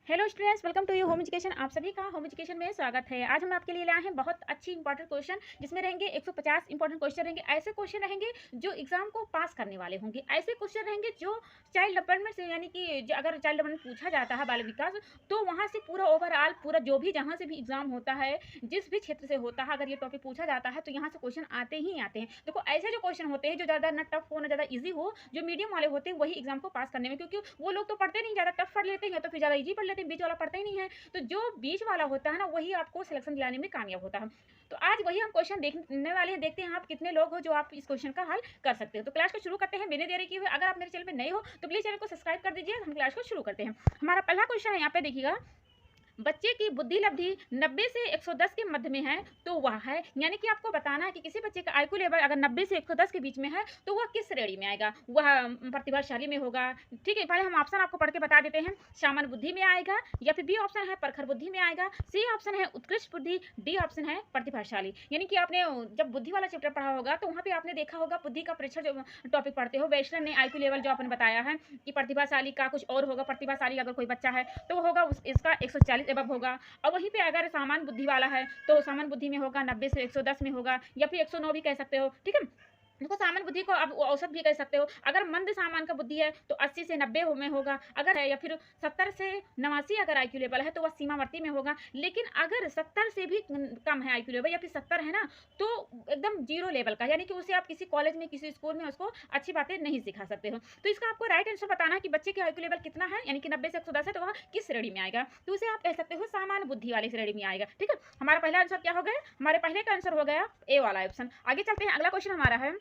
Hello students, welcome to you home education. आप सभी का होम एजुकेशन में स्वागत है। आज हम आपके लिए लाए हैं बहुत अच्छी इंपॉर्टेंट क्वेश्चन, जिसमें रहेंगे 150 इंपॉर्टेंट क्वेश्चन रहेंगे। ऐसे क्वेश्चन रहेंगे जो एग्जाम को पास करने वाले होंगे। ऐसे क्वेश्चन रहेंगे जो चाइल्ड डेवलपमेंट से, यानी कि अगर चाइल्ड डेवलपमेंट पूछा जाता है, बाल विकास, तो वहाँ से पूरा ओवरऑल पूरा जो भी जहाँ से भी एग्जाम होता है, जिस भी क्षेत्र से होता है, अगर ये टॉपिक पूछा जाता है तो यहाँ से क्वेश्चन आते ही आते हैं। देखो, ऐसे जो क्वेश्चन होते हैं जो ज़्यादा ना टफ हो ना ज़्यादा ईजी हो, जो मीडियम वाले होते हैं, वही एग्जाम को पास करने में, क्योंकि वो लोग तो पढ़ते नहीं, ज़्यादा टफ पढ़ लेते हैं तो फिर ज़्यादा ईजी पढ़ लेते हैं, बीच वाला पढ़ते ही नहीं है। तो जो बीच वाला होता है ना, वही आपको सिलेक्शन दिलाने में कामयाब होता है। तो आज वही हम क्वेश्चन देखने वाले हैं। देखते हैं आप कितने लोग हो जो आप इस क्वेश्चन का हल कर सकते हो। तो क्लास को शुरू करते हैं बिना देरी किए हुए। अगर आप मेरे चैनल पे नए हो तो प्लीज चैनल को सब्सक्राइब कर दीजिए। हम क्लास को शुरू करते हैं। हमारा पहला क्वेश्चन है, यहाँ पे देखिएगा। बच्चे की बुद्धि लब्धि 90 से 110 के मध्य में है तो वह है, यानी कि आपको बताना है कि किसी बच्चे का आईक्यू लेवल अगर 90 से 110 के बीच में है तो वह किस श्रेणी में आएगा। वह प्रतिभाशाली में होगा। ठीक है, पहले हम ऑप्शन आपको पढ़ के बता देते हैं। सामान्य बुद्धि में आएगा, या फिर बी ऑप्शन है प्रखर बुद्धि में आएगा, सी ऑप्शन है उत्कृष्ट बुद्धि, डी ऑप्शन है प्रतिभाशाली। यानी कि आपने जब बुद्धि वाला चैप्टर पढ़ा होगा तो वहाँ पे आपने देखा होगा बुद्धि का परीक्षण जो टॉपिक पढ़ते हो, वैष्णव ने आईक्यू लेवल जो आपने बताया है कि प्रतिभाशाली का कुछ और होगा। प्रतिभाशाली अगर कोई बच्चा है तो वो होगा इसका 140 एबव होगा। और वहीं पे अगर सामान्य बुद्धि वाला है तो सामान्य बुद्धि में होगा 90 से 110 में होगा, या फिर 109 भी कह सकते हो। ठीक है, देखो सामान्य बुद्धि को आप औसत भी कह सकते हो। अगर मंद सामान्य का बुद्धि है तो 80 से 90 में होगा, अगर है, या फिर 70 से 89 अगर आईक्यू लेवल है तो वह सीमावर्ती में होगा। लेकिन अगर 70 से भी कम है आईक्यू लेवल, या फिर 70 है ना, तो एकदम जीरो लेवल का, यानी कि उसे आप किसी कॉलेज में किसी स्कूल में उसको अच्छी बातें नहीं सिखा सकते हो। तो इसका आपको राइट आंसर बताना है कि बच्चे का आईक्यू लेवल कितना है, यानी कि 90 से 110 है तो वह किस श्रेणी में आएगा। तो उसे आप कह सकते हो सामान्य बुद्धि वाली श्रेणी में आएगा। ठीक है, हमारा पहला आंसर क्या हो गया? हमारे पहले का आंसर हो गया ए वाला ऑप्शन। आगे चलते हैं, अगला क्वेश्चन हमारा है,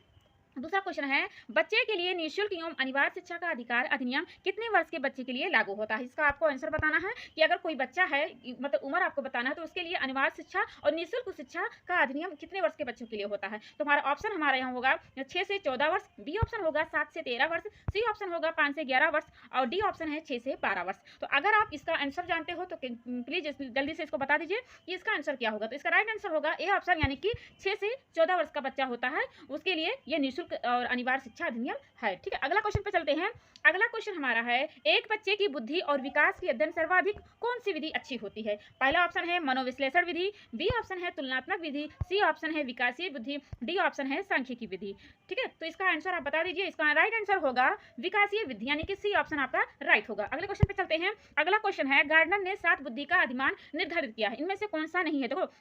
दूसरा क्वेश्चन है, बच्चे के लिए निःशुल्क एवं अनिवार्य शिक्षा का अधिकार अधिनियम कितने वर्ष के बच्चे के लिए लागू होता है। इसका आपको आंसर बताना है कि अगर कोई बच्चा है, मतलब उम्र आपको बताना है, तो उसके लिए अनिवार्य शिक्षा और निःशुल्क शिक्षा का अधिनियम कितने वर्ष के बच्चों के लिए होता है। तो हमारा ऑप्शन हमारे यहाँ होगा 6 से 14 वर्ष, बी ऑप्शन होगा 7 से 13 वर्ष, सी ऑप्शन होगा 5 से 11 वर्ष, और डी ऑप्शन है 6 से 12 वर्ष। तो अगर आप इसका आंसर जानते हो तो प्लीज जल्दी से इसको बता दीजिए कि इसका आंसर क्या होगा। तो इसका राइट आंसर होगा ए ऑप्शन, यानी कि 6 से 14 वर्ष का बच्चा होता है उसके लिए यह निःशुल्क और अनिवार्य शिक्षा अधिनियम है। ठीक है, अगला क्वेश्चन पे चलते हैं। अगला क्वेश्चन हमारा है, एक बच्चे की बुद्धि और विकास के अध्ययन सर्वाधिक कौन सी विधि अच्छी होती है। पहला ऑप्शन है मनोविश्लेषण विधि, बी ऑप्शन है तुलनात्मक विधि, सी ऑप्शन है विकासीय बुद्धि, डी ऑप्शन है सांख्यिकी विधि। ठीक है, तो इसका आंसर आप बता दीजिए। इसका राइट आंसर होगा विकासीय विधि, यानी कि सी ऑप्शन आपका राइट होगा। अगले क्वेश्चन पे चलते हैं। अगला क्वेश्चन है, गार्डनर ने 7 बुद्धि का अधिमान निर्धारित किया है, इनमें से कौन सा नहीं है। देखो,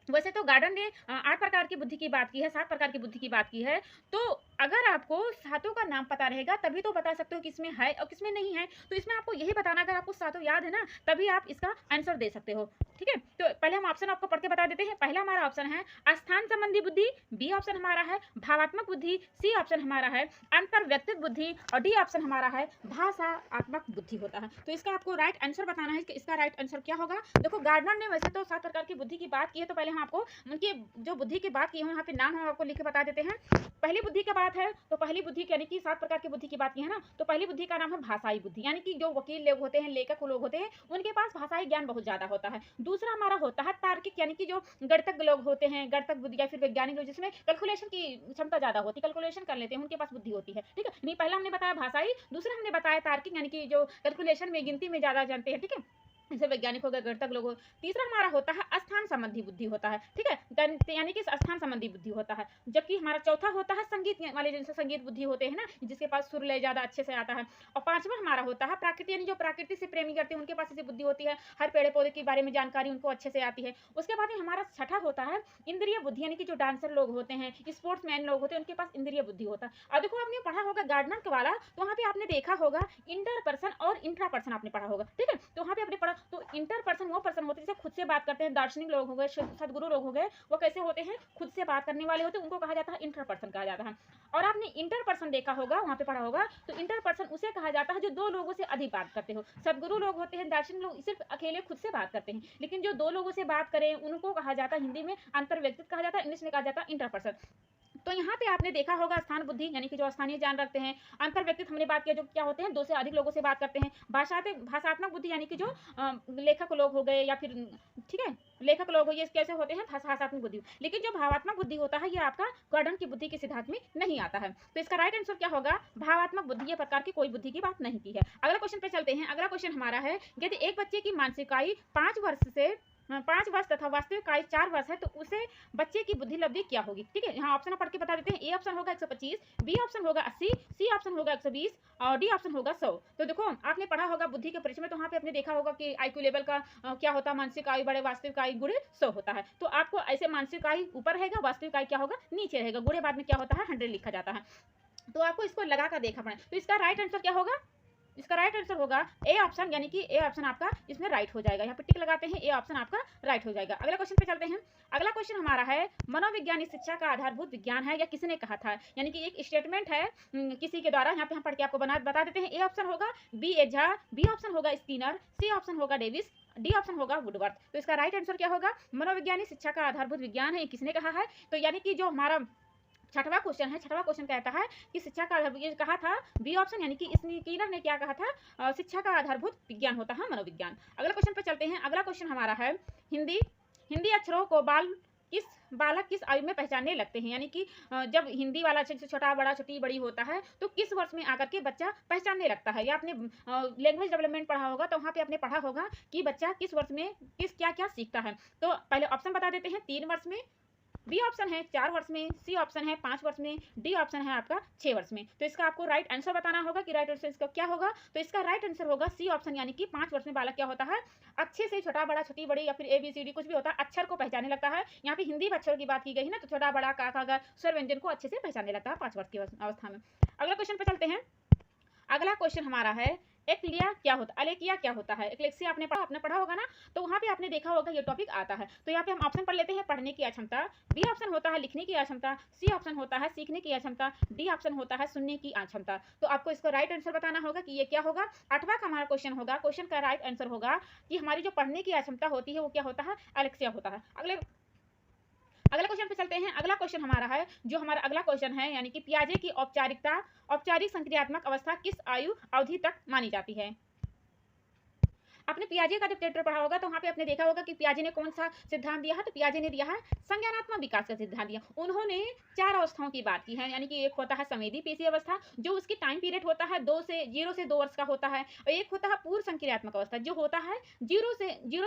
वैसे तो गार्डन ने 8 प्रकार की बुद्धि की बात की है, 7 प्रकार की बुद्धि की बात की है। तो अगर आपको सातों का नाम पता रहेगा तभी तो बता सकते हो किसमें है और किसमें नहीं है। तो इसमें आपको यही बताना, अगर आपको सातों याद है ना, तभी आप इसका आंसर दे सकते हो। ठीक है, तो पहले हम ऑप्शन आपको पढ़ के बता देते हैं। पहला हमारा ऑप्शन है स्थान संबंधी बुद्धि, बी ऑप्शन हमारा है भावात्मक बुद्धि, सी ऑप्शन हमारा है अंतर व्यक्तित्व बुद्धि, और डी ऑप्शन हमारा है भाषात्मक बुद्धि होता है। तो इसका आपको राइट आंसर बताना है कि इसका राइट आंसर क्या होगा। देखो, गार्डनर ने वैसे तो 7 प्रकार की बुद्धि की बात की है, तो पहले हम आपको उनकी जो बुद्धि की बात की है यहाँ पे नाम हम आपको लिख के बता देते हैं। पहली बुद्धि की बात है तो पहली बुद्धि यानी कि 7 प्रकार की बुद्धि की बात की है ना, तो पहली बुद्धि का नाम है भाषाई बुद्धि, यानी कि जो वकील लोग होते हैं, लेखक लोग होते हैं, उनके पास भाषाई ज्ञान बहुत ज्यादा होता है। दूसरा हमारा होता है तार्किक, यानी कि जो गणितज्ञ लोग होते हैं, गणितज्ञ बुद्धि या फिर वैज्ञानिक लोग जिसमें कैलकुलेशन की क्षमता ज्यादा होती है, कैलकुलेशन कर लेते हैं, उनके पास बुद्धि होती है। ठीक है, नहीं, पहला हमने बताया भाषाई, दूसरा हमने बताया तार्किक, यानी कि जो कैलकुलेशन में गिनती में ज्यादा जानते हैं। ठीक है, जैसे वैज्ञानिक हो गए, गणितज्ञ लोग हो। तीसरा हमारा होता है स्थान संबंधी बुद्धि होता है। ठीक है, यानी कि स्थान संबंधी बुद्धि होता है। जबकि हमारा चौथा होता है संगीत वाले, जैसे संगीत बुद्धि होते हैं ना, जिसके पास सुर लय ज्यादा अच्छे से आता है। और पांचवा हमारा होता है प्रकृति, यानी जो प्रकृति से प्रेमी करते हैं उनके पास ऐसी बुद्धि होती है, हर पेड़ पौधे के बारे में जानकारी उनको अच्छे से आती है। उसके बाद में हमारा छठा होता है इंद्रिय बुद्धि, यानी कि जो डांसर लोग होते हैं, स्पोर्ट्समैन लोग होते हैं, उनके पास इंद्रिय बुद्धि होता है। और देखो, आपने पढ़ा होगा गार्डनर का वाला, तो वहाँ पे आपने देखा होगा इंटर पर्सन और इंट्रा पर्सन आपने पढ़ा होगा। ठीक है, तो वहाँ पे आपने पढ़ा, तो इंटर पर्सन वो पर्सन होते हैं जैसे खुद से बात करते हैं, दार्शनिक लोग हो गए, सदगुरु लोग हो गए, वो कैसे होते हैं, खुद से बात करने वाले होते हैं, उनको कहा जाता है इंटर पर्सन कहा जाता है। और आपने इंटर पर्सन देखा होगा, वहाँ पे पढ़ा होगा, तो इंटर पर्सन उसे कहा जाता है जो 2 लोगों से अधिक बात करते हो। सदगुरु लोग होते हैं, दार्शनिक लोग सिर्फ अकेले खुद से बात करते हैं, लेकिन जो 2 लोगों से बात करें उनको कहा जाता है, हिंदी में अंतर व्यक्तित्व कहा जाता है, इंग्लिश में कहा जाता है इंटर पर्सन। तो यहाँ पे आपने देखा होगा स्थान बुद्धि यानी कि जो स्थानीय ज्ञान रखते हैं, अंतर व्यक्तित्व हमने बात किया जो क्या होते हैं, 2 से अधिक लोगों से बात करते हैं, भाषात्मक बुद्धि यानी कि जो लेखक लोग हो गए या फिर ठीक है, लेखक लोग हो ये कैसे होते हैं, भाषात्मक बुद्धि। लेकिन जो भावात्मक बुद्धि होता है ये आपका गॉर्डन की बुद्धि के सिद्धांत में नहीं आता है। तो इसका राइट आंसर क्या होगा, भावात्मक बुद्धि। ये प्रकार की कोई बुद्धि की बात नहीं की है। अगला क्वेश्चन पे चलते हैं। अगला क्वेश्चन हमारा है, यदि एक बच्चे की मानसिक आयु 5 वर्ष तथा वास्तविक आयु 4 वर्ष है तो उसे बच्चे की बुद्धि लब्धि क्या होगी। ठीक है, यहाँ ऑप्शन पढ़ के बता देते हैं। ए ऑप्शन होगा 125, बी ऑप्शन होगा 80, सी ऑप्शन होगा 120 और डी ऑप्शन होगा 100। तो देखो आपने पढ़ा होगा बुद्धि के परिचय में, तो वहाँ पे आपने देखा होगा कि आईक्यू लेवल का क्या होता है, मानसिक आयु बड़े वास्तविक आयु गुणे 100 होता है। तो आपको ऐसे मानसिक आयु ऊपर रहेगा, वास्तविक आयु क्या होगा नीचे रहेगा, गुणे बाद में क्या होता है 100 लिखा जाता है। तो आपको इसको लगा कर देखा पड़े। तो इसका राइट आंसर क्या होगा, इसका राइट आंसर होगा ए ऑप्शन, यानी कि ए ऑप्शन आपका इसमें राइट हो जाएगा। यहाँ पे टिक लगाते हैं, ए ऑप्शन आपका राइट हो जाएगा। अगला क्वेश्चन पे चलते हैं। अगला क्वेश्चन हमारा है, मनोविज्ञान शिक्षा का आधारभूत विज्ञान है या किसने कहा था, यानी कि एक स्टेटमेंट है किसी के द्वारा। यहाँ पे हम पढ़ के आपको बता देते हैं। ए ऑप्शन होगा B H Jha, B option होगा स्किनर, सी ऑप्शन होगा डेविस, डी ऑप्शन होगा वुडवर्थ। तो इसका राइट आंसर क्या होगा, मनोविज्ञान शिक्षा का आधारभूत विज्ञान है, किसने कहा है। तो यानी कि जो हमारा छठवां क्वेश्चन है, छठवां क्वेश्चन कहता है कि शिक्षा का ये कहा था बी ऑप्शन, यानी कि स्किनर ने क्या कहा था, शिक्षा का आधारभूत विज्ञान होता है मनोविज्ञान। अगला क्वेश्चन पे चलते हैं। अगला क्वेश्चन हमारा है, हिंदी अक्षरों को बालक किस आयु में पहचानने लगते हैं, यानी कि जब हिंदी वाला अक्षर छोटा बड़ा छोटी बड़ी होता है तो किस वर्ष में आकर के बच्चा पहचानने लगता है। या आपने लैंग्वेज डेवलपमेंट पढ़ा होगा तो वहाँ पे आपने पढ़ा होगा कि बच्चा किस वर्ष में किस क्या क्या सीखता है। तो पहले ऑप्शन बता देते हैं, 3 वर्ष में, बी ऑप्शन है 4 वर्ष में, सी ऑप्शन है 5 वर्ष में, डी ऑप्शन है आपका 6 वर्ष में। तो इसका आपको राइट आंसर बताना होगा कि राइट आंसर इसका क्या होगा। तो इसका राइट आंसर होगा सी ऑप्शन, यानी कि 5 वर्ष में बालक क्या होता है, अच्छे से छोटा बड़ा छोटी बड़ी या फिर ए बी सी डी कुछ भी होता है अक्षर को पहचानने लगता है। यहाँ पे हिंदी अक्षर की बात की गई है ना, तो छोटा बड़ा का खा स्वर व्यंजन को अच्छे से पहचानने लगता है 5 वर्ष की अवस्था में। अगला क्वेश्चन पे चलते हैं। अगला क्वेश्चन हमारा है, अलेकिया क्या होता है। एक्लेक्सिया आपने पढ़ा होगा ना, तो वहाँ पे आपने देखा होगा ये टॉपिक आता है। तो यहाँ पे हम ऑप्शन पढ़ लेते हैं, पढ़ने की अक्षमता, बी ऑप्शन होता है लिखने की अक्षमता, सी ऑप्शन होता है सीखने की अक्षमता, डी ऑप्शन होता है सुनने की अक्षमता। तो आपको इसको राइट आंसर बताना होगा कि ये क्या होगा। 8वां का हमारा क्वेश्चन होगा, क्वेश्चन का राइट आंसर होगा कि हमारी जो पढ़ने की अक्षमता होती है वो क्या होता है, एलेक्सिया होता है। अगला क्वेश्चन पे चलते हैं। अगला क्वेश्चन हमारा है, जो हमारा अगला क्वेश्चन है, यानी कि पियाजे की औपचारिक संक्रियात्मक अवस्था किस आयु अवधि तक मानी जाती है। आपने पियाजे का जब चैप्टर पढ़ा होगा तो वहाँ पे आपने देखा होगा कि पियाजे ने कौन सा सिद्धांत दिया है, तो पियाजे ने दिया है संज्ञानात्मक विकास का सिद्धांत दिया। उन्होंने 4 अवस्थाओं की बात की है, यानी कि एक होता है संवेदी पेशी अवस्था जो उसकी टाइम पीरियड होता है 0 से 2 वर्ष का होता है, और एक होता है पूर्व संक्रियात्मक अवस्था जो होता है 0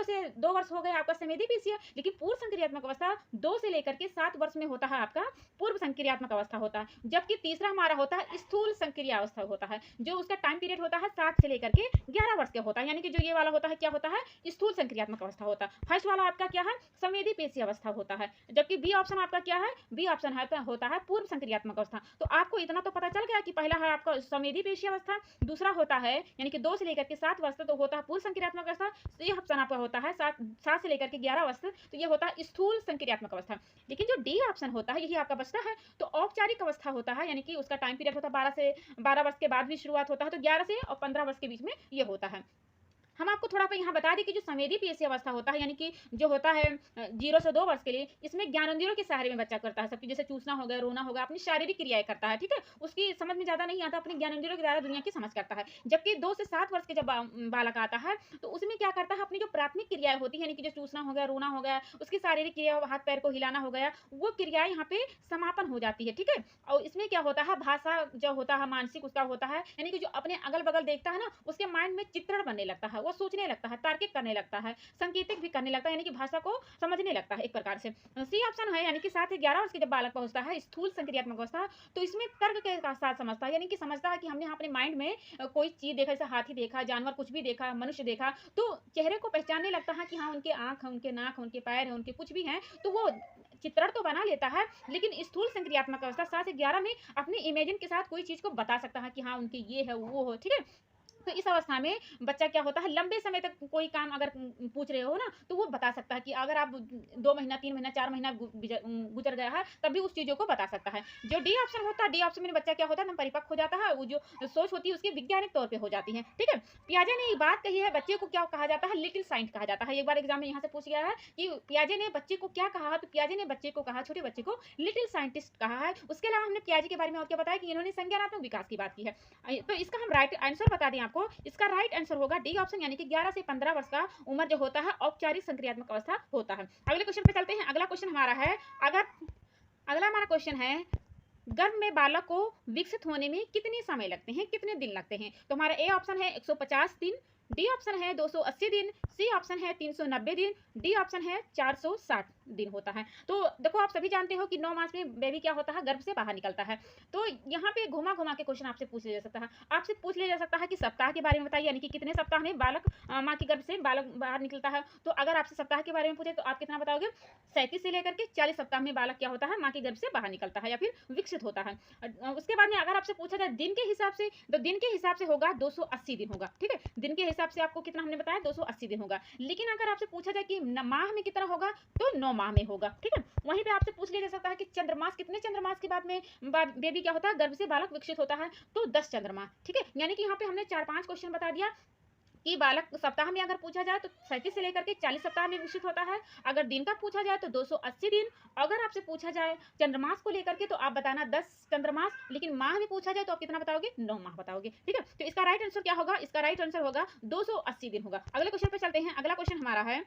से 2 वर्ष हो गए आपका संवेदी पेशी, लेकिन पूर्व संक्रियात्मक अवस्था 2 से लेकर के 7 वर्ष में होता है आपका पूर्व संक्रियात्मक अवस्था होता है। जबकि तीसरा हमारा होता है स्थूल संक्रिया अवस्था होता है, जो उसका टाइम पीरियड होता है 7 से लेकर के 11 वर्ष का होता है, यानी कि जो ये वाला होता है क्या होता है, स्थूल संक्रियात्मक अवस्था होता है। फर्स्ट वाला आपका क्या है, संवेदी पेशी अवस्था होता है, जबकि बी ऑप्शन आपका क्या है, बी ऑप्शन होता है पूर्व संक्रियात्मक अवस्था। तो आपको इतना तो पता चल गया कि पहला है आपका संवेदी पेशी अवस्था, दूसरा होता है यानी कि 2 से लेकर के 7 वर्ष तो होता है पूर्व संक्रियात्मक अवस्था, सी ऑप्शन आपका होता है 7 से लेकर के 11 वर्ष, तो ये होता है स्थूल संक्रियात्मक अवस्था। लेकिन जो डी ऑप्शन होता है यही आपका बचता है, तो औपचारिक अवस्था होता है, यानी कि उसका टाइम पीरियड होता है 12 वर्ष के बाद भी शुरुआत होता है, तो 11 से और 15 वर्ष के बीच में ये होता है। हम आपको थोड़ा सा यहाँ बता दें कि जो संवेदी पेशी अवस्था होता है, यानी कि जो होता है 0 से 2 वर्ष के लिए, इसमें ज्ञानेंद्रियों के सहारे में बच्चा करता है सबकी, जैसे चूसना हो गया, रोना हो गया, अपनी शारीरिक क्रियाएं करता है, ठीक है, उसकी समझ में ज्यादा नहीं आता, अपने ज्ञानेंद्रियों के द्वारा दुनिया की समझ करता है। जबकि 2 से 7 वर्ष के जब बालक आता है तो उसमें क्या करता है, अपनी जो प्राथमिक क्रियाएं होती है, यानी कि जो चूसना हो गया, रोना हो गया, उसकी शारीरिक क्रिया, हाथ पैर को हिलाना हो गया, वो क्रियाएं यहाँ पे समापन हो जाती है, ठीक है। और इसमें क्या होता है, भाषा जो होता है मानसिक उसका होता है, यानी कि जो अपने अगल बगल देखता है ना, उसके माइंड में चित्रण बनने लगता है, वो सोचने लगता है, तार्किक करने लगता है, संकेतिक भी करने लगता है, यानी कि भाषा को समझने लगता है एक प्रकार से। सी ऑप्शन है, यानी कि 7 से 11 वर्ष के जब बालक पहुंचता है स्थूल संक्रियात्मक अवस्था, तो इसमें तर्क के साथ समझता है, यानी कि समझता है कि हमने अपने माइंड में कोई चीज देखा, जैसे हाथी देखा, जानवर कुछ भी देखा, मनुष्य देखा, तो चेहरे को पहचानने लगता है कि हाँ उनके आंख है, उनके नाक है, उनके पैर है, उनके कुछ भी है, तो वो चित्रण तो बना लेता है, लेकिन स्थूल संक्रियात्मक अवस्था 7 से 11 में अपने इमेजिन के साथ कोई चीज को बता सकता है कि हाँ उनके ये है वो हो, ठीक है। तो इस अवस्था में बच्चा क्या होता है, लंबे समय तक कोई काम अगर पूछ रहे हो ना, तो वो बता सकता है कि अगर आप 2 महीना, 3 महीना, 4 महीना गुज़र गया है, तब भी उस चीज़ों को बता सकता है। जो डी ऑप्शन होता है, डी ऑप्शन में बच्चा क्या होता है, एकदम परिपक्व हो जाता है, वो जो सोच होती है उसकी वैज्ञानिक तौर पे हो जाती है, ठीक है? पियाजे ने एक बात कही है, बच्चे को क्या कहा जाता है, लिटिल साइंट कहा जाता है। एक बार एग्ज़ाम में यहाँ से पूछ गया है कि पियाजे ने बच्चे को क्या कहा, तो पियाजे ने बच्चे को कहा, छोटे बच्चे को लिटिल साइंटिस्ट कहा है। उसके अलावा हमने पियाजे के बारे में और क्या बताया कि इन्होंने संज्ञानात्मक विकास की बात की है। तो इसका हम राइट आंसर बता दें आपको, इसका राइट आंसर होगा डी ऑप्शन, यानी कि 11 से 15 वर्ष का उम्र जो होता है औपचारिक संक्रियात्मक अवस्था होता है। अगले क्वेश्चन पे चलते हैं। अगला क्वेश्चन हमारा है, अगर अगला हमारा क्वेश्चन है, गर्भ में बालक को विकसित होने में कितने समय लगते हैं, कितने दिन लगते हैं? तो हमारा ए ऑप्शन है 150 दिन, डी ऑप्शन है 280 दिन, सी ऑप्शन है 390 दिन, डी ऑप्शन है 460 दिन होता है। तो देखो आप सभी जानते हो कि 9 मास में बेबी क्या होता है, गर्भ से बाहर निकलता है। तो यहाँ पे घुमा घुमा के क्वेश्चन आपसे पूछ लिया जा सकता है, आपसे पूछ लिया जा सकता है कि सप्ताह के बारे में बताइए, यानी कि कितने सप्ताह में बालक माँ के गर्भ से बालक बाहर निकलता है। तो अगर आपसे सप्ताह के बारे में पूछे तो आप कितना बताओगे, 37 से लेकर के 40 सप्ताह में बालक क्या होता है, माँ के गर्भ से बाहर निकलता है या फिर विकसित होता है। उसके बाद में अगर आपसे पूछा जाए दिन के हिसाब से, तो दिन के हिसाब से होगा 280 दिन होगा, ठीक है? दिन के हिसाब से आपको कितना हमने बताया, 280 दिन होगा। लेकिन अगर आपसे पूछा जाए कि माह में कितना होगा, तो 9 माह में होगा, ठीक है? वहीं पे आपसे पूछ लिया जा सकता है कि चंद्रमास, कितने चंद्रमास के बाद में बेबी क्या होता है, गर्भ से बालक विकसित होता है, तो 10 चंद्रमा, ठीक है? यानी कि यहाँ पे हमने 4-5 क्वेश्चन बता दिया कि बालक सप्ताह में अगर पूछा जाए तो 37 से लेकर के 40 सप्ताह में विकसित होता है। अगर दिन का पूछा जाए तो 280 दिन। अगर आपसे पूछा जाए चंद्रमास को लेकर के, तो आप बताना 10 चंद्रमास। लेकिन माह में पूछा जाए तो आप कितना बताओगे, 9 माह बताओगे, ठीक है? तो इसका राइट आंसर क्या होगा, इसका राइट आंसर होगा 280 दिन होगा। अगले क्वेश्चन पे चलते हैं। अगला क्वेश्चन हमारा है,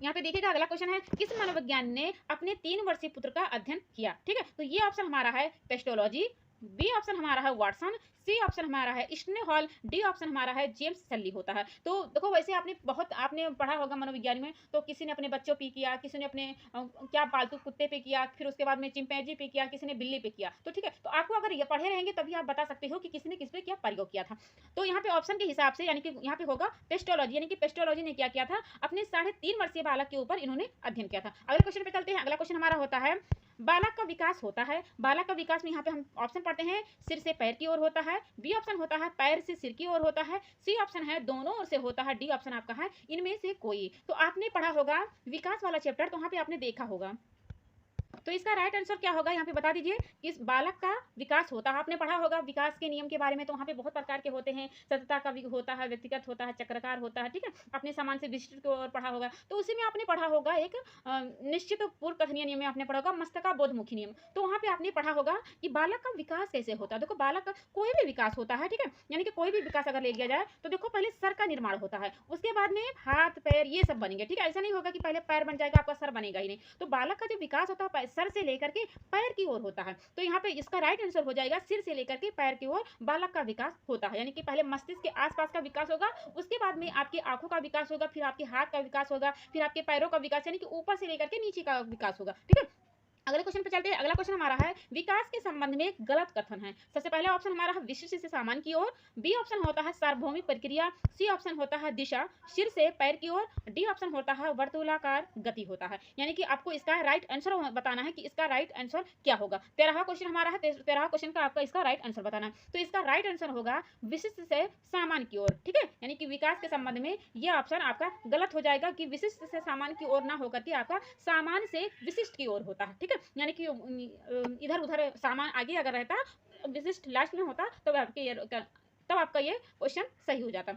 यहाँ पे देखिएगा, अगला क्वेश्चन है, किस मनोविज्ञान ने अपने 3 वर्षीय पुत्र का अध्ययन किया, ठीक है? तो ये ऑप्शन हमारा है पेस्टोलॉजी, बी ऑप्शन हमारा है वाटसन, सी ऑप्शन हमारा है स्नेहल, डी ऑप्शन हमारा है जेम्स सल्ली होता है। तो देखो वैसे आपने पढ़ा होगा मनोविज्ञान में, तो किसी ने अपने बच्चों पे किया, किसी ने अपने क्या पालतू कुत्ते पे किया, फिर उसके बाद में चिंपैंजी पे किया, किसी ने बिल्ली पे किया। तो ठीक है, तो आपको अगर ये पढ़े रहेंगे तभी आप बता सकते हो कि किसी ने किस पे क्या प्रयोग किया था। तो यहाँ पे ऑप्शन के हिसाब से, यानी कि यहाँ पे होगा पेस्टोलॉजी, यानी कि पेस्टोलॉजी ने क्या किया था, अपने 3.5 वर्षीय बालक के ऊपर इन्होंने अध्ययन किया था। अगले क्वेश्चन पे चलते हैं। अगला क्वेश्चन हमारा होता है, बालक का विकास होता है, बालक का विकास में यहाँ पे हम ऑप्शन पढ़ते हैं, सिर से पैर की ओर होता है, बी ऑप्शन होता है पैर से सिर की ओर होता है, सी ऑप्शन है दोनों ओर से होता है, डी ऑप्शन आपका है इनमें से कोई। तो आपने पढ़ा होगा विकास वाला चैप्टर, तो वहां पे आपने देखा होगा। तो इसका राइट आंसर क्या होगा, यहाँ पे बता दीजिए। किस बालक का विकास होता है, आपने पढ़ा होगा विकास के नियम के बारे में, तो वहाँ पे बहुत प्रकार के होते हैं, सततता का होता है, व्यक्तिगत होता है, चक्राकार होता है, ठीक है? अपने समान से विशिष्ट की ओर पढ़ा होगा। तो उसी में आपने पढ़ा होगा एक निश्चित पूर्व कथनीय नियम में आपने पढ़ा होगा मस्तका बोधमुखी नियम। तो वहाँ पे आपने पढ़ा होगा कि बालक का विकास कैसे होता है। देखो बालक का कोई भी विकास होता है, ठीक है, यानी कि कोई भी विकास अगर ले लिया जाए तो देखो पहले सर का निर्माण होता है, उसके बाद में हाथ पैर ये सब बनेंगे, ठीक है? ऐसा नहीं होगा कि पहले पैर बन जाएगा आपका सर बनेगा ही नहीं। तो बालक का जो विकास होता है सर से लेकर के पैर की ओर होता है। तो यहाँ पे इसका राइट आंसर हो जाएगा, सिर से लेकर के पैर की ओर बालक का विकास होता है, यानी कि पहले मस्तिष्क के आसपास का विकास होगा, उसके बाद में आपकी आंखों का विकास होगा, फिर आपके हाथ का विकास होगा, फिर आपके पैरों का विकास, यानी कि ऊपर से लेकर के नीचे का विकास होगा, ठीक है? अगले क्वेश्चन पे चलते हैं। अगला क्वेश्चन हमारा है, विकास के संबंध में गलत कथन है। सबसे पहला ऑप्शन हमारा है विशिष्ट से सामान्य की ओर, बी ऑप्शन होता है सार्वभौमिक प्रक्रिया, सी ऑप्शन होता है दिशा सिर से पैर की ओर, डी ऑप्शन होता है वर्तुलाकार गति होता है। यानी कि आपको इसका राइट आंसर बताना है कि इसका राइट आंसर क्या होगा। 13वां क्वेश्चन हमारा है, 13वां क्वेश्चन का आपका इसका राइट आंसर बताना है। तो इसका राइट आंसर होगा विशिष्ट से सामान्य की ओर, ठीक है? यानी कि विकास के संबंध में यह ऑप्शन आपका गलत हो जाएगा कि विशिष्ट से सामान्य की ओर ना होकर के आपका सामान्य से विशिष्ट की ओर होता है, ठीक है? यानी कि इधर उधर सामान आगे अगर रहता, विशिष्ट लास्ट में होता, तो आपका ये क्वेश्चन सही हो जाता।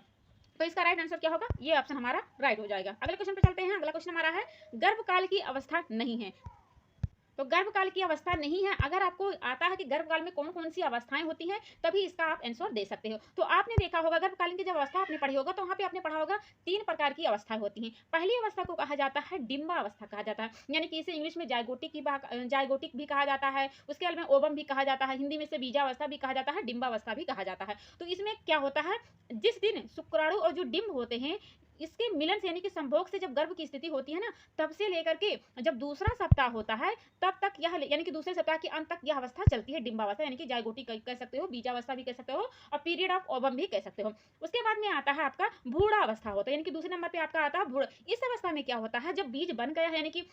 तो इसका राइट आंसर क्या होगा, ये ऑप्शन हमारा राइट हो जाएगा। अगले क्वेश्चन पे चलते हैं। अगला क्वेश्चन हमारा है, गर्भकाल की अवस्था नहीं है। तो गर्भकाल की अवस्था नहीं है, अगर आपको आता है कि गर्भकाल में कौन कौन सी अवस्थाएं होती हैं, तभी इसका आप आंसर दे सकते हो। तो आपने देखा होगा गर्भकालीन की जब अवस्था आपने पढ़ी होगा, तो वहाँ पे आपने पढ़ा होगा 3 प्रकार की अवस्थाएं होती हैं। पहली अवस्था को कहा जाता है डिम्बा अवस्था कहा जाता है, यानी कि इसे इंग्लिश में जायगोटिक भी कहा जाता है, उसके बाद में ओवम भी कहा जाता है, हिंदी में से बीजावस्था भी कहा जाता है, डिम्बा अवस्था भी कहा जाता है। तो इसमें क्या होता है, जिस दिन शुक्राणु और जो डिम्ब होते हैं इसके मिलन से, यानी कि संभोग से जब गर्भ की स्थिति होती है ना, तब से लेकर के जब दूसरा सप्ताह होता है तब तक यह, यानी कि दूसरे सप्ताह के अंत तक यह अवस्था चलती है डिम्बावस्था, यानी कि जायगोटी कह सकते हो, बीजावस्था भी कह सकते हो, और पीरियड ऑफ ओवम भी कह सकते हो। उसके बाद में आता है आपका भ्रूण अवस्था होता है, यानी कि दूसरे नंबर पे आपका आता है भ्रूण। इस अवस्था में क्या होता है, जब बीज बन गया है, यानी कि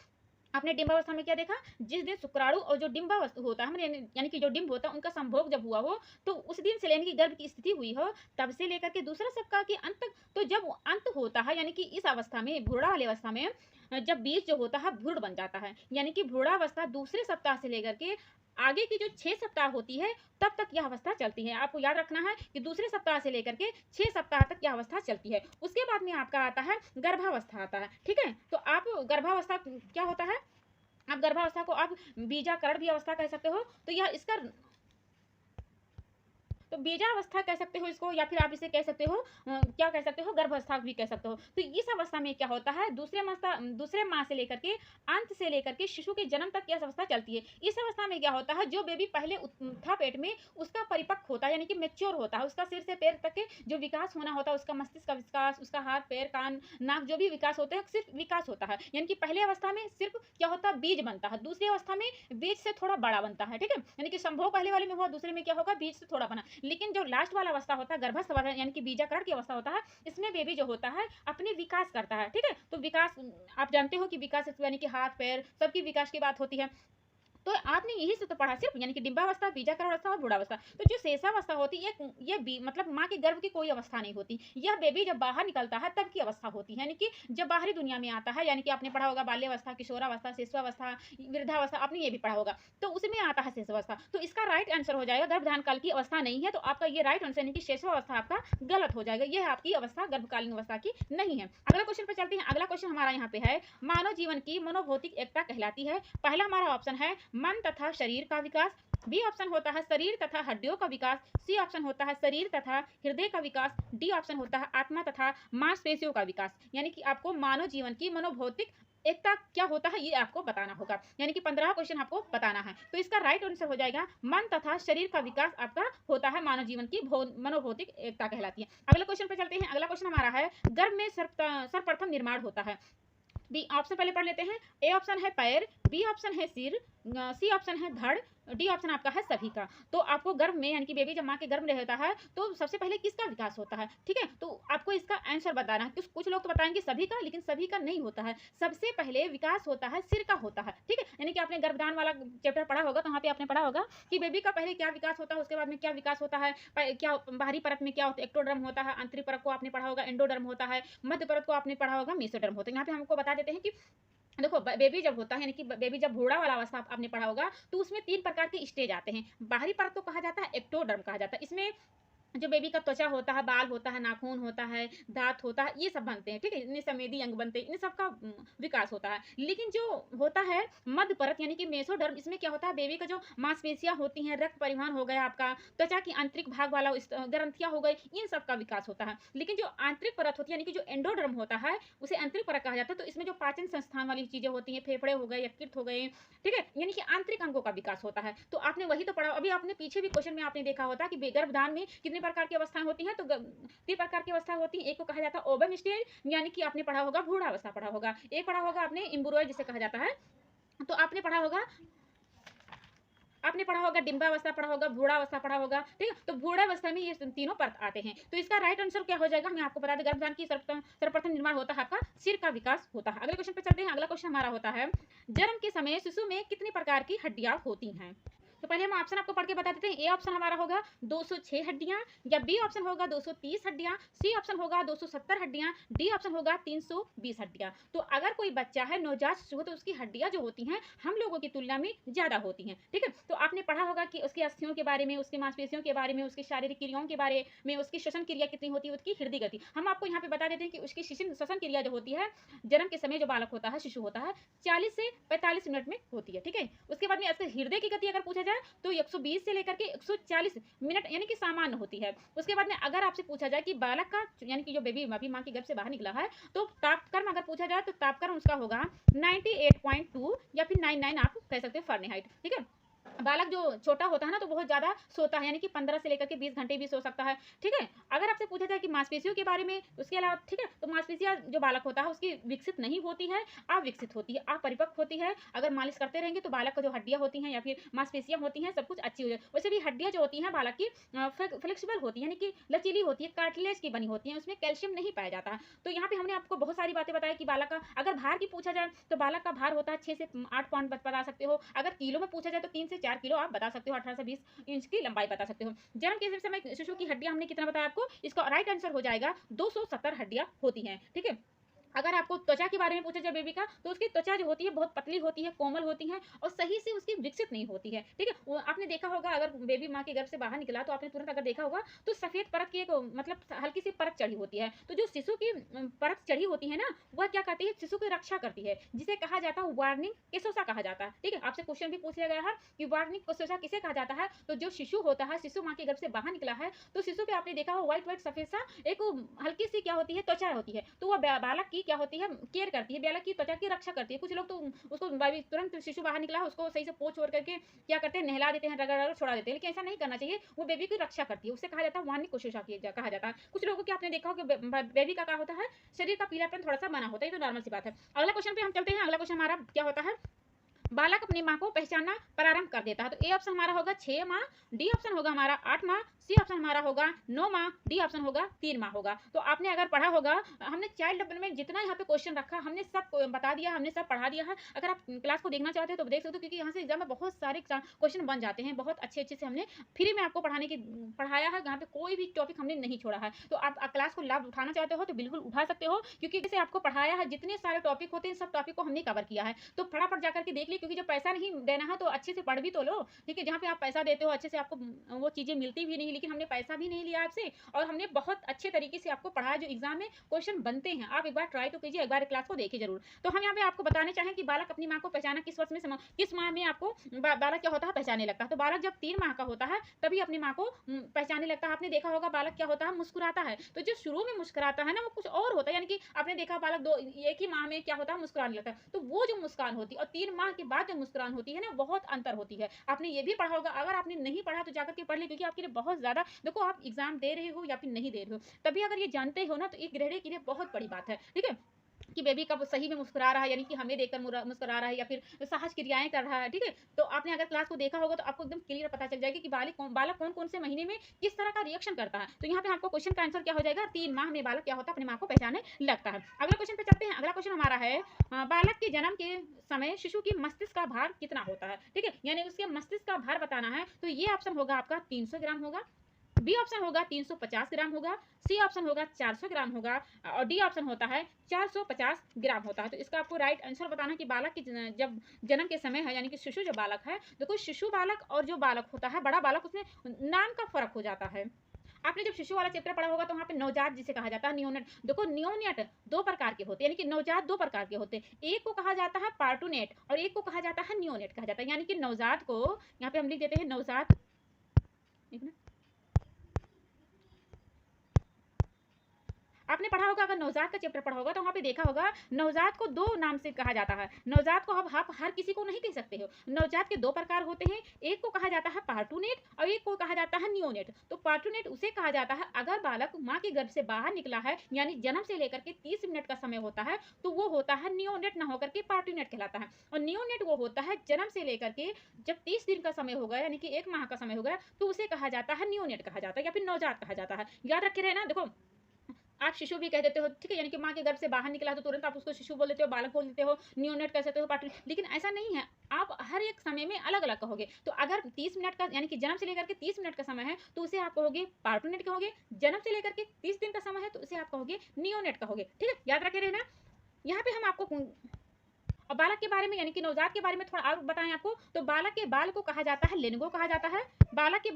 आपने डिंबावस्था में क्या देखा, जिस दिन शुक्राणु और जो डिंबावस्था होता है यानी कि जो डिंब होता है उनका संभोग जब हुआ हो, तो उस दिन से यानी कि गर्भ की स्थिति हुई हो, तब से लेकर के दूसरा सप्ताह के अंत तक। तो जब अंत होता है यानी कि इस अवस्था में, भ्रूण वाली अवस्था में, जब बीज जो होता है भ्रूण बन जाता है, यानी कि भ्रूणावस्था दूसरे सप्ताह से लेकर के आगे की जो 6 सप्ताह होती है तब तक यह अवस्था चलती है। आपको याद रखना है कि दूसरे सप्ताह से लेकर के 6 सप्ताह तक यह अवस्था चलती है। उसके बाद में आपका आता है गर्भावस्था आता है, ठीक है। तो आप गर्भावस्था क्या होता है, आप गर्भावस्था को आप बीजाकरण भी अवस्था कह सकते हो। तो यह इसका तो बीजावस्था कह सकते हो इसको, या फिर आप इसे कह सकते हो क्या कह सकते हो, गर्भावस्था भी कह सकते हो। तो इस अवस्था में क्या होता है, दूसरे माह से लेकर के अंत से लेकर के शिशु के जन्म तक यह अवस्था चलती है। इस अवस्था में क्या होता है, जो बेबी पहले था पेट में उसका परिपक्व होता है, यानी कि मेच्योर होता है, उसका सिर से पैर तक के जो विकास होना होता है, उसका मस्तिष्क का विकास, उसका हाथ पैर कान नाक जो भी विकास होते हैं सिर्फ विकास होता है। यानी कि पहले अवस्था में सिर्फ क्या होता है, बीज बनता है, दूसरी अवस्था में बीज से थोड़ा बड़ा बनता है, ठीक है। यानी कि संभोग पहले वाले में हुआ, दूसरे में क्या होगा, बीज से थोड़ा बना। लेकिन जो लास्ट वाला अवस्था होता है गर्भावस्था यानी कि बीजाकरण की अवस्था होता है, इसमें बेबी जो होता है अपने विकास करता है, ठीक है। तो विकास आप जानते हो कि विकास यानी कि हाथ पैर सबकी विकास की बात होती है। तो आपने यही से तो पढ़ा सिर्फ, यानी कि डिंबावस्था, बीजाकरण अवस्था और भ्रूणावस्था। तो जो शेषावस्था होती है ये मतलब माँ के गर्भ की कोई अवस्था नहीं होती, यह बेबी जब बाहर निकलता है तब की अवस्था होती है, यानी कि जब बाहरी दुनिया में आता है। यानी कि आपने पढ़ा होगा बाल्यावस्था, किशोरावस्था, शिशुअवस्था, वृद्धावस्था, आपने ये भी पढ़ा होगा। तो उसमें आता है शेषावस्था। तो इसका राइट आंसर हो जाएगा, गर्भधारण काल की अवस्था नहीं है, तो आपका ये राइट आंसर यानी कि शेषावस्था आपका गलत हो जाएगा। यह आपकी अवस्था गर्भकालीन अवस्था की नहीं है। अगला क्वेश्चन पे चलते हैं। अगला क्वेश्चन हमारा यहाँ पे है, मानव जीवन की मनोभौतिक एकता कहलाती है। पहला हमारा ऑप्शन है मन तथा शरीर का विकास, बी ऑप्शन होता है शरीर तथा हड्डियों का विकास, सी ऑप्शन होता है शरीर तथा हृदय का विकास, डी ऑप्शन होता है आत्मा तथा मांसपेशियों का विकास। यानी कि आपको मानव जीवन की मनोभौतिक एकता क्या होता है ये आपको बताना होगा, यानी कि 15 क्वेश्चन आपको बताना है। तो इसका राइट आंसर हो जाएगा मन तथा शरीर का विकास आपका होता है मानव जीवन की मनोभौतिक एकता कहलाती है। अगले क्वेश्चन पे चलते हैं। अगला क्वेश्चन हमारा है, गर्भ में सर्वप्रथम निर्माण होता है। बी ऑप्शन पहले पढ़ लेते हैं। ए ऑप्शन है पैर, बी ऑप्शन है सिर, सी ऑप्शन है धड़, डी ऑप्शन आपका है सभी का। तो आपको गर्भ में यानी कि बेबी जब माँ के गर्भ में रहता है तो सबसे पहले किसका विकास होता है, ठीक है। तो आपको इसका आंसर बताना है। कुछ लोग तो बताएंगे सभी का, लेकिन सभी का नहीं होता है। सबसे पहले विकास होता है सिर का होता है, ठीक है। यानी कि आपने गर्भधान वाला चैप्टर पढ़ा होगा, तो वहाँ पे आपने पढ़ा होगा कि बेबी का पहले क्या विकास होता है, उसके बाद में क्या विकास होता है, क्या बाहरी परत में क्या होता है, एक्टोडर्म होता है, आंतरिक परत को आपने पढ़ा होगा एंडोडर्म होता है, मध्य परत को आपने पढ़ा होगा मेसोडर्म होता है। यहाँ पे हमको बता देते हैं कि देखो बेबी जब होता है, यानी कि बेबी जब भूड़ा वाला अवस्था आपने पढ़ा होगा, तो उसमें 3 प्रकार के स्टेज आते हैं। बाहरी परत को कहा जाता है एक्टोडर्म कहा जाता है। इसमें जो बेबी का त्वचा होता है, बाल होता है, नाखून होता है, दांत होता है, ये सब बनते हैं, ठीक है। इनमें संवेदी अंग बनते हैं, इन सब का विकास होता है। लेकिन जो होता है मध्य परत यानी कि मेसोडर्म, इसमें क्या होता है, बेबी का जो मांसपेशियां होती हैं, रक्त परिवहन हो गया आपका, त्वचा की आंतरिक भाग वाला ग्रंथियां हो गई, इन सब का विकास होता है। लेकिन जो आंतरिक परत होती है यानी कि जो एंडोडर्म होता है, उसे आंतरिक परत कहा जाता है। तो इसमें जो पाचन संस्थान वाली चीजें होती हैं, फेफड़े हो गए, यकृत हो गए, ठीक है, यानी कि आंतरिक अंगों का विकास होता है। तो आपने वही तो पढ़ा, अभी आपने पीछे भी क्वेश्चन में आपने देखा होता कि गर्भधान में कितने प्रकार की अवस्थाएं होती हैं। तो 3 प्रकार की अवस्था होती है। एक को कहा जाता है ओवम स्टेज, यानी कि आपने पढ़ा होगा भ्रूणावस्था पढ़ा होगा। एक पढ़ा होगा आपने एम्ब्रियो जिसे कहा जाता है। तो आपने पढ़ा होगा डिंबावस्था पढ़ा होगा, भ्रूणावस्था पढ़ा होगा, ठीक है। तो भ्रूणावस्था में ये तीनों परत आते हैं। तो इसका राइट आंसर क्या हो जाएगा, मैं आपको बता दें, गर्भधान की सर्वप्रथम निर्माण होता है आपका सिर का विकास होता है। अगले क्वेश्चन पे चलते हैं। अगला क्वेश्चन हमारा होता है, जन्म के समय शिशु में कितने प्रकार की हड्डियां होती हैं। तो पहले हम ऑप्शन आपको पढ़ के बता देते हैं। ए ऑप्शन हमारा होगा 206 हड्डियां, या बी ऑप्शन होगा 230 हड्डियां, सी ऑप्शन होगा 270 हड्डियां, डी ऑप्शन होगा 320 हड्डियां। तो अगर कोई बच्चा है नवजात शिशु, तो उसकी हड्डियां जो होती हैं हम लोगों की तुलना में ज्यादा होती हैं, ठीक है। तो आपने पढ़ा होगा कि उसकी अस्थियों के बारे में, उसकी मांसपेशियों के बारे में, उसकी शारीरिक क्रियाओं के बारे में, उसकी श्वसन क्रिया कितनी होती है, उसकी हृदय गति। हम आपको यहाँ पे बता देते हैं कि उसकी श्वसन क्रिया जो होती है जन्म के समय जो बालक होता है, शिशु होता है, 40 से 45 मिनट में होती है, ठीक है। उसके बाद में हृदय की गति अगर पूछा जाए तो 120 से लेकर के 140 मिनट यानी कि सामान्य होती है। उसके बाद में अगर आपसे पूछा जाए कि बालक का यानी कि जो बेबी अभी माँ के गर्भ से बाहर निकला है, तो तापक्रम अगर पूछा जाए तो तापक्रम उसका होगा 98.2 या फिर 99 आप कह सकते हो फ़ारेनहाइट, ठीक है। बालक जो छोटा होता है ना, तो बहुत ज़्यादा सोता है, यानी कि 15 से लेकर के 20 घंटे भी सो सकता है, ठीक है? अगर आपसे पूछा जाए कि मांसपेशियों के बारे में, उसके अलावा ठीक है, तो मांसपेशियाँ जो बालक होता है उसकी विकसित नहीं होती है, अविकसित होती है, अपरिपक्व होती है। अगर मालिश करते रहेंगे तो बालक का जो हड्डियाँ होती हैं या फिर मांसपेशियाँ होती हैं, सब कुछ अच्छी हो जाए। वैसे भी हड्डियाँ जो होती हैं बालक की फ्लेक्सिबल होती है, यानी कि लचीली होती है, कार्टिलेज की बनी होती हैं, उसमें कैल्शियम नहीं पाया जाता है। तो यहाँ पे हमने आपको बहुत सारी बातें बताई कि बालक का अगर भार की पूछा जाए, तो बालक का भार होता है 6 से 8 पाउंड बता सकते हो। अगर किलो में पूछा जाए तो 3 से 4 किलो आप बता सकते हो, 18 से 20 इंच की लंबाई बता सकते हो। जन्म के समय शिशु की हड्डियां हमने कितना बताया आपको, इसका राइट आंसर हो जाएगा 270 हड्डियां होती हैं, ठीक है। अगर आपको त्वचा के बारे में पूछा जाए बेबी का, तो उसकी त्वचा जो होती है बहुत पतली होती है, कोमल होती है और सही से उसकी विकसित नहीं होती है, ठीक है। आपने देखा होगा अगर बेबी माँ के गर्भ से बाहर निकला तो आपने तुरंत अगर देखा होगा तो सफेद परत की एक मतलब हल्की सी परत चढ़ी होती है। तो जो शिशु की परत चढ़ी होती है ना, वह क्या करती है, शिशु की रक्षा करती है, जिसे कहा जाता है वार्निंग केसोसा कहा जाता है, ठीक है। आपसे क्वेश्चन भी पूछ लिया गया है कि वार्निंग केसोसा किसे कहा जाता है। तो जो शिशु होता है, शिशु माँ के गर्भ से बाहर निकला है, तो शिशु पे आपने देखा हो व्हाइट व्हाइट सफेद सा एक हल्की सी क्या होती है, त्वचा होती है। तो वह बालक की क्या होती है, केयर करती है, बालक की त्वचा की रक्षा करती है। कुछ लोग तो उसको तुरंत शिशु बाहर निकला है उसको सही से पोंछ छोड़ करके क्या करते हैं, नहला देते हैं, रगड़ छोड़ा देते हैं, लेकिन ऐसा नहीं करना चाहिए। वो बेबी की रक्षा करती है, उससे कहा जाता है वार्निंग कोशिशा कहा जाता है। कुछ लोगों की आपने देखा होगा बेबी का क्या होता है, शरीर का पीलापन थोड़ा सा बना होता है, ये तो नॉर्मल सी बात है। अगला क्वेश्चन पे हम चलते हैं। अगला क्वेश्चन हमारा क्या होता है, बालक अपनी माँ को पहचानना प्रारंभ कर देता है। तो ए ऑप्शन हमारा होगा 6 माह, डी ऑप्शन होगा हमारा 8 माह, सी ऑप्शन हमारा होगा 9 माह, डी ऑप्शन होगा 3 माह होगा। तो आपने अगर पढ़ा होगा, हमने चाइल्ड डेवलपमेंट जितना यहाँ पे क्वेश्चन रखा हमने सब बता दिया, हमने सब पढ़ा दिया है। अगर आप क्लास को देखना चाहते हो तो देख सकते हो, क्योंकि यहाँ से एग्जाम में बहुत सारे क्वेश्चन बन जाते हैं, बहुत अच्छे अच्छे से हमने फ्री में आपको पढ़ाया है, यहाँ पे कोई भी टॉपिक हमने नहीं छोड़ा है। तो आप क्लास को लाभ उठाना चाहते हो तो बिल्कुल उठा सकते हो, क्योंकि जैसे आपको पढ़ाया है, जितने सारे टॉपिक होते हैं सब टॉपिक को हमने कवर किया है। तो फटाफट जाकर के देख ली, क्योंकि जब पैसा नहीं देना है तो अच्छे से पढ़ भी तो लो, ठीक है। जहाँ पे आप पैसा देते हो अच्छे से आपको वो चीजें मिलती भी नहीं, लेकिन हमने पैसा भी नहीं लिया आपसे और हमने बहुत अच्छे तरीके से आपको पढ़ाया। जो एग्जाम में क्वेश्चन बनते हैं आप एक बार ट्राई तो कीजिए, एक बार क्लास को देखिए जरूर। तो हम यहाँ पे आपको बताने चाहें कि बालक अपनी माँ को पहचाना किस वर्ष में किस माह में आपको बालक क्या होता है, पहचाने लगता है। तो बालक जब 3 माह का होता है तभी अपनी माँ को पहचाने लगता है। आपने देखा होगा बालक क्या होता है, मुस्कुराता है। तो जो शुरू में मुस्कुराता है ना, वो कुछ और होता है, यानी कि आपने देखा बालक एक ही माह में क्या होता है, मुस्कुराने लगता है। तो वो जो मुस्कान होती है और 3 माह के बाद जो मुस्कुरान होती है ना, बहुत अंतर होती है। आपने ये भी पढ़ा होगा, अगर आपने नहीं पढ़ा तो जाकर के पढ़ ले, क्योंकि आपके लिए बहुत ज्यादा, देखो आप एग्जाम दे रहे हो या फिर नहीं दे रहे हो, तभी अगर ये जानते हो ना तो एक ग्रेड के लिए बहुत बड़ी बात है, ठीक है। कि बेबी कब सही में मुस्कुरा रहा है, यानी कि हमें देखकर मुस्कुरा रहा है या फिर साहस क्रियाएं कर रहा है, ठीक है। तो आपने अगर क्लास को देखा होगा तो आपको एकदम क्लियर पता चल जाएगा कि बालक कौन कौन से महीने में किस तरह का रिएक्शन करता है। तो यहाँ पे आपको क्वेश्चन का आंसर क्या हो जाएगा, 3 माह में बालक क्या होता है, अपनी माँ को पहचाने लगता है। अगला क्वेश्चन पे चलते हैं। अगला क्वेश्चन हमारा है, बालक के जन्म के समय शिशु की मस्तिष्क का भार कितना होता है, ठीक है। यानी उसके मस्तिष्क का भार बताना है। तो ये ऑप्शन होगा आपका 300 ग्राम होगा, बी ऑप्शन होगा 350 ग्राम होगा, सी ऑप्शन होगा 400 ग्राम होगा और डी ऑप्शन होता है 450 ग्राम होता है। तो इसका आपको राइट आंसर बताना कि बालक की जब जन्म के समय है, यानी कि शिशु जो बालक है, देखो शिशु बालक और जो बालक होता है बड़ा बालक, उसमें नाम का फर्क हो जाता है। आपने जब शिशु वाला चैप्टर पढ़ा होगा तो वहाँ पे नवजात जिसे कहा जाता है, नियोनेट। देखो नियोनेट 2 प्रकार के होते हैं, यानी कि नवजात 2 प्रकार के होते हैं। एक को कहा जाता है पार्टूनेट और एक को कहा जाता है नियोनेट कहा जाता है। यानी कि नवजात को यहाँ पे हम लिख देते हैं नवजात, आपने पढ़ा होगा, अगर नवजात का चैप्टर पढ़ा होगा तो वहाँ पे देखा होगा नवजात को 2 नाम से कहा जाता है। नवजात को आप हर किसी को नहीं कह सकते हो। नवजात के 2 प्रकार होते हैं, एक को कहा जाता है पार्टूनेट और एक को कहा जाता है नियोनेट। तो पार्टूनेट उसे कहा जाता है अगर बालक माँ के गर्भ से बाहर निकला है, यानी जन्म से लेकर के 30 मिनट का समय होता है, तो वो होता है नियोनेट, ना होकर के पार्टूनेट कहलाता है। और नियोनेट वो होता है जन्म से लेकर के जब 30 दिन का समय होगा, यानी कि 1 माह का समय होगा, तो उसे कहा जाता है नियोनेट कहा जाता है या फिर नवजात कहा जाता है। याद रखे रहे ना। देखो आप शिशु भी कह देते हो, ठीक है, यानी कि माँ के गर्भ से बाहर निकला तो तुरंत आप उसको शिशु बोल देते हो, बालक बोल देते हो, नियोनेट कह सकते हो, पार्टून, लेकिन ऐसा नहीं है। आप हर एक समय में अलग अलग कहोगे। तो अगर 30 मिनट का यानी कि जन्म से लेकर के 30 मिनट का समय है तो उसे आप कहोगे पार्टूनेट कहोगे। जन्म से लेकर के 30 दिन का समय है तो उसे आप कहोगे नियोनेट कहोगे, ठीक है। याद रखे रहना। यहाँ पे हम आपको और बालक के बारे में, यानी कि नवजात के बारे में थोड़ा और बताएं आपको, तो बालक के बाल को कहा जाता है लेनगो कहा जाता है। बालक के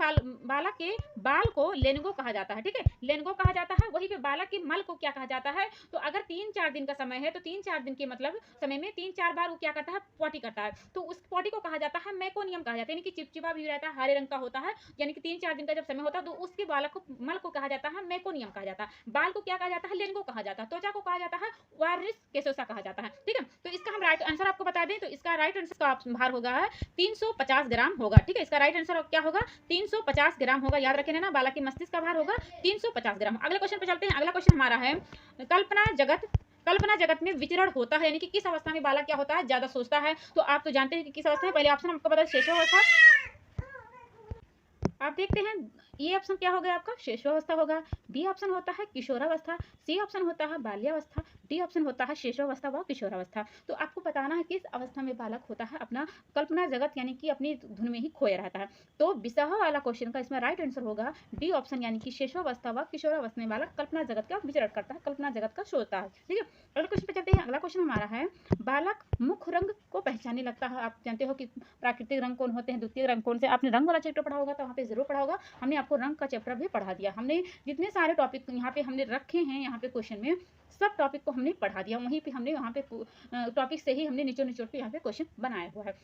बाल को लेनगो कहा जाता है, ठीक है, लेनगो कहा जाता है। वहीं पे बालक के मल को क्या कहा जाता है, तो अगर 3-4 दिन का समय है तो 3-4 दिन के मतलब समय में 3-4 बार वो क्या करता है, पॉटी करता है, तो उस पॉटी को कहा जाता है मेकोनियम कहा जाता है, यानी कि चिपचिपा भी रहता है, हरे रंग का होता है, यानी कि 3-4 दिन का जब समय होता है तो उसके बालक को मल को कहा जाता है मेकोनियम कहा जाता है। बाल को क्या कहा जाता है, लेनगो कहा जाता है। त्वचा को कहा जाता है वारिस केसोसा कहा जाता है, ठीक है। तो इसका हम राइट आंसर आपको बता दें तो इसका राइट आंसर का भार होगा 350 ग्राम होगा। ठीक है, इसका राइट आंसर क्या होगा 350 ग्राम होगा। याद रखें ना, बालक के मस्तिष्क का भार होगा 350 ग्राम। अगले क्वेश्चन पे चलते हैं। अगला क्वेश्चन हमारा है कल्पना जगत में विचरण होता है, यानी कि किस अवस्था में बालक क्या होता है, ज्यादा सोचता है। तो आप तो जानते हैं कि किस अवस्था में। पहले ऑप्शन हमको पता है शेषावस्था। आप देखते हैं ये ऑप्शन क्या हो गया आपका शेषावस्था होगा, बी ऑप्शन होता है किशोरावस्था, सी ऑप्शन होता है बाल्यावस्था, डी ऑप्शन होता है शेषावस्था व किशोरावस्था। तो आपको बताना है किस अवस्था में बालक होता है अपना कल्पना जगत यानी कि अपनी धुन में ही खोया रहता है। तो बिसाहा वाला क्वेश्चन का इसमें राइट आंसर होगा डी ऑप्शन, यानी कि शेषावस्था व किशोरावस्था में बालक कल्पना जगत का विचरण करता है, कल्पना जगत का सोचता है। ठीक है, अगले क्वेश्चन पे चलते हैं। अगला क्वेश्चन हमारा है बालक मुख्य रंग को पहचानने लगता है। आप जानते हो कि प्राकृतिक रंग कौन होते हैं, द्वितीय रंग कौन से। आपने रंग वाला चैप्टर पढ़ा होगा तो वहाँ पे जरूर पढ़ा होगा। हमने आपको रंग का चैप्टर भी पढ़ा दिया। हमने जितने सारे टॉपिक यहाँ पे हमने रखे हैं यहाँ पे क्वेश्चन में, सब टॉपिक को हमने पढ़ा दिया। वहीं पे हमने वहाँ पे टॉपिक से ही हमने निचोड़ पे यहाँ पे क्वेश्चन बनाया हुआ है।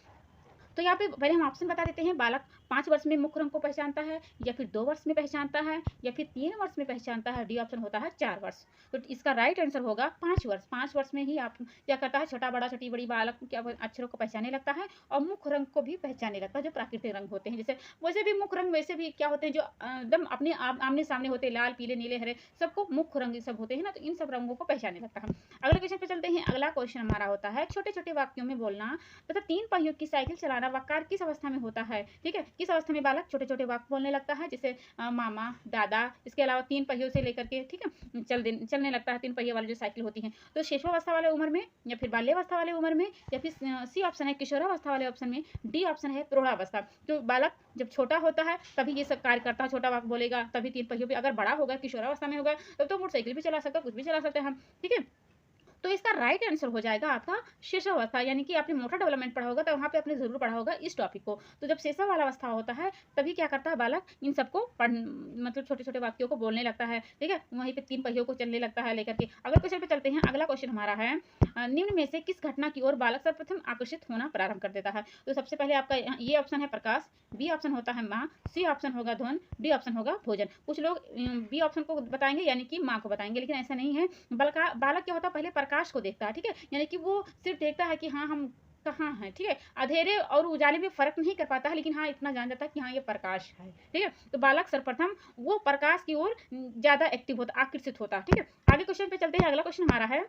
तो यहाँ पे पहले हम ऑप्शन बता देते हैं। बालक 5 वर्ष में मुख्य रंग को पहचानता है, या फिर 2 वर्ष में पहचानता है, या फिर 3 वर्ष में पहचानता है। डी ऑप्शन होता है 4 वर्ष। तो इसका राइट आंसर होगा 5 वर्ष। 5 वर्ष में ही आप क्या करता है, छोटा बड़ा छोटी बड़ी बालक क्या अक्षरों को पहचानने लगता है और मुख्य रंग को भी पहचानने लगता है, जो प्राकृतिक रंग होते हैं। जैसे वैसे भी मुख्य रंग वैसे भी क्या होते हैं, जो एकदम अपने आमने सामने होते हैं, लाल पीले नीले हरे, सबको मुख्य रंग सब होते हैं ना, तो इन सब रंगों को पहचानने लगता है। अगले क्वेश्चन पे चलते हैं। अगला क्वेश्चन हमारा होता है छोटे छोटे वाक्यों में बोलना तथा 3 पहियों की साइकिल चलाना वाक्य किस अवस्था में होता है। ठीक है, किस अवस्था में बालक छोटे छोटे वाक्य बोलने लगता है, जैसे मामा दादा, इसके अलावा 3 पहियों से लेकर के ठीक है चलने लगता है, 3 पहियों वाली जो साइकिल होती है। तो शेषावस्था वाले उम्र में, या फिर बाल्यावस्था वाले उम्र में, या फिर सी ऑप्शन है किशोरावस्था वाले ऑप्शन में, डी ऑप्शन है प्रौढ़ावस्था। तो बालक जब छोटा होता है तभी ये सब कार्य करता है, छोटा वाक्य बोलेगा तभी 3 पहियों पे। अगर बड़ा होगा किशोरावस्था में होगा तब तो मोटरसाइकिल भी चला सकता है, कुछ भी चला सकते हैं हम। ठीक है, तो इसका राइट आंसर हो जाएगा आपका शेषावस्था, यानी कि आपने मोटर डेवलपमेंट पढ़ा होगा तो वहाँ पे आपने जरूर पढ़ा होगा इस टॉपिक को। तो जब शेषा वाला अवस्था होता है तभी क्या करता है बालक इन सबको मतलब छोटे छोटे वाक्यों को बोलने लगता है। ठीक है, वहीं पे 3 पहियों को चलने लगता है लेकर के। अगले क्वेश्चन पे चलते हैं। अगला क्वेश्चन हमारा है निम्न में से किस घटना की ओर बालक सर्वप्रथम आकर्षित होना प्रारंभ कर देता है। तो सबसे पहले आपका ये ऑप्शन है प्रकाश, बी ऑप्शन होता है माँ, सी ऑप्शन होगा ध्वन, डी ऑप्शन होगा भोजन। कुछ लोग बी ऑप्शन को बताएंगे यानी कि माँ को बताएंगे, लेकिन ऐसा नहीं है। बालक क्या होता है पहले प्रकाश को देखता है। ठीक है, यानी कि वो सिर्फ देखता है कि हाँ हम कहाँ हैं। ठीक है, अंधेरे और उजाले में फर्क नहीं कर पाता है, लेकिन हाँ इतना जान जाता है कि हाँ ये प्रकाश है। ठीक है, तो बालक सर्वप्रथम वो प्रकाश की ओर ज्यादा एक्टिव होता, आकर्षित होता है। ठीक है, आगे क्वेश्चन पे चलते हैं। अगला क्वेश्चन हमारा है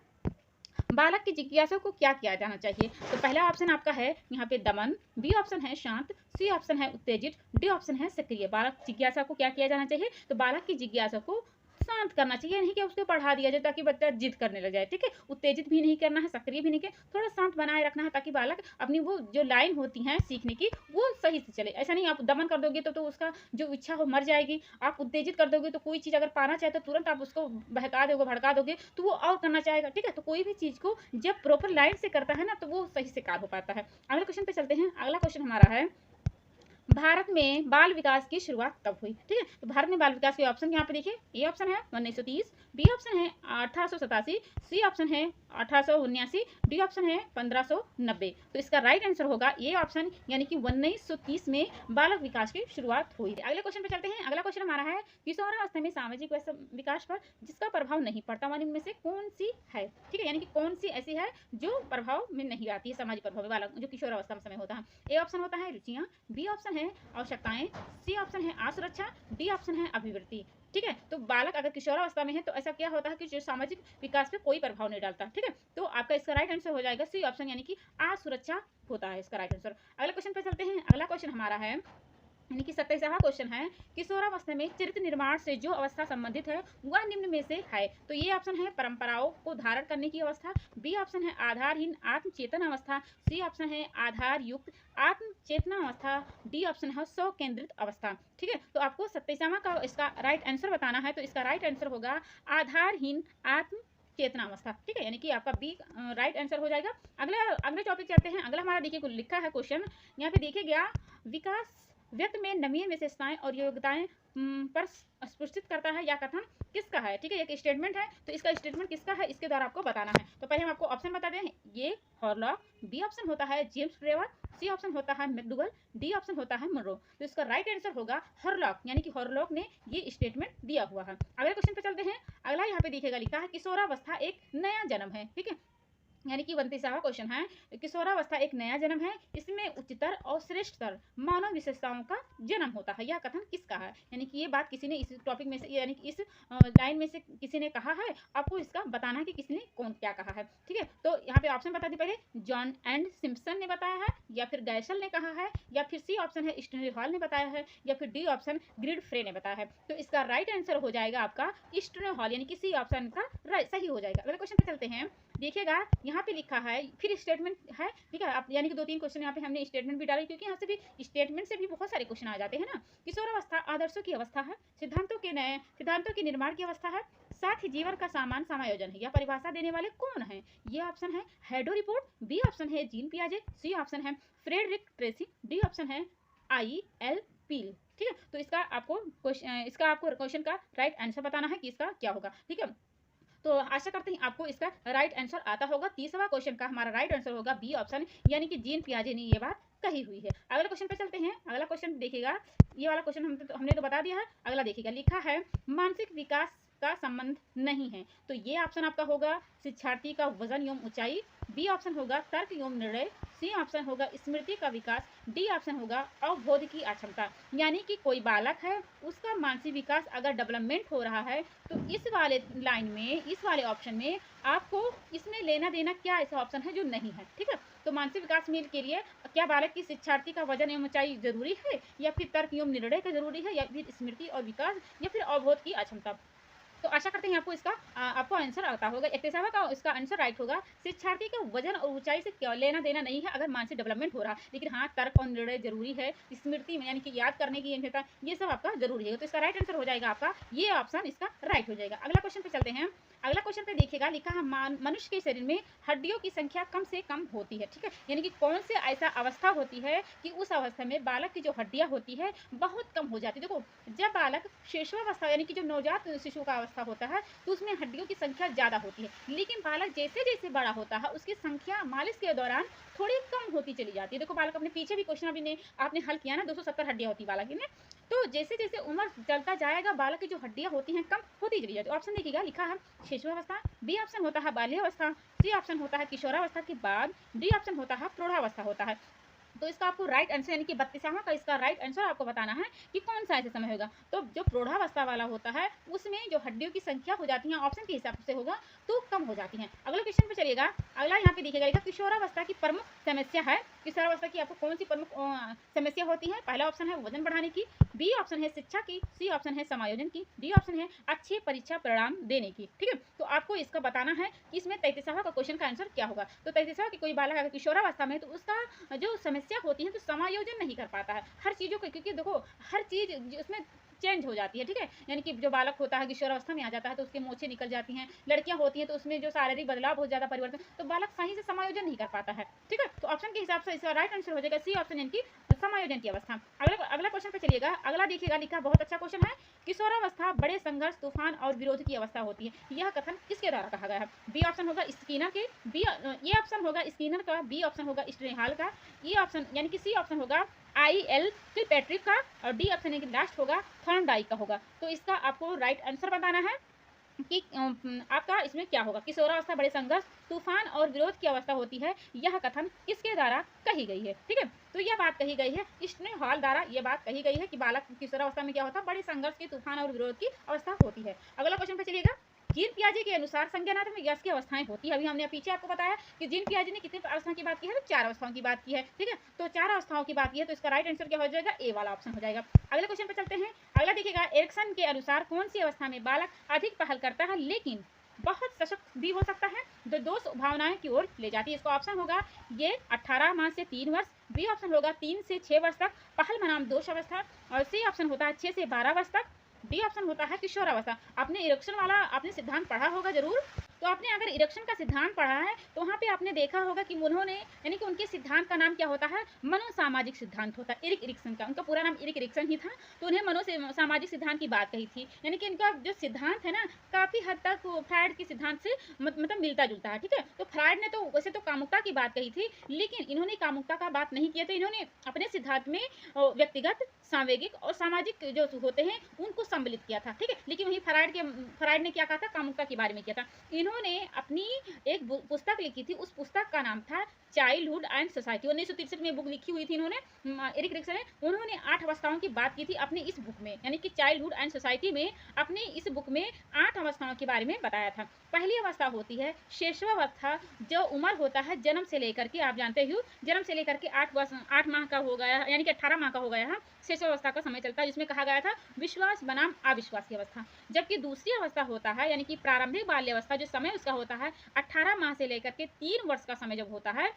बालक की जिज्ञासा को क्या किया जाना चाहिए। तो पहला ऑप्शन आपका है यहाँ पे दमन, बी ऑप्शन है शांत, सी ऑप्शन है उत्तेजित, डी ऑप्शन है सक्रिय। बालक जिज्ञासा को क्या किया जाना चाहिए, तो बालक की जिज्ञासा को शांत करना चाहिए, नहीं कि उसको पढ़ा दिया जाए ताकि बच्चा जिद करने लग जाए। ठीक है, उत्तेजित भी नहीं करना है, सक्रिय भी नहीं करना, थोड़ा शांत बनाए रखना है ताकि बालक अपनी वो जो लाइन होती है सीखने की वो सही से चले। ऐसा नहीं आप दमन कर दोगे तो उसका जो इच्छा हो मर जाएगी। आप उत्तेजित कर दोगे तो कोई चीज़ अगर पाना चाहे तो तुरंत आप उसको बहका दोगे भड़का दोगे तो वो और करना चाहेगा। ठीक है, तो कोई भी चीज़ को जब प्रॉपर लाइन से करता है ना तो वो सही से कार्य हो पाता है। अगले क्वेश्चन पे चलते हैं। अगला क्वेश्चन हमारा है भारत में बाल विकास की शुरुआत कब हुई। ठीक है, तो भारत में बाल विकास के ऑप्शन यहाँ पे देखिए, ए ऑप्शन है 1930, बी ऑप्शन है 1887, सी ऑप्शन है 1879, डी ऑप्शन है 1590। तो इसका राइट आंसर होगा ए ऑप्शन, यानी कि 1930 में बालक विकास की शुरुआत हुई थी। अगले क्वेश्चन पे चलते हैं। अगला क्वेश्चन हमारा है किशोरावस्था में सामाजिक विकास पर जिसका प्रभाव नहीं पड़ता वह इनमें से कौन सी है। ठीक है, यानी कि कौन सी ऐसी है जो प्रभाव में नहीं आती है सामाजिक प्रभाव में बालक जो किशोरावस्था में समय होता है। ए ऑप्शन होता है रुचियाँ, बी ऑप्शन है आवश्यकताएं, सी ऑप्शन है असुरक्षा, डी ऑप्शन है अभिवृत्ति। ठीक है, तो बालक अगर किशोरावस्था में है तो ऐसा क्या होता है कि जो सामाजिक विकास पे कोई प्रभाव नहीं डालता। ठीक है, तो आपका इसका राइट आंसर हो जाएगा सी ऑप्शन, यानी कि असुरक्षा होता है इसका राइट आंसर। अगले क्वेश्चन पे चलते हैं। अगला क्वेश्चन हमारा है यानी कि 27वां क्वेश्चन है किशोरावस्था में चरित्र निर्माण से जो अवस्था संबंधित है वह निम्न में से है। तो ये ऑप्शन है परंपराओं को धारण करने की अवस्था, बी ऑप्शन है आधारहीन आत्म चेतन अवस्था, सी ऑप्शन है आधार युक्त आत्म चेतना अवस्था, डी ऑप्शन है स्व केंद्रित अवस्था। ठीक है, तो आपको 27वां का इसका राइट आंसर बताना है। तो इसका राइट आंसर होगा आधारहीन आत्म चेतना अवस्था। ठीक है, यानी कि आपका बी राइट आंसर हो जाएगा। अगले टॉपिक चलते हैं। अगला हमारा देखिए लिखा है क्वेश्चन, यहाँ पे देखिए गया विकास व्यक्ति में नवीन विशेषताएं और योग्यताएं पर स्पुष्टित करता है या कथन किसका है। ठीक है, एक स्टेटमेंट है तो इसका स्टेटमेंट किसका है इसके द्वारा आपको बताना है। तो पहले हम आपको ऑप्शन बता दें, ये हॉरलॉक, बी ऑप्शन होता है जेम्स फ्रेवर, सी ऑप्शन होता है मैकडूगल, डी ऑप्शन होता है मनरो। तो इसका राइट आंसर होगा हॉरलॉक, यानी कि हॉरलॉक ने ये स्टेटमेंट दिया हुआ है। अगले क्वेश्चन पे चलते हैं। अगला यहाँ पे देखिएगा लिखा है किशोरावस्था एक नया जन्म है। ठीक है, यानी कि 29वां क्वेश्चन है, किशोरावस्था एक नया जन्म है, इसमें उच्चतर और श्रेष्ठतर मानव विशेषताओं का जन्म होता है। यह कथन किसका है? यानी कि ये बात किसी ने इस टॉपिक में से, यानी कि इस लाइन में से किसी ने कहा है, आपको इसका बताना है कि किसने कौन क्या कहा है। ठीक है, तो यहाँ पे ऑप्शन बता दी पहले, जॉन एंड सिम्पसन ने बताया है, या फिर गैसल ने कहा है, या फिर सी ऑप्शन है स्टैनली हॉल ने बताया है, या फिर डी ऑप्शन ग्रिड फ्रे ने बताया है। तो इसका राइट आंसर हो जाएगा आपका स्टैनली हॉल, यानी कि सी ऑप्शन का सही हो जाएगा। अगले क्वेश्चन पे चलते हैं। देखिएगा यहाँ पे लिखा है, फिर स्टेटमेंट है, ठीक है, आप यानी कि 2-3 क्वेश्चन यहाँ पे हमने स्टेटमेंट भी डाले, क्योंकि यहाँ से भी स्टेटमेंट से भी बहुत सारे क्वेश्चन आ जाते हैं ना। किशोरावस्था आदर्शों की अवस्था है, सिद्धांतों के निर्माण की अवस्था है, साथ ही जीवन का सामान समायोजन है। यह परिभाषा देने वाले कौन है? ये ऑप्शन है हेडो रिपोर्ट, बी ऑप्शन है जीन पियाजे, सी ऑप्शन है फ्रेडरिक ट्रेसी, डी ऑप्शन है आई.एल. पील। ठीक है, तो इसका आपको क्वेश्चन का राइट आंसर बताना है कि इसका क्या होगा। ठीक है, तो आशा करते हैं आपको इसका राइट आंसर आता होगा। 30वां क्वेश्चन का हमारा राइट आंसर होगा बी ऑप्शन, यानी कि जीन पियाजे ने ये बात कही हुई है। अगला क्वेश्चन पे चलते हैं। अगला क्वेश्चन देखिएगा, ये वाला क्वेश्चन हमने तो बता दिया है। अगला देखिएगा, लिखा है मानसिक विकास का संबंध नहीं है। तो ये ऑप्शन आपका होगा शिक्षार्थी का वजन एवं ऊंचाई, बी ऑप्शन होगा तर्क एवं निर्णय, सी ऑप्शन होगा स्मृति का विकास, डी ऑप्शन होगा अवबोध की अक्षमता। यानी कि कोई बालक है, उसका मानसिक विकास अगर डेवलपमेंट हो रहा है, तो इस वाले लाइन में, इस वाले ऑप्शन में आपको इसमें लेना देना क्या ऐसा ऑप्शन है जो नहीं है। ठीक है, तो मानसिक विकास में के लिए क्या बालक की शिक्षार्थी का वजन एवं ऊंचाई जरूरी है, या फिर तर्क एवं निर्णय का जरूरी है, या फिर स्मृति और विकास, या फिर अवबोध की अक्षमता। तो आशा करते हैं आपको इसका आपको आंसर आता होगा। 31वां का इसका आंसर राइट होगा, शिक्षार्थी का वजन और ऊंचाई से क्या लेना देना नहीं है अगर मानसिक डेवलपमेंट हो रहा, लेकिन हाँ तर्क और निर्णय जरूरी है, स्मृति में यानी कि याद करने की क्षमता, ये सब आपका जरूरी है। तो इसका राइट आंसर हो जाएगा आपका ये ऑप्शन, इसका राइट हो जाएगा। अगला क्वेश्चन पे चलते हैं। अगला क्वेश्चन पे देखिएगा, लिखा है मनुष्य के शरीर में हड्डियों की संख्या कम से कम होती है। ठीक है, यानी कि कौन से ऐसा अवस्था होती है कि उस अवस्था में बालक की जो हड्डियां होती है बहुत कम हो जाती है। देखो, जब बालक शिशुअवस्था यानी कि जो नवजात शिशु का अवस्था होता है, तो उसमें हड्डियों की संख्या ज़्यादा होती है, लेकिन बालक जैसे जैसे बड़ा होता है उसकी संख्या मालिश के दौरान थोड़ी कम होती चली जाती है। देखो, बालक अपने पीछे भी क्वेश्चन अभी ने आपने हल किया ना, 270 हड्डियां होती बालक में। तो जैसे जैसे उम्र चलता जाएगा बालक की जो हड्डियां होती हैं कम होती चली जाती है। ऑप्शन देखिएगा, लिखा है शिशुअवस्था, बी ऑप्शन होता है बाल्यावस्था, सी ऑप्शन होता है किशोरावस्था के बाद, डी ऑप्शन होता है प्रौढ़ावस्था होता है। तो इसका आपको राइट आंसर यानी कि 32वां का इसका राइट आंसर आपको बताना है कि कौन सा ऐसे समय होगा। तो जो प्रौढ़ावस्था वाला होता है उसमें जो हड्डियों की संख्या हो जाती है ऑप्शन के हिसाब से होगा तो कम हो जाती हैं। अगले क्वेश्चन पे चलिएगा। अगला यहाँ पे देखिएगा, किशोरावस्था की प्रमुख समस्या है। किशोरावस्था की आपको कौन सी प्रमुख समस्या होती है? पहला ऑप्शन है वजन बढ़ाने की, बी ऑप्शन है शिक्षा की, सी ऑप्शन है समायोजन की, डी ऑप्शन है अच्छे परीक्षा परिणाम देने की। ठीक है, तो आपको इसका बताना है कि इसमें 33वां का क्वेश्चन का आंसर क्या होगा। तो 33वां की कोई बालक अगर किशोरावस्था में, तो उसका जो समस्या होती है तो समायोजन नहीं कर पाता है हर चीज़ों को, क्योंकि देखो हर चीज़ उसमें चेंज हो जाती है। ठीक है, यानी कि जो बालक होता है किशोरावस्था में आ जाता है तो उसके मोछे निकल जाती हैं, लड़कियां होती हैं तो उसमें जो शारीरिक बदलाव हो जाता परिवर्तन, तो बालक सही से समायोजन नहीं कर पाता है। ठीक है, तो ऑप्शन के हिसाब से इसका राइट आंसर हो जाएगा सी ऑप्शन, यानी कि समायोजन की अवस्था। अगला क्वेश्चन पे चलिएगा। अगला देखिएगा, लिखा बहुत अच्छा क्वेश्चन है, किशोरावस्था बड़े संघर्ष तूफान और विरोध की अवस्था होती है। यह कथन किसके द्वारा कहा गया है? बी ऑप्शन होगा स्किनर के, बी ये ऑप्शन होगा स्किनर का, बी ऑप्शन होगा स्टेनहाल का, ये ऑप्शन यानी कि सी ऑप्शन होगा आई.एल. पैट्रिक का, और डी ऑप्शन यानी कि लास्ट होगा थॉर्नडाइक का होगा। तो इसका आपको राइट आंसर बताना है कि आपका इसमें क्या होगा। किशोरावस्था बड़े संघर्ष तूफान और विरोध की अवस्था होती है, यह कथन किसके द्वारा कही गई है? ठीक है, तो यह बात कही गई है स्टेनली हॉल द्वारा। यह बात कही गई है कि बालक किशोरावस्था में क्या होता है, बड़े संघर्ष के तूफान और विरोध की अवस्था होती है। अगला क्वेश्चन पे चलिएगा। जीन पियाजे के अनुसार संज्ञानात्मक यश की अवस्थाएं होती है। अभी हमने पीछे आपको बताया कि जीन पियाजे ने कितनी अवस्थाओं की बात की है, तो 4 अवस्थाओं की बात की है। ठीक है, तो 4 अवस्थाओं की बात की है, तो इसका राइट आंसर क्या हो जाएगा? ए वाला ऑप्शन हो जाएगा। अगले क्वेश्चन पे चलते हैं। अगला देखिएगा, एरिक्सन के अनुसार कौन सी अवस्था में बालक अधिक पहल करता है लेकिन बहुत सशक्त भी हो सकता है, जो दो भावनाएं की ओर ले जाती है। इसका ऑप्शन होगा ये 18 माह से 3 वर्ष, बी ऑप्शन होगा 3 से 6 वर्ष तक पहल बनाम दोष अवस्था, और सी ऑप्शन होता है 6 से 12 वर्ष तक, डी ऑप्शन होता है किशोरावस्था। आपने इरेक्शन वाला आपने सिद्धांत पढ़ा होगा जरूर, तो आपने अगर इरेक्शन का सिद्धांत पढ़ा है तो वहाँ पे आपने देखा होगा कि उन्होंने यानी कि उनके सिद्धांत का नाम क्या होता है, मनोसामाजिक सिद्धांत होता है। इरिक इरिक्सन का, उनका पूरा नाम इरिक इरिक्सन ही था, तो उन्हें मनोसामाजिक सिद्धांत की बात कही थी। यानी कि इनका जो सिद्धांत है ना काफ़ी हद तक फ्रायड के सिद्धांत से मतलब मिलता जुलता है। ठीक है, तो फ्रायड ने तो वैसे तो कामुकता की बात कही थी, लेकिन इन्होंने कामुकता का बात नहीं किया, तो इन्होंने अपने सिद्धांत में व्यक्तिगत सामाजिक और सामाजिक जो होते हैं उनको सम्मिलित किया था। ठीक है, लेकिन वही फ्रायड ने क्या कहा था, कामुकता के बारे में किया था। इन्होंने अपनी एक पुस्तक लिखी थी, उस पुस्तक का नाम था चाइल्डहुड एंड सोसाइटी। 1963 में बुक लिखी हुई थी इन्होंने, एरिक एरिक्सन ने। उन्होंने 8 अवस्थाओं की बात की थी अपनी इस बुक में, यानी कि चाइल्डहुड एंड सोसाइटी में अपनी इस बुक में 8 अवस्थाओं के बारे में बताया था। पहली अवस्था होती है शिशुअवस्था, जो उम्र होता है जन्म से लेकर के, आप जानते हो जन्म से लेकर के 8 माह का हो गया, यानी कि 18 माह का हो गया है, शिशुअवस्था का समय चलता है, जिसमें कहा गया था विश्वास बनाम अविश्वास की अवस्था। जबकि दूसरी अवस्था होता है, यानी कि प्रारंभिक बाल्यावस्था, जो समय उसका होता है 18 माह से लेकर के 3 वर्ष का समय जब होता है,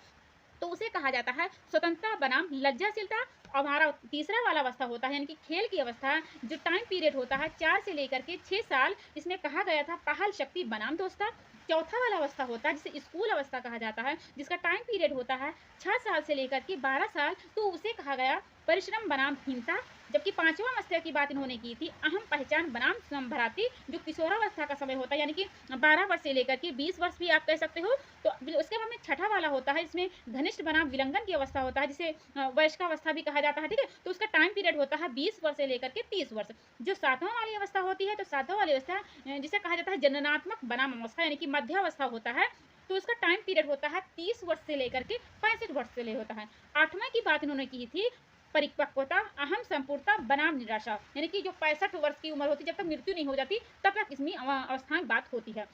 तो उसे कहा जाता है स्वतंत्रता बनाम लज्जाशीलता। और हमारा तीसरा वाला अवस्था होता है, यानी कि खेल की अवस्था, जो टाइम पीरियड होता है 4 से लेकर के 6 साल, इसमें कहा गया था पहल शक्ति बनाम दोस्ता। चौथा वाला अवस्था होता है जिसे स्कूल अवस्था कहा जाता है, जिसका टाइम पीरियड होता है 6 साल से लेकर के 12 साल, तो उसे कहा गया परिश्रम बनाम हिंसा। जबकि पांचवा अवस्था की बात इन्होंने की थी अहम पहचान बनाम संभ्रांति, जो किशोरावस्था का समय होता है, यानी कि 12 वर्ष से लेकर के 20 वर्ष भी आप कह सकते हो। तो उसके बाद में छठा वाला होता है, इसमें घनिष्ठ बनाम विलंघन की अवस्था होता है, जिसे वयस्कावस्था भी कहा जाता है, ठीक है। तो उसका टाइम पीरियड होता है 20 वर्ष से लेकर के 30 वर्ष। जो सातवां वाली अवस्था होती है, तो सातवां वाली अवस्था जिसे कहा जाता है जननात्मक बनाम अवस्था, यानी कि मध्यावस्था होता है, तो उसका टाइम पीरियड होता है 30 वर्ष से लेकर के 65 वर्ष से ले होता है। आठवां की बात इन्होंने की थी परिपक्वता अहम संपूर्णता बनाम निराशा, यानी कि जो 65 वर्ष की उम्र होती है, जब तक मृत्यु नहीं हो जाती तब तक इसमें अवस्थाएं बात होती है।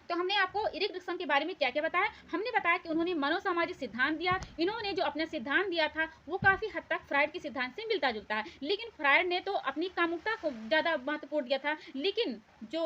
तो हमने आपको एरिक एरिक्सन के बारे में क्या क्या बताया। हमने बताया कि उन्होंने मनोसामाजिक सिद्धांत दिया। इन्होंने जो अपना सिद्धांत दिया था वो काफ़ी हद तक फ्राइड के सिद्धांत से मिलता जुलता है, लेकिन फ्राइड ने तो अपनी कामुकता को ज़्यादा महत्वपूर्ण दिया था, लेकिन जो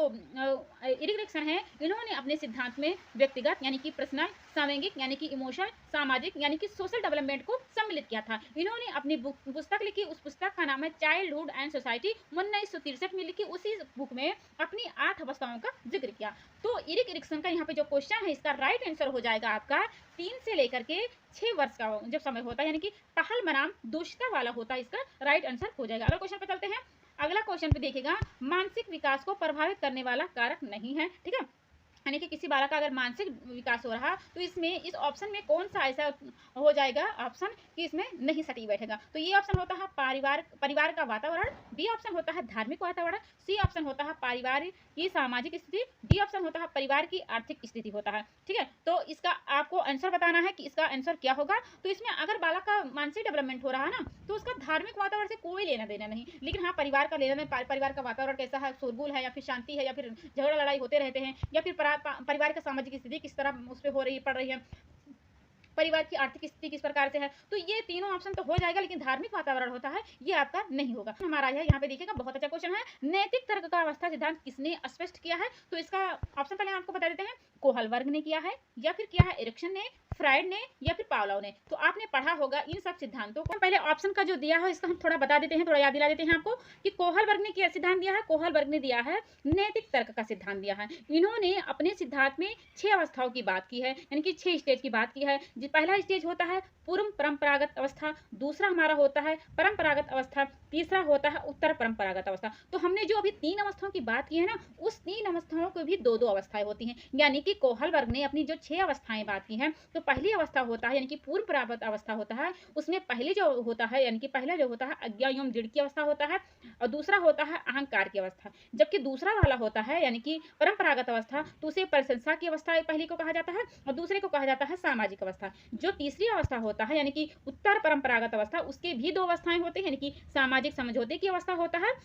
एरिक एरिक्सन है इन्होंने अपने सिद्धांत में व्यक्तिगत यानी कि पर्सनल, सामूहिक यानी कि इमोशनल, सामाजिक यानी कि सोशल डेवलपमेंट को सम्मिलित किया था। इन्होंने अपनी पुस्तक लिखी, उस पुस्तक का नाम है चाइल्डहुड एंड सोसाइटी, 1963 में लिखी। उसी बुक में अपनी 8 अवस्थाओं का जिक्र किया। तो एरिक एरिक्सन का यहाँ पे जो क्वेश्चन है, इसका राइट आंसर हो जाएगा आपका 3 से लेकर के 6 वर्ष का जब समय होता है, यानी कि पहल बनाम दुष्टता वाला होता है, इसका राइट आंसर हो जाएगा। अगला क्वेश्चन पे चलते हैं। अगला क्वेश्चन पे देखिएगा, मानसिक विकास को प्रभावित करने वाला कारक नहीं है, ठीक है। यानी कि किसी बालक का अगर मानसिक विकास हो रहा तो इसमें इस ऑप्शन में कौन सा ऐसा हो जाएगा ऑप्शन कि इसमें नहीं सटी बैठेगा। तो ये ऑप्शन होता है परिवार का वातावरण, बी ऑप्शन होता है धार्मिक वातावरण, सी ऑप्शन होता है परिवार की सामाजिक स्थिति, डी ऑप्शन होता है परिवार की आर्थिक स्थिति होता है, ठीक है। तो इसका आपको आंसर बताना है कि इसका आंसर क्या होगा। तो इसमें अगर बालक का मानसिक डेवलपमेंट हो रहा है ना, तो उसका धार्मिक वातावरण से कोई लेना देना नहीं, लेकिन हाँ परिवार का लेना देना, परिवार का वातावरण कैसा है, शोरगुल है या फिर शांति है या फिर झगड़ा लड़ाई होते रहते हैं, या फिर परिवार का सामाजिक स्थिति किस तरह उस पर हो रही पड़ रही है, परिवार की आर्थिक स्थिति किस प्रकार से है। तो ये तीनों ऑप्शन तो हो जाएगा, लेकिन धार्मिक वातावरण होता है ये आपका नहीं होगा। हमारा यहाँ पे देखिएगा बहुत अच्छा क्वेश्चन है, नैतिक तर्क का अवस्था सिद्धांत किसने स्पष्ट किया है। तो इसका ऑप्शन पहले आपको बता देते हैं, कोहलबर्ग ने किया है, या फिर किया है एरिक्सन ने, फ्राइड ने, या फिर पावलोव ने। तो आपने पढ़ा होगा इन सब सिद्धांतों को। पहले ऑप्शन का जो दिया है इसका हम थोड़ा बता देते हैं, थोड़ा याद दिला देते हैं आपको कि कोहलबर्ग ने क्या सिद्धांत दिया है। कोहलबर्ग ने दिया है नैतिक तर्क का सिद्धांत दिया है। इन्होंने अपने सिद्धांत में 6 अवस्थाओं की बात की है, यानी कि 6 स्टेज की बात की है। पहला स्टेज होता है पूर्व परंपरागत अवस्था, दूसरा हमारा होता है परंपरागत अवस्था, तीसरा होता है उत्तर परंपरागत अवस्था। तो हमने जो अभी 3 अवस्थाओं की बात की है ना, उस 3 अवस्थाओं को भी 2-2 अवस्थाएं होती हैं, यानी कि कोहलबर्ग ने अपनी जो 6 अवस्थाएं बात की हैं, तो पहली अवस्था होता है यानी कि पूर्व परंपरागत अवस्था होता है, उसमें पहले जो होता है यानी कि पहला जो होता है अज्ञा एवं दृढ़ की अवस्था होता है, और दूसरा होता है अहंकार की अवस्था। जबकि दूसरा वाला होता है यानी कि परंपरागत अवस्था, तो उसे प्रशंसा की अवस्था पहले को कहा जाता है, और दूसरे को कहा जाता है सामाजिक अवस्था। जो तीसरी अवस्था होता है यानी कि उत्तर परंपरागत अवस्था, उसके भी 2 अवस्थाएं होती हैं, यानी कि सामाजिक समझौते की अवस्था होता है,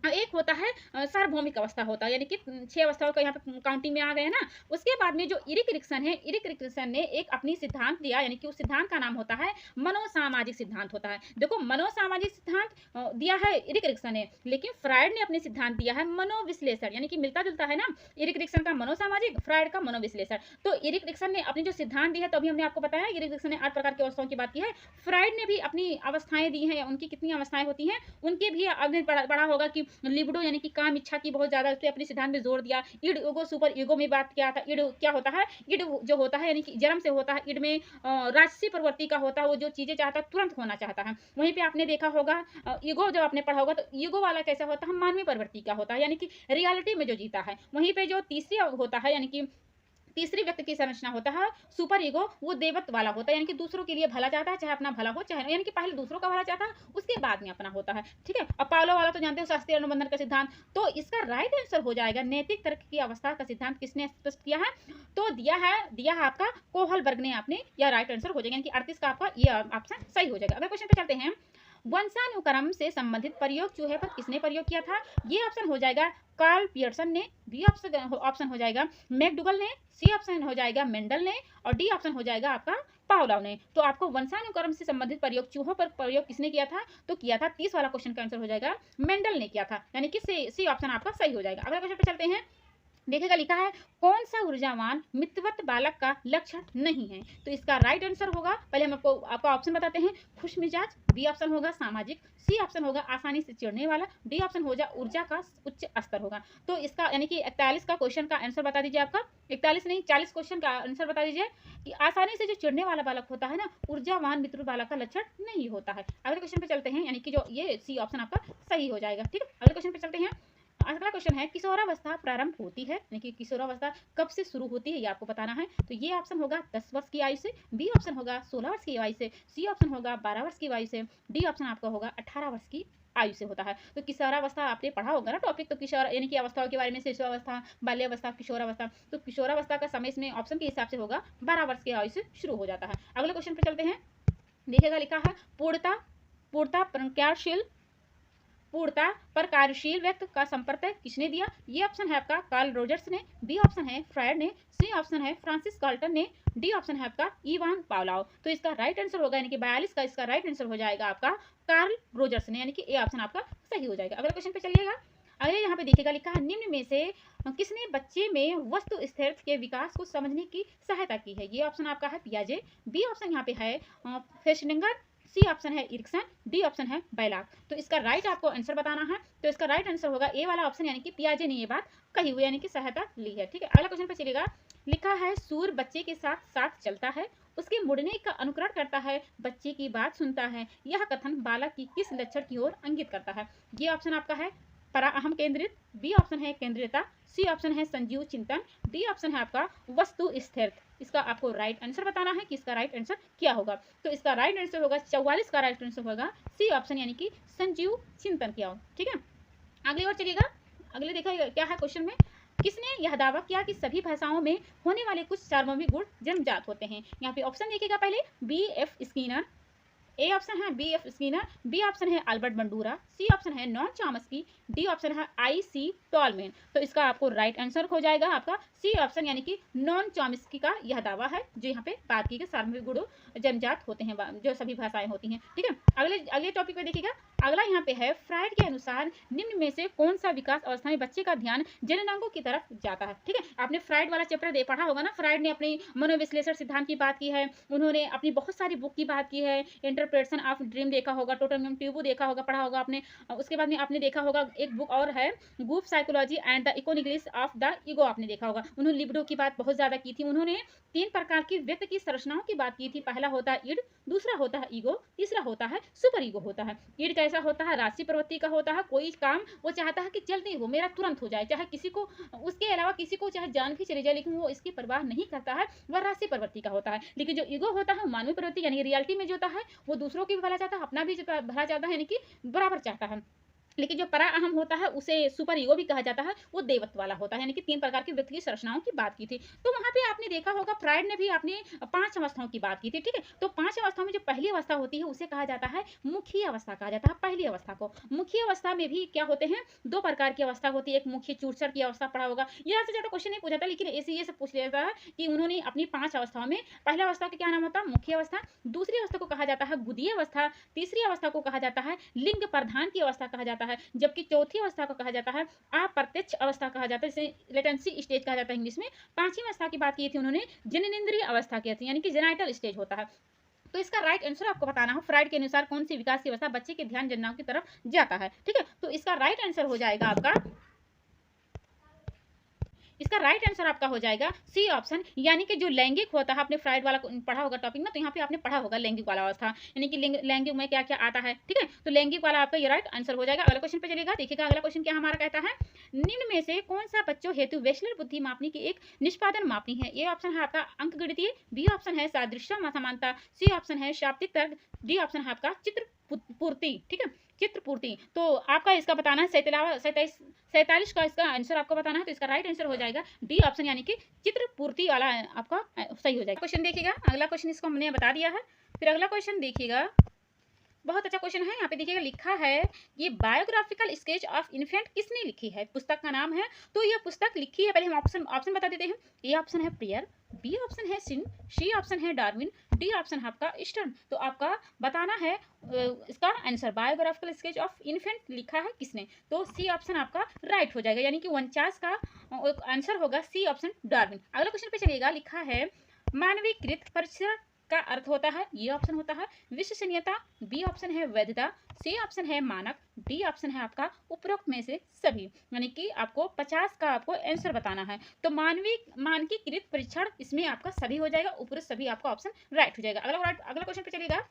एक होता है सार्वभौमिक अवस्था होता है, यानी कि 6 अवस्थाओं का यहाँ पे काउंटिंग में आ गए ना। उसके बाद में जो एरिक एरिक्सन है, एरिक एरिक्सन ने एक अपनी सिद्धांत दिया, यानी कि उस सिद्धांत का नाम होता है मनोसामाजिक सिद्धांत होता है। देखो मनोसामाजिक सिद्धांत दिया है एरिक एरिक्सन ने, लेकिन फ्राइड ने अपने सिद्धांत दिया है मनोविश्लेषण, यानी कि मिलता जुलता है ना, एरिक एरिक्सन का मनोसामाजिक, फ्राइड का मनोविश्लेषण। तो एरिक एरिक्सन ने अपनी जो सिद्धांत दी है, तो अभी हमने आपको बताया एरिक एरिक्सन ने 8 प्रकार की अवस्थाओं की बात की है। फ्राइड ने भी अपनी अवस्थाएं दी हैं, उनकी कितनी अवस्थाएं होती हैं उनके भी आपने पढ़ा होगा कि लिबिडो यानी कि काम इच्छा की बहुत ज्यादा, उसने अपने सिद्धांत में जोर दिया। इड ईगो सुपर ईगो में बात किया था। इड क्या होता है, इड जो होता है यानी कि जन्म से होता है, इड में राजसी प्रवृत्ति का होता है, वो जो चीजें चाहता है तुरंत होना चाहता है। वहीं पे आपने देखा होगा ईगो जब आपने पढ़ा होगा, तो ईगो वाला कैसा होता है, मानवीय प्रवृत्ति का होता है, यानी कि रियलिटी में जो जीता है। वहीं पे जो तीसरी होता है यानी कि तीसरी व्यक्ति की संरचना होता है सुपर ईगो, वो देवत्व वाला होता है, यानी कि दूसरों के लिए भला चाहता है, चाहे अपना भला हो चाहे, यानी कि पहले दूसरों का भला चाहता है, उसके बाद में अपना होता है। ठीक है, और पावलो वाला तो जानते हो शास्त्रीय अनुबंधन का सिद्धांत। तो इसका राइट आंसर हो जाएगा नैतिक तर्क की अवस्था का सिद्धांत किसने स्पष्ट किया है? तो दिया है आपका कोहलबर्ग ने आपने, या राइट आंसर हो जाएगा, यानी कि 38 का आपका ये ऑप्शन सही हो जाएगा। अगले क्वेश्चन पे चलते हैं। वंशानुक्रम से संबंधित प्रयोग चूहे पर किसने प्रयोग किया था? ये ऑप्शन हो जाएगा कार्ल पियर्सन ने, बी ऑप्शन हो जाएगा मैकडुगल ने, सी ऑप्शन हो जाएगा मेंडल ने, और डी ऑप्शन हो जाएगा आपका पावलोव ने। तो आपको वंशानुक्रम से संबंधित प्रयोग चूहों पर प्रयोग किसने किया था? तो किया था 30 वाला क्वेश्चन का आंसर हो जाएगा मेंडल ने किया था, यानी कि सी ऑप्शन आपका सही हो जाएगा। अगला क्वेश्चन पे चलते हैं। देखिएगा लिखा है कौन सा ऊर्जावान मितवत बालक का लक्षण नहीं है? तो इसका राइट आंसर होगा, पहले हम आपका ऑप्शन बताते हैं, खुश मिजाज, बी ऑप्शन होगा सामाजिक, सी ऑप्शन होगा आसानी से चिढ़ने वाला, डी ऑप्शन हो जाए ऊर्जा का उच्च स्तर होगा। तो इसका यानी कि 41 का क्वेश्चन का आंसर बता दीजिए, आपका 41 नहीं 40 क्वेश्चन का आंसर बता दीजिए कि आसानी से जो चिढ़ने वाला बालक होता है ना, ऊर्जावान मित्र बालक का लक्षण नहीं होता है। अगले क्वेश्चन पे चलते हैं, यानी कि जो ये सी ऑप्शन आपका सही हो जाएगा। ठीक है, अगले क्वेश्चन पे चलते हैं। अगला क्वेश्चन है किशोरावस्था प्रारंभ होती है, यानी कि किशोरावस्था कब से शुरू होती है ये आपको बताना है। तो ये ऑप्शन होगा 10 वर्ष की आयु से, बी ऑप्शन होगा 16 वर्ष की आयु से, सी ऑप्शन होगा 12 वर्ष की आयु से, डी ऑप्शन आपका होगा 18 वर्ष की आयु से होता है। तो किशोरावस्था आपने पढ़ा होगा ना टॉपिक, तो किशोर यानी कि अवस्थाओं के बारे में, शिशुअवस्था, बाल्यावस्था, किशोरावस्था। तो किशोरावस्था का समय इसमें ऑप्शन के हिसाब से होगा 12 वर्ष की आयु से शुरू हो जाता है। अगले क्वेश्चन पे चलते हैं। देखिएगा लिखा है पूर्णता पूर्णता प्रज्ञाशील पूर्णता पर कार्यशील व्यक्ति का संपर्क किसने दिया? ये ऑप्शन है आपका कार्ल रोजर्स ने, बी ऑप्शन है फ्रायड ने, सी ऑप्शन है फ्रांसिस गाल्टन ने, डी ऑप्शन है आपका इवान पावलोव। तो इसका राइट आंसर होगा, यानी कि 42 का इसका राइट आंसर हो जाएगा आपका कार्ल रोजर्स ने, यानी कि ए ऑप्शन आपका सही हो जाएगा। अगले क्वेश्चन पे चलिएगा। अगले यहाँ पे देखिएगा लिखा है निम्न में से किसने बच्चे में वस्तु स्थिरता के विकास को समझने की सहायता की है? ये ऑप्शन आपका है पियाजे, बी ऑप्शन यहाँ पे है फेशनिंगर, सी ऑप्शन है इरिक्सन, डी ऑप्शन है बैलाक। तो इसका राइट आपको आंसर बताना है। तो इसका राइट आंसर होगा ए वाला ऑप्शन, यानी कि पियाजे ने ये बात कही हुई, यानी कि सहायता ली है। ठीक है, अगला क्वेश्चन पे चलेगा। लिखा है सूर बच्चे के साथ साथ चलता है, उसके मुड़ने का अनुकरण करता है, बच्चे की बात सुनता है, यह कथन बालक की किस लक्षण की ओर इंगित करता है? ये ऑप्शन आपका है परा अहम केंद्रित, बी ऑप्शन है केंद्रीयता, सी ऑप्शन है संजीव चिंतन, डी ऑप्शन है आपका वस्तु स्थिर। इसका आपको राइट आंसर बताना है कि इसका राइट आंसर क्या होगा। तो इसका राइट आंसर होगा 44 का राइट आंसर होगा सी ऑप्शन, यानी कि संजीव चिंतन क्या हो। ठीक है, अगली ओर चलिएगा। अगले देखा क्या है क्वेश्चन में, किसने यह दावा किया कि सभी भाषाओं में होने वाले कुछ सार्वभौमिक गुण जन्मजात होते हैं? यहाँ पे ऑप्शन देखिएगा पहले, B F Skinner, A option है B F Skinner, B option है अल्बर्ट बंडूरा, सी ऑप्शन है नॉन चॉम्स्की, डी ऑप्शन है आई सी टॉलमैन। तो इसका आपको राइट आंसर हो जाएगा आपका सी ऑप्शन, यानी कि नॉन चॉम्स्की का यह दावा है, जो यहाँ पे बात की गई सार्वभौमिक गुण जन्मजात होते हैं, जो सभी भाषाएं होती हैं। ठीक है, अगले टॉपिक पे देखिएगा। अगला यहाँ पे है फ्रायड के अनुसार निम्न में से कौन सा विकास अवस्था में बच्चे का ध्यान जननांगों की तरफ जाता है? ठीक है, आपने फ्रायड वाला चैप्टर पढ़ा होगा ना। फ्रायड ने अपनी मनोविश्लेषण सिद्धांत की बात की है, उन्होंने अपनी बहुत सारी बुक की बात की है, इंटरप्रिटेशन ऑफ ड्रीम देखा होगा, टोटल ट्यूबू देखा होगा, पढ़ा होगा आपने। उसके बाद में आपने देखा होगा एक बुक और है group psychology and the economics of the ego, आपने देखा होगा। उन्होंने लिबिडो की बात बहुत ज्यादा की थी। उन्होंने 3 प्रकार की व्यक्ति की संरचनाओं की बात की थी। पहला होता है ईड, दूसरा होता है ईगो, तीसरा होता है सुपर ईगो होता है। ईड कैसा होता है? राशि प्रवृत्ति का होता है, कोई काम वो चाहता है कि जल्दी हो, मेरा तुरंत हो जाए, चाहे किसी को उसके अलावा किसी को चाहे जान भी चली जाए, लेकिन वो इसकी परवाह नहीं करता है, वह राशि प्रवृत्ति का होता है। लेकिन जो ईगो होता है मानवीय प्रवृत्ति, यानी रियलिटी में जो होता है वो दूसरों की भी भला चाहता है, अपना भी भला चाहता है, यानी कि बराबर चाहता है। लेकिन जो परा अहम होता है उसे सुपर ईगो भी कहा जाता है, वो देवत्व वाला होता है, यानी कि 3 प्रकार की व्यक्ति की संरचनाओं की बात की थी। तो वहां पे आपने देखा होगा फ्रायड ने भी अपने 5 अवस्थाओं की बात की थी। ठीक है, तो 5 अवस्थाओं में जो पहली अवस्था होती है उसे कहा जाता है मुखी अवस्था कहा जाता है। पहली अवस्था को मुखी अवस्था में भी क्या होते हैं? 2 प्रकार की अवस्था होती है, एक मुख्य चूरचर की अवस्था पढ़ा होगा, यहाँ से ज्यादा क्वेश्चन नहीं पूछा था, लेकिन ऐसे ये सब पूछ लेता है कि उन्होंने अपनी 5 अवस्थाओं में पहला अवस्था का क्या नाम होता है? मुख्य अवस्था, दूसरी अवस्था को कहा जाता है गुदीय अवस्था, तीसरी अवस्था को कहा जाता है लिंग प्रधान की अवस्था कहा जाता है, जबकि चौथी अवस्था को कहा जाता है अप्रत्यक्ष अवस्था कहा जाता है, इसे लेटेंसी स्टेज कहा जाता है इंग्लिश में। 5वीं अवस्था की बात की थी उन्होंने जननेंद्रिय अवस्था की थी, यानी कि जेनाइटल स्टेज होता है। तो इसका राइट आंसर आपको बताना है फ्रायड के अनुसार कौन सी विकास की अवस्था बच्चे के ध्यान जननांगों की तरफ जाता है। ठीक है, तो इसका राइट आंसर हो जाएगा आपका इसका राइट आंसर आपका हो जाएगा सी ऑप्शन, यानी कि जो लैंगिक होता है, आपने फ्राइड वाला पढ़ा होगा टॉपिक में, तो यहाँ पे आपने पढ़ा होगा लैंगिक वाला अवस्था, यानी कि लैंगिक में क्या क्या आता है। ठीक है, तो लैंगिक वाला आपका ये राइट आंसर हो जाएगा। अगला क्वेश्चन पे चलेगा, देखिएगा अगला क्वेश्चन क्या हमारा कहता है, निम्न में से कौन सा बच्चों हेतु वेशलर बुद्धि मापनी की एक निष्पादन मापनी है। ए ऑप्शन है आपका अंक गणितीय, बी ऑप्शन है सादृश्य समानता, सी ऑप्शन है शाब्दिक तर्क, डी ऑप्शन है आपका चित्र पूर्ति। ठीक है, चित्र पूर्ति। तो आपका इसका बताना है 47 का इसका आंसर आपको बताना है, तो इसका राइट आंसर हो जाएगा डी ऑप्शन, यानी कि चित्र पूर्ति वाला आपका सही हो जाएगा। क्वेश्चन देखिएगा, अगला क्वेश्चन इसको हमने बता दिया है। फिर अगला क्वेश्चन देखिएगा, बहुत अच्छा क्वेश्चन है। यहाँ पे देखिएगा लिखा है, ये बायोग्राफिकल स्केच ऑफ इन्फेंट किसने लिखी है, पुस्तक का नाम है। तो ये पुस्तक लिखी है, पहले हम ऑप्शन बता देते हैं। ए ऑप्शन है प्रियर, बी ऑप्शन है सिन, सी ऑप्शन है डार्विन, डी ऑप्शन है आपका स्टर्न। तो आपका बताना है इसका answer, biographical sketch of infant लिखा है किसने, तो सी ऑप्शन आपका राइट हो जाएगा, यानी कि 49 का आंसर होगा सी ऑप्शन डार्विन। अगला क्वेश्चन पे चलिएगा, लिखा है मानवीकृत परीक्षण का अर्थ होता है, ये ऑप्शन होता है विश्वसनीयता, बी ऑप्शन है वैधता, सी ऑप्शन है मानक, डी ऑप्शन है आपका उपरोक्त में से सभी। यानी कि आपको 50 का आपको आंसर बताना है, तो मानकीकृत परीक्षण इसमें आपका सभी हो जाएगा, उपरोक्त सभी आपका ऑप्शन राइट हो जाएगा। अगला क्वेश्चन पे चलिएगा,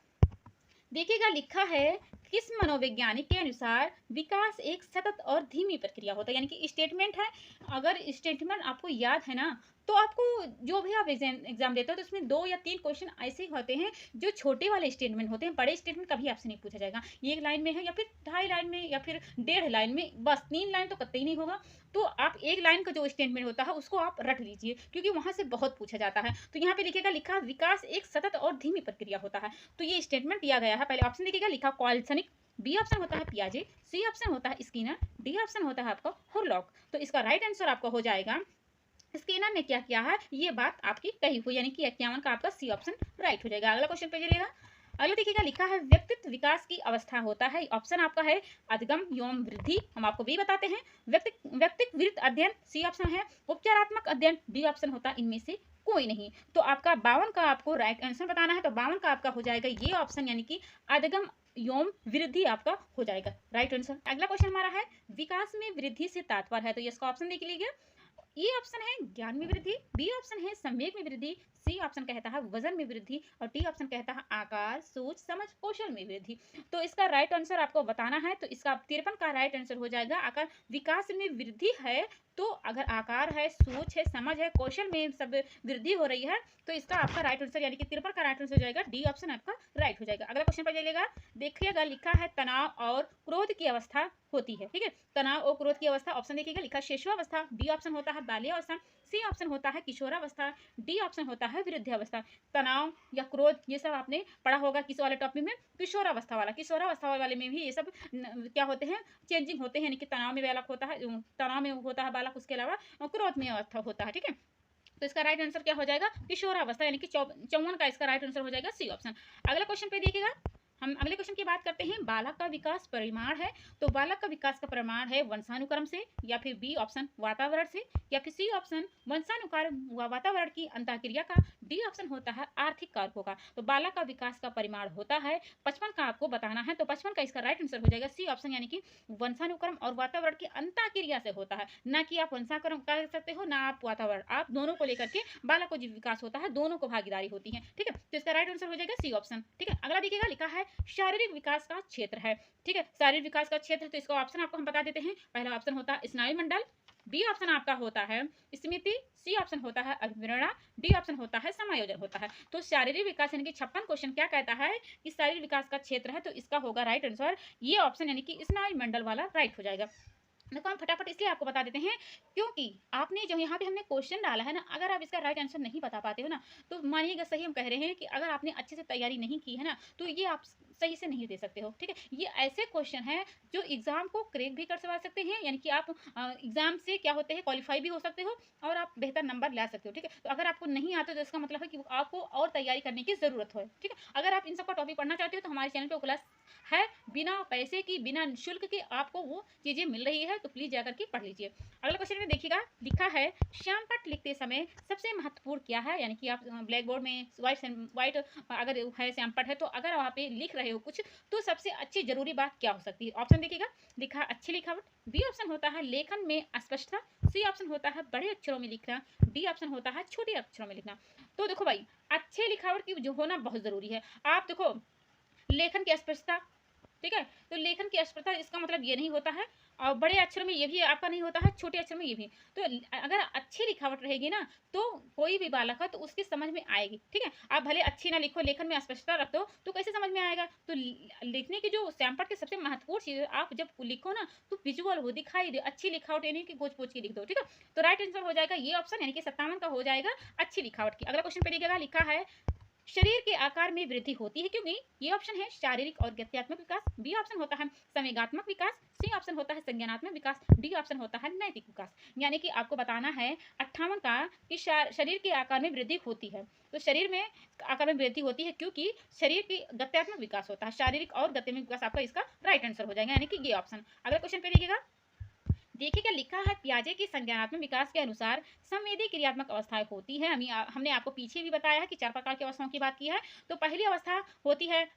देखिएगा लिखा है किस मनोवैज्ञानिक के अनुसार विकास एक सतत और धीमी प्रक्रिया होता है। यानी कि स्टेटमेंट है, अगर स्टेटमेंट आपको याद है ना, तो आपको जो भी आप एग्जाम देते हो तो उसमें 2 या 3 क्वेश्चन ऐसे होते हैं जो छोटे वाले स्टेटमेंट होते हैं, बड़े स्टेटमेंट कभी आपसे नहीं पूछा जाएगा। ये 1 लाइन में है या फिर 2.5 लाइन में या फिर 1.5 लाइन में, बस 3 लाइन तो कतई नहीं होगा। तो आप 1 लाइन का जो स्टेटमेंट होता है उसको आप रट लीजिए, क्योंकि वहां से बहुत पूछा जाता है। तो यहाँ पे लिखेगा, लिखा विकास एक सतत और धीमी प्रक्रिया होता है, तो ये स्टेटमेंट दिया गया है। पहले ऑप्शन देखिएगा, लिखा कॉल्सनिक, बी ऑप्शन होता है पियाजे, सी ऑप्शन होता है स्किनर, डी ऑप्शन होता है आपका हुरलॉक। तो इसका राइट आंसर आपका हो जाएगा, स्किनर ने क्या किया है, ये बात आपकी कही हुई, यानी कि 51 का आपका सी ऑप्शन राइट हो जाएगा। अगला क्वेश्चन पे चलिएगा, अगला देखिएगा लिखा है व्यक्तित्व विकास की अवस्था होता है, ऑप्शन आपका है अधिगम एवं वृद्धि, हम आपको भी बताते हैं, व्यक्तित्व वृत्त अध्ययन, सी ऑप्शन है उपचारात्मक अध्ययन, डी ऑप्शन होता है इनमें से कोई नहीं। तो आपका 52 का आपको राइट आंसर बताना है, तो 52 का आपका हो जाएगा ये ऑप्शन, यानी कि अधिगम एवं वृद्धि आपका हो जाएगा राइट आंसर। अगला क्वेश्चन हमारा है विकास में वृद्धि से तात्पर्य है, तो इसका ऑप्शन देख लीजिए। ये ऑप्शन है ज्ञान में वृद्धि, बी ऑप्शन है संवेग में वृद्धि, सी ऑप्शन कहता है वजन में वृद्धि, और डी ऑप्शन कहता है आकार, सोच, समझ, कौशल में वृद्धि। तो इसका राइट आंसर आपको बताना है, तो इसका 53 का राइट आंसर हो जाएगा आकार। विकास में वृद्धि है, तो अगर आकार है, सोच है, समझ है, कौशल में सब वृद्धि हो रही है, तो इसका आपका राइट आंसर, यानी कि 53 का राइट आंसर हो जाएगा, डी ऑप्शन आपका राइट हो जाएगा। अगला क्वेश्चन पर चलिएगा, देखिएगा लिखा है तनाव और क्रोध की अवस्था होती है। ठीक है, तनाव और क्रोध की अवस्था, ऑप्शन देखिएगा, लिखा शिशुअवस्था, बी ऑप्शन होता है बाल्यावस्था, सी ऑप्शन होता है किशोरावस्था, डी ऑप्शन होता है वृद्धावस्था। तनाव या क्रोध ये सब आपने पढ़ा होगा किस वाले टॉपिक में, किशोरावस्था वाला। किशोरावस्था वाले में भी ये सब क्या होते हैं, चेंजिंग होते हैं, यानी कि तनाव में बालक होता है, तनाव में होता है बालक, उसके अलावा क्रोध में होता है। ठीक है, तो इसका राइट आंसर क्या हो जाएगा, किशोरावस्था, यानी कि 54 का इसका राइट आंसर हो जाएगा सी ऑप्शन। अगला क्वेश्चन पे देखिएगा, हम अगले क्वेश्चन की बात करते हैं, बालक का विकास परिमाण है, तो बालक का विकास का परिमाण है वंशानुक्रम से, या फिर बी ऑप्शन वातावरण से, या फिर सी ऑप्शन वंशानुक्रम व वातावरण की अंतःक्रिया का, डी ऑप्शन होता है आर्थिक कारकों का। तो बालक का विकास का परिमाण होता है 55 का आपको बताना है, तो 55 का इसका राइट आंसर हो जाएगा सी ऑप्शन, यानी कि वंशानुक्रम और वातावरण की अंतःक्रिया से होता है, ना कि आप वंशानुक्रम कर सकते हो, ना आप वातावरण, आप दोनों को लेकर के बालक को जो विकास होता है, दोनों को भागीदारी होती है। ठीक है, तो इसका राइट आंसर हो जाएगा सी ऑप्शन। ठीक है, अगला देखिएगा, लिखा है शारीरिक विकास का क्षेत्र है। ठीक है, शारीरिक विकास का क्षेत्र, तो इसका ऑप्शन आपको हम बता देते हैं। पहला ऑप्शन होता है स्नायु मंडल, बी ऑप्शन आपका होता है स्मृति, सी ऑप्शन होता है अभिप्रेरणा, डी ऑप्शन होता है समायोजन होता है। तो शारीरिक विकास यानी कि 56 क्वेश्चन क्या कहता है कि शारीरिक विकास का क्षेत्र है, तो इसका होगा राइट आंसर ये ऑप्शन, यानी कि स्नायु मंडल वाला राइट हो जाएगा। देखो हम फटाफट इसलिए आपको बता देते हैं, क्योंकि आपने जो यहाँ पे हमने क्वेश्चन डाला है ना, अगर आप इसका राइट आंसर नहीं बता पाते हो ना, तो मानिएगा सही हम कह रहे हैं कि अगर आपने अच्छे से तैयारी नहीं की है ना, तो ये आप सही से नहीं दे सकते हो। ठीक है, ये ऐसे क्वेश्चन हैं जो एग्जाम को क्रैक भी कर सकते हैं, यानी कि आप एग्जाम से क्या होते हैं क्वालिफाई भी हो सकते हो और आप बेहतर नंबर ला सकते हो। ठीक है, तो अगर आपको नहीं आता तो इसका मतलब है कि आपको और तैयारी करने की जरूरत है। ठीक है, अगर आप इन सबका टॉपिक पढ़ना चाहते हो तो हमारे चैनल पर क्लास है, बिना पैसे की, बिना शुल्क के आपको वो चीजें मिल रही है, तो प्लीज जाकर के पढ़ लीजिए। अगला क्वेश्चन में देखिएगा, लिखा है श्यामपट्ट लिखते समय सबसे महत्वपूर्ण क्या है, यानी कि आप ब्लैक बोर्ड में व्हाइट अगर है श्यामपट्ट है, तो अगर वहाँ पे लिख रहे हो कुछ, तो सबसे अच्छी जरूरी बात क्या हो सकती है। ऑप्शन देखिएगा, लिखा अच्छी लिखावट, बी ऑप्शन होता है लेखन में स्पष्टता, सी ऑप्शन होता है बड़े अक्षरों में लिखना, डी ऑप्शन होता है छोटे अक्षरों में लिखना। तो देखो भाई, अच्छे लिखावट की जो होना बहुत जरूरी है। आप देखो, लेखन की स्पष्टता, ठीक है, तो लेखन की स्पष्टता इसका मतलब ये नहीं होता है, और बड़े अक्षर में ये भी आपका नहीं होता है, छोटे अक्षर में ये भी। तो अगर अच्छी लिखावट रहेगी ना, तो कोई भी बालक है तो उसकी समझ में आएगी, ठीक है। आप भले अच्छी ना लिखो, लेखन में स्पष्टता रख दो, तो कैसे समझ में आएगा? तो लिखने की जो सैंपट की सबसे महत्वपूर्ण चीज, आप जब लिखो ना तो विजुअल हो, दिखाई दे, अच्छी लिखावट, यानी कि गोच पोच की लिख दो, ठीक है। तो राइट आंसर हो जाएगा ये ऑप्शन, यानी कि 57 का हो जाएगा अच्छी लिखावट की। अगला क्वेश्चन पे देखिएगा, लिखा है शरीर के आकार में वृद्धि होती है क्योंकि ये ऑप्शन है शारीरिक और गत्यात्मक विकास, बी ऑप्शन होता है संवेगात्मक विकास, सी ऑप्शन होता है संज्ञानात्मक विकास, डी ऑप्शन होता है नैतिक विकास। यानी कि आपको बताना है 58 का कि शरीर के आकार में वृद्धि होती है। तो शरीर में आकार में वृद्धि होती है क्योंकि शरीर की गत्यात्मक विकास होता है, शारीरिक और गत्यात्मक विकास आपका इसका राइट आंसर हो जाएगा, यानी कि ये ऑप्शन। अगला क्वेश्चन पे देखिएगा, देखिए क्या लिखा है, पियाजे की संज्ञानात्मक विकास के अनुसार संवेदी क्रियात्मक अवस्थाएं होती है। हमने आपको पीछे भी बताया है कि 4 प्रकार की अवस्थाओं की बात की है। तो पहली अवस्था होती है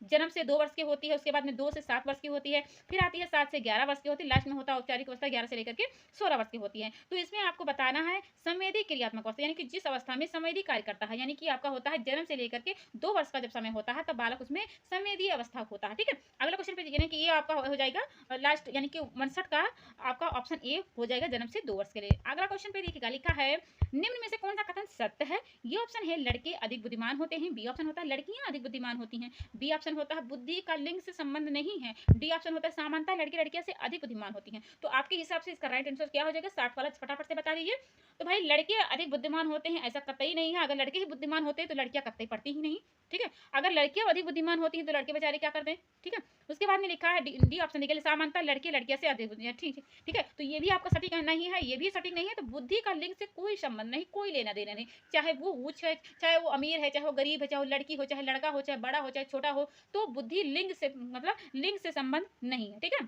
जन्म से 2 वर्ष की होती है, उसके बाद में 2 से 7 वर्ष की होती है, फिर आती है 7 से 11 वर्ष की होती है, लास्ट में होता है औपचारिक अवस्था 11 से लेकर के 16 वर्ष की होती है। तो इसमें आपको बताना है संवेदी क्रियात्मक अवस्था, यानी कि जिस अवस्था में संवेदी कार्य करता है, यानी कि आपका होता है जन्म से लेकर के 2 वर्ष का जब समय होता है तब बालक उसमें संवेदी अवस्था होता है, ठीक है। अगला क्वेश्चन पे, यानी कि ये आपका हो जाएगा लास्ट, यानी कि 59 का आपका ऑप्शन ए हो जाएगा जन्म से 2 वर्ष के लिए। अगला क्वेश्चन पे देखिएगा, लिखा है निम्न में से कौन सा कथन सत्य है? ये ऑप्शन है लड़के अधिक बुद्धिमान होते हैं, बी ऑप्शन होता है लड़कियां अधिक बुद्धिमान होती हैं, बी ऑप्शन होता है बुद्धि का लिंग से संबंध नहीं है, डी ऑप्शन होता है समानता लड़के लड़कियां से अधिक बुद्धिमान होती हैं। तो आपके हिसाब से इसका राइट आंसर क्या हो जाएगा? 60 वाला फटाफट से बता दीजिए। तो भाई, लड़के अधिक बुद्धिमान होते हैं ऐसा कतई नहीं है। अगर लड़के ही बुद्धिमान होते हैं तो लड़कियां कतई पढ़ती ही नहीं, ठीक है। अगर लड़कियां अधिक बुद्धिमान होती हैं तो लड़के बेचारे क्या करते हैं, ठीक है। उसके बाद में लिखा है डी ऑप्शन निकले समानता लड़के लड़कियां से अधिक बुद्धिमान, ठीक है, ठीक है। तो ये भी आपका सटीक नहीं है, ये भी सटीक नहीं है। तो बुद्धि का लिंग से कोई संबंध नहीं, कोई लेना देना नहीं, चाहे वो ऊंच है, चाहे वो अमीर है, चाहे वो गरीब है, चाहे वो लड़की हो, चाहे लड़का हो, चाहे बड़ा हो, चाहे छोटा हो, तो बुद्धि लिंग से मतलब लिंग से संबंध नहीं है, ठीक है।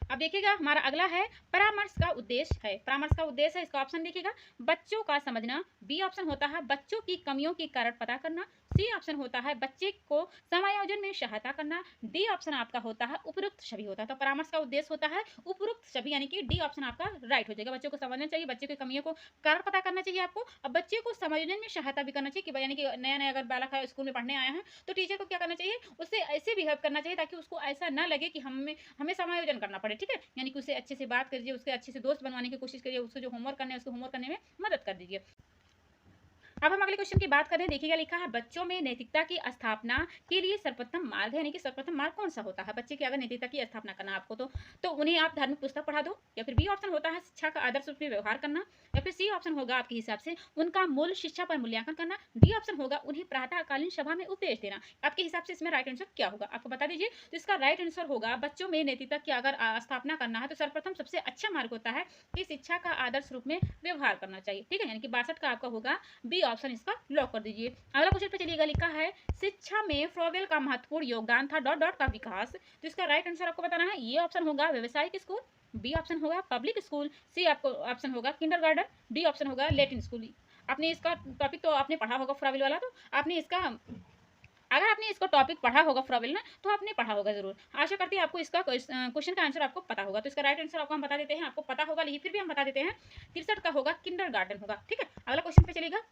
अब देखिएगा, हमारा अगला है परामर्श का उद्देश्य है। परामर्श का उद्देश्य है, इसका ऑप्शन देखिएगा, बच्चों का समझना, बी ऑप्शन होता है बच्चों की कमियों के कारण पता करना, सी ऑप्शन होता है बच्चे को समायोजन में सहायता करना, डी ऑप्शन आपका होता है उपयुक्त छवि होता है। तो परामर्श का उद्देश्य होता है उपयुक्त छवि, यानी कि डी ऑप्शन आपका राइट हो जाएगा। बच्चों को समझना चाहिए, बच्चे की कमियों को कारण पता करना चाहिए आपको, और बच्चे को समायोजन में सहायता भी करना चाहिए कि यानी कि नया नया अगर बालक है स्कूल में पढ़ने आया है तो टीचर को क्या करना चाहिए, उससे ऐसे बिहेव करना चाहिए ताकि उसको ऐसा ना लगे कि हमें हमें समायोजन करना पड़े, ठीक है। यानी कि उसे अच्छे से बात करिए, उसके अच्छे से दोस्त बनवाने की कोशिश करिए, उसको जो होमवर्क करना है उसको होमवर्क करने में मदद कर दीजिए। अब हम अगले क्वेश्चन की बात करें, देखिएगा लिखा है बच्चों में नैतिकता की स्थापना के लिए सर्वोत्तम मार्ग है, यानी कि सर्वोत्तम मार्ग कौन सा होता है बच्चे की अगर नैतिकता की स्थापना करना आपको, तो उन्हें आप धार्मिक पुस्तक पढ़ा दो, या फिर बी ऑप्शन होता है शिक्षा का आदर्श रूप में व्यवहार करना, या फिर सी ऑप्शन होगा आपके हिसाब से उनका मूल शिक्षा पर मूल्यांकन करना, डी ऑप्शन होगा उन्हें प्रातःकालीन सभा में उपदेश देना। आपके हिसाब से इसमें राइट आंसर क्या होगा, आपको बता दीजिए। तो इसका राइट आंसर होगा बच्चों में नैतिकता की अगर स्थापना करना है तो सर्वप्रथम सबसे अच्छा मार्ग होता है कि शिक्षा का आदर्श रूप में व्यवहार करना चाहिए, ठीक है। यानी कि 62 का आपका होगा बी ऑप्शन, इसका लॉक कर दीजिए। अगला क्वेश्चन पे चलिएगा, लिखा है शिक्षा में फ्रोवेल का महत्वपूर्ण योगदान था डॉट डॉट का विकास। तो इसका राइट आंसर आपको बताना है, ये ऑप्शन होगा व्यावसायिक स्कूल, बी ऑप्शन होगा पब्लिक स्कूल, सी आपको ऑप्शन होगा किंडरगार्टन, डी ऑप्शन होगा लेटिन स्कूल। आपने इसका टॉपिक तो आपने पढ़ा होगा फ्रोवेल वाला, तो आपने इसका अगर आपने इसको टॉपिक पढ़ा होगा फ्रोवेल ना, तो आपने पढ़ा होगा जरूर। आशा करती है आपको इसका क्वेश्चन का आंसर आपको पता होगा। तो इसका राइट आंसर आपको हम बता देते हैं, आपको पता होगा लेकिन फिर भी हम बता देते हैं, 63 का होगा किंडरगार्टन होगा, ठीक है। अगला क्वेश्चन पे चलेगा,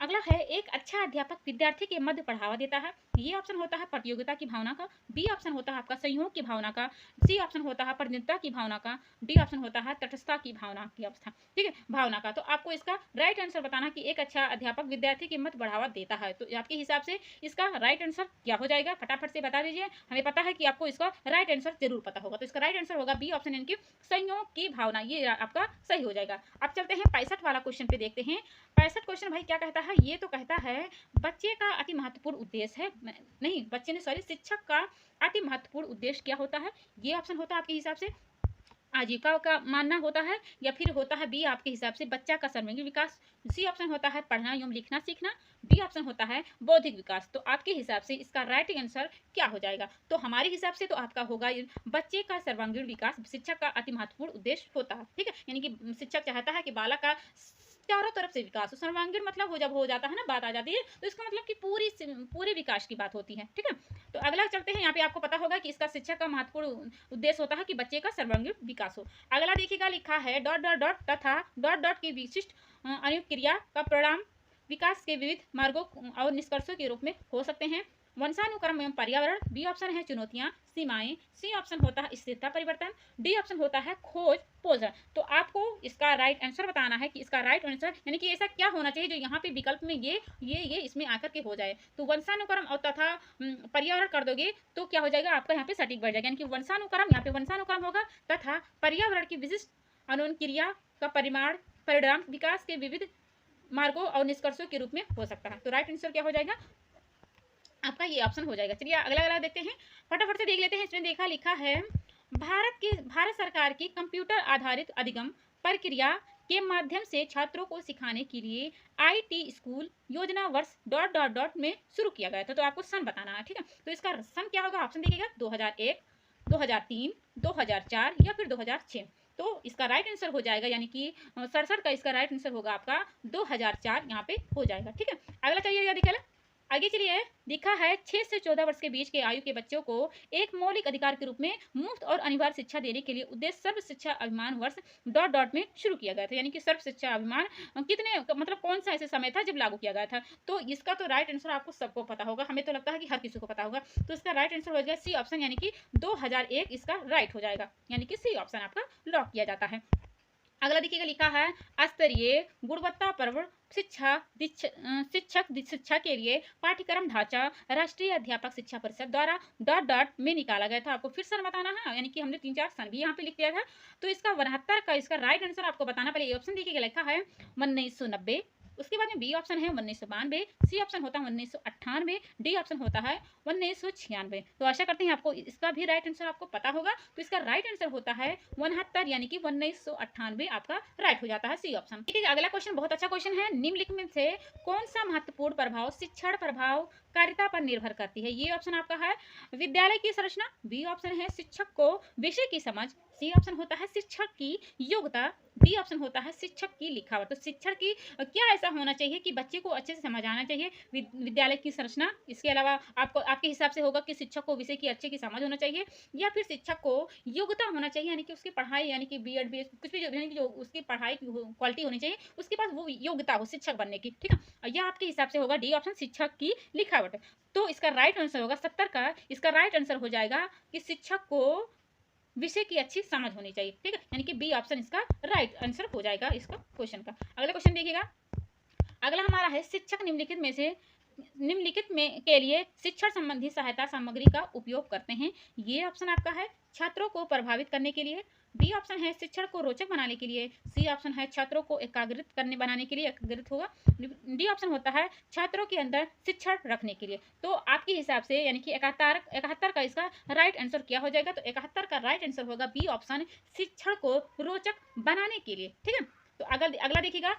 अगला है एक अच्छा अध्यापक विद्यार्थी के मध्य बढ़ावा देता है, ये ऑप्शन होता है प्रतियोगिता की भावना का, बी ऑप्शन होता है आपका सहयोग की भावना का, सी ऑप्शन होता है प्रतिनिधित्व की भावना का, डी ऑप्शन होता है तटस्थता की भावना की अवस्था, ठीक है, भावना का। तो आपको इसका राइट आंसर बताना कि एक अच्छा अध्यापक विद्यार्थी के मध्य बढ़ावा देता है। तो आपके हिसाब से इसका राइट आंसर क्या हो जाएगा, फटाफट से बता दीजिए। हमें पता है कि आपको इसका राइट आंसर जरूर पता होगा। तो इसका राइट आंसर होगा बी ऑप्शन, यानी कि सहयोग की भावना, ये आपका सही हो जाएगा। अब चलते हैं 65 वाला क्वेश्चन पे, देखते हैं 65 क्वेश्चन भाई क्या कहता है। ये तो कहता है बच्चे का अति महत्वपूर्ण उद्देश्य है, नहीं बच्चे ने सॉरी शिक्षक का अति महत्वपूर्ण उद्देश्य क्या होता है। ये ऑप्शन होता है आपके हिसाब से आजीविका का मानना होता है, या फिर होता है बी आपके हिसाब से बच्चा का सर्वांगीण विकास, सी ऑप्शन होता है पढ़ना एवं लिखना सीखना, डी ऑप्शन होता है बौद्धिक विकास। तो आपके हिसाब से इसका राइट आंसर क्या हो जाएगा। तो हमारे हिसाब से तो आपका होगा बच्चे का सर्वांगीण विकास शिक्षक का अति महत्वपूर्ण उद्देश्य होता है, ठीक है। यानी कि शिक्षक चाहता है कि बालक का चारों तरफ से विकास हो। सर्वांगीण मतलब जब हो जाता है ना, बात आ जाती है, तो इसका मतलब कि पूरे विकास की बात होती है। ठीक है, तो अगला चलते हैं। यहाँ पे आपको पता होगा कि इसका शिक्षा का महत्वपूर्ण उद्देश्य होता है कि बच्चे का सर्वांगीण विकास हो। अगला देखिएगा, लिखा है डॉट डॉट डॉट तथा डॉट डॉट की विशिष्ट अनुक्रिया क्रिया का परिणाम विकास के विविध मार्गों और निष्कर्षों के रूप में हो सकते हैं। वंशानुक्रम एवं पर्यावरण, बी ऑप्शन है चुनौतियां सीमाएं, सी ऑप्शन होता है स्थिरता परिवर्तन, डी ऑप्शन होता है खोज पोषण। तो आपको इसका राइट आंसर बताना है कि इसका राइट आंसर यानी कि ऐसा क्या होना चाहिए जो यहाँ पे विकल्प में ये इसमें आकर के हो जाए। तो वंशानुक्रम और तथा पर्यावरण कर दोगे तो क्या हो जाएगा, आपका यहाँ पे सटीक बढ़ जाएगा। यानी कि वंशानुक्रम, यहाँ पे वंशानुक्रम होगा तथा पर्यावरण की विशिष्ट अनुक्रिया का परिणाम विकास के विविध मार्गों और निष्कर्षों के रूप में हो सकता है। तो राइट आंसर क्या हो जाएगा, आपका ये ऑप्शन हो जाएगा। चलिए अगला देखते हैं, फटाफट से देख लेते हैं। इसमें लिखा है भारत सरकार की कंप्यूटर आधारित अधिगम प्रक्रिया के माध्यम से छात्रों को सिखाने के लिए IT स्कूल योजना वर्ष डॉट डॉट डॉट में शुरू किया गया था। तो आपको सन बताना है। ठीक है, तो इसका सन क्या होगा, ऑप्शन देखिएगा 2001, 2003, 2004 या फिर 2006। तो इसका राइट आंसर हो जाएगा, यानी कि 67 का इसका राइट आंसर होगा आपका 2004 यहाँ पे हो जाएगा। ठीक है, अगला चलिए देखिए, आगे चलिए। लिखा है 6 से 14 वर्ष के बीच के आयु के बच्चों को एक मौलिक अधिकार के रूप में मुफ्त और अनिवार्य शिक्षा देने के लिए उद्देश्य सर्व शिक्षा अभियान वर्ष डॉट डॉट में शुरू किया गया था। यानी कि सर्व शिक्षा अभियान कितने मतलब कौन सा ऐसे समय था जब लागू किया गया था। तो इसका तो राइट आंसर आपको सबको पता होगा, हमें तो लगता है कि हर किसी को पता होगा। तो इसका राइट आंसर हो जाएगा सी ऑप्शन, यानी कि 2001 इसका राइट हो जाएगा, यानी कि सी ऑप्शन आपका लॉक किया जाता है। अगला देखिएगा, लिखा है स्तरीय गुणवत्तापूर्ण शिक्षा के लिए पाठ्यक्रम ढांचा राष्ट्रीय अध्यापक शिक्षा परिषद द्वारा डॉट डॉट में निकाला गया था। आपको फिर सन बताना है, यानी कि हमने 3-4 सन भी यहाँ पे लिख दिया था। तो इसका 72 का इसका राइट आंसर आपको बताना। पहले ऑप्शन देखिएगा, लिखा है 1990, उसके बाद में बी ऑप्शन है 1992, सी ऑप्शन होता है 1998, डी ऑप्शन होता है 1996। तो आशा करते हैं आपको इसका भी राइट आंसर आपको पता होगा। तो इसका राइट आंसर होता है 69, यानी कि 1998 आपका राइट हो जाता है, सी ऑप्शन। ठीक है, अगला क्वेश्चन बहुत अच्छा क्वेश्चन है। निम्नलिखित में से कौन सा महत्वपूर्ण प्रभाव शिक्षण प्रभावकारिता पर निर्भर करती है। ये ऑप्शन आपका है विद्यालय की संरचना, बी ऑप्शन है शिक्षक को विषय की समझ, सी ऑप्शन होता है शिक्षक की योग्यता, डी ऑप्शन होता है शिक्षक की लिखावट। तो शिक्षण की क्या ऐसा होना चाहिए कि बच्चे को अच्छे से समझ आना चाहिए, विद्यालय की संरचना। इसके अलावा आपके हिसाब से होगा कि शिक्षक को विषय की अच्छे की समझ होना चाहिए, या फिर शिक्षक को योग्यता होना चाहिए, यानी कि उसकी पढ़ाई, यानी कि BEd BS कुछ भी यानी कि जो उसकी पढ़ाई की क्वालिटी होनी चाहिए, उसके पास वो योग्यता हो शिक्षक बनने की। ठीक है, यह आपके हिसाब से होगा डी ऑप्शन शिक्षक की लिखावट। तो इसका राइट आंसर होगा 70 का इसका राइट आंसर हो जाएगा कि शिक्षक को विषय की अच्छी समझ होनी चाहिए। ठीक है, यानी कि बी ऑप्शन इसका राइट आंसर हो जाएगा इसका क्वेश्चन का। अगला क्वेश्चन देखिएगा, अगला हमारा है शिक्षक निम्नलिखित में के लिए शिक्षण संबंधी सहायता सामग्री का उपयोग करते हैं। ये ऑप्शन आपका है छात्रों को प्रभावित करने के लिए, बी ऑप्शन है शिक्षण को रोचक बनाने के लिए, सी ऑप्शन है छात्रों को बनाने के लिए एकाग्रित होगा, डी ऑप्शन होता है छात्रों के अंदर शिक्षण रखने के लिए। तो आपके हिसाब से यानी कि 71 का इसका राइट आंसर क्या हो जाएगा। तो 71 का राइट आंसर होगा बी ऑप्शन शिक्षण को रोचक बनाने के लिए। ठीक है, तो अगला देखिएगा,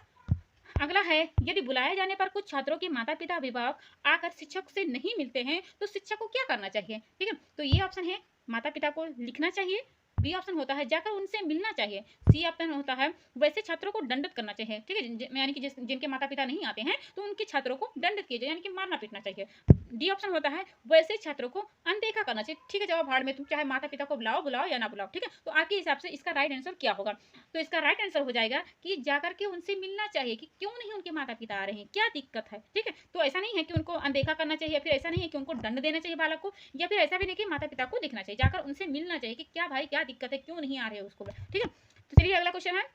अगला है यदि बुलाए जाने पर कुछ छात्रों के माता पिता अभिभावक आकर शिक्षक से नहीं मिलते हैं तो शिक्षक को क्या करना चाहिए। ठीक है, तो ये ऑप्शन है माता पिता को लिखना चाहिए, बी ऑप्शन होता है जाकर उनसे मिलना चाहिए, सी ऑप्शन होता है वैसे छात्रों को दंडित करना चाहिए। ठीक है, यानी कि जिनके माता पिता नहीं आते हैं तो उनके छात्रों को दंडित किया जाए, यानी कि मारना पीटना चाहिए। डी ऑप्शन होता है वैसे छात्रों को अनदेखा करना चाहिए। ठीक है, जवाब भाड़ में, तुम चाहे माता पिता को बुलाओ या ना बुलाओ। ठीक है, तो आपके हिसाब से इसका राइट आंसर क्या होगा। तो इसका राइट आंसर हो जाएगा कि जाकर के उनसे मिलना चाहिए कि क्यों नहीं उनके माता पिता आ रहे हैं, क्या दिक्कत है। ठीक है, तो ऐसा नहीं है कि उनको अनदेखा करना चाहिए, फिर ऐसा नहीं है कि उनको दंड देना चाहिए बालक को, या फिर ऐसा भी नहीं कि माता पिता को दिखना चाहिए, जाकर उनसे मिलना चाहिए कि क्या भाई क्या दिक्कत है, क्यों नहीं आ रहे हो उसको। ठीक है, तो चलिए अगला क्वेश्चन है।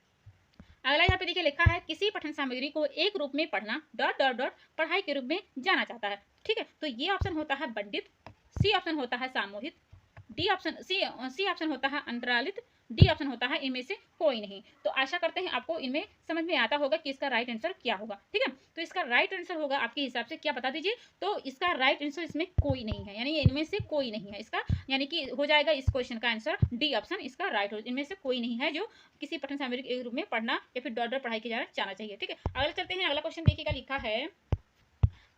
अगला यहाँ पे देखिए लिखा है किसी पठन सामग्री को एक रूप में पढ़ना डॉट डॉट डॉट पढ़ाई के रूप में जाना जाता है। ठीक है, तो ये ऑप्शन होता है बंडित, सी ऑप्शन होता है सामूहिक, डी ऑप्शन सी ऑप्शन होता है अंतरालित, डी ऑप्शन होता है इनमें से कोई नहीं। तो आशा करते हैं आपको इनमें समझ में आता होगा कि इसका राइट आंसर क्या होगा। ठीक है, तो इसका राइट आंसर होगा आपके हिसाब से क्या बता दीजिए। तो इसका राइट आंसर इसमें कोई नहीं है, यानी इनमें से कोई नहीं है इसका, यानी कि हो जाएगा इस क्वेश्चन का आंसर डी ऑप्शन इसका राइट हो। इनमें से कोई नहीं है जो किसी पठन सामग्री के रूप में पढ़ना या फिर डॉट डॉट पढ़ाई की जाना चाहिए। ठीक है, अगला चलते हैं। अगला क्वेश्चन देखिएगा, लिखा है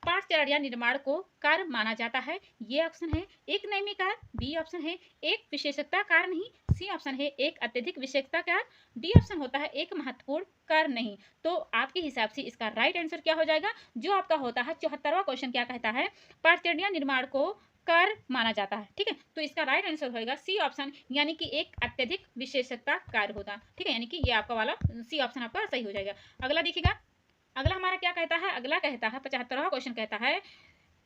पाठचरण या निर्माण को कार्य माना जाता है। ये ऑप्शन है एक नैमिक कार्य, बी ऑप्शन है एक विशेषता कार्य नहीं, सी ऑप्शन है एक अत्यधिक विशेषता कार्य, डी ऑप्शन होता है एक महत्वपूर्ण कार्य नहीं। तो आपके हिसाब से इसका राइट आंसर क्या हो जाएगा? जो आपका होता है 74वां क्वेश्चन क्या कहता है? पार्थिडिया निर्माण को कार्य माना जाता है। ठीक है, तो इसका राइट आंसर होगा सी ऑप्शन, यानी कि एक अत्यधिक विशेषता कार्य होता है। ठीक है, यानी कि ये आपका वाला सी ऑप्शन आपका सही हो जाएगा। अगला देखिएगा, अगला हमारा क्या कहता है? अगला कहता है 75वां क्वेश्चन कहता है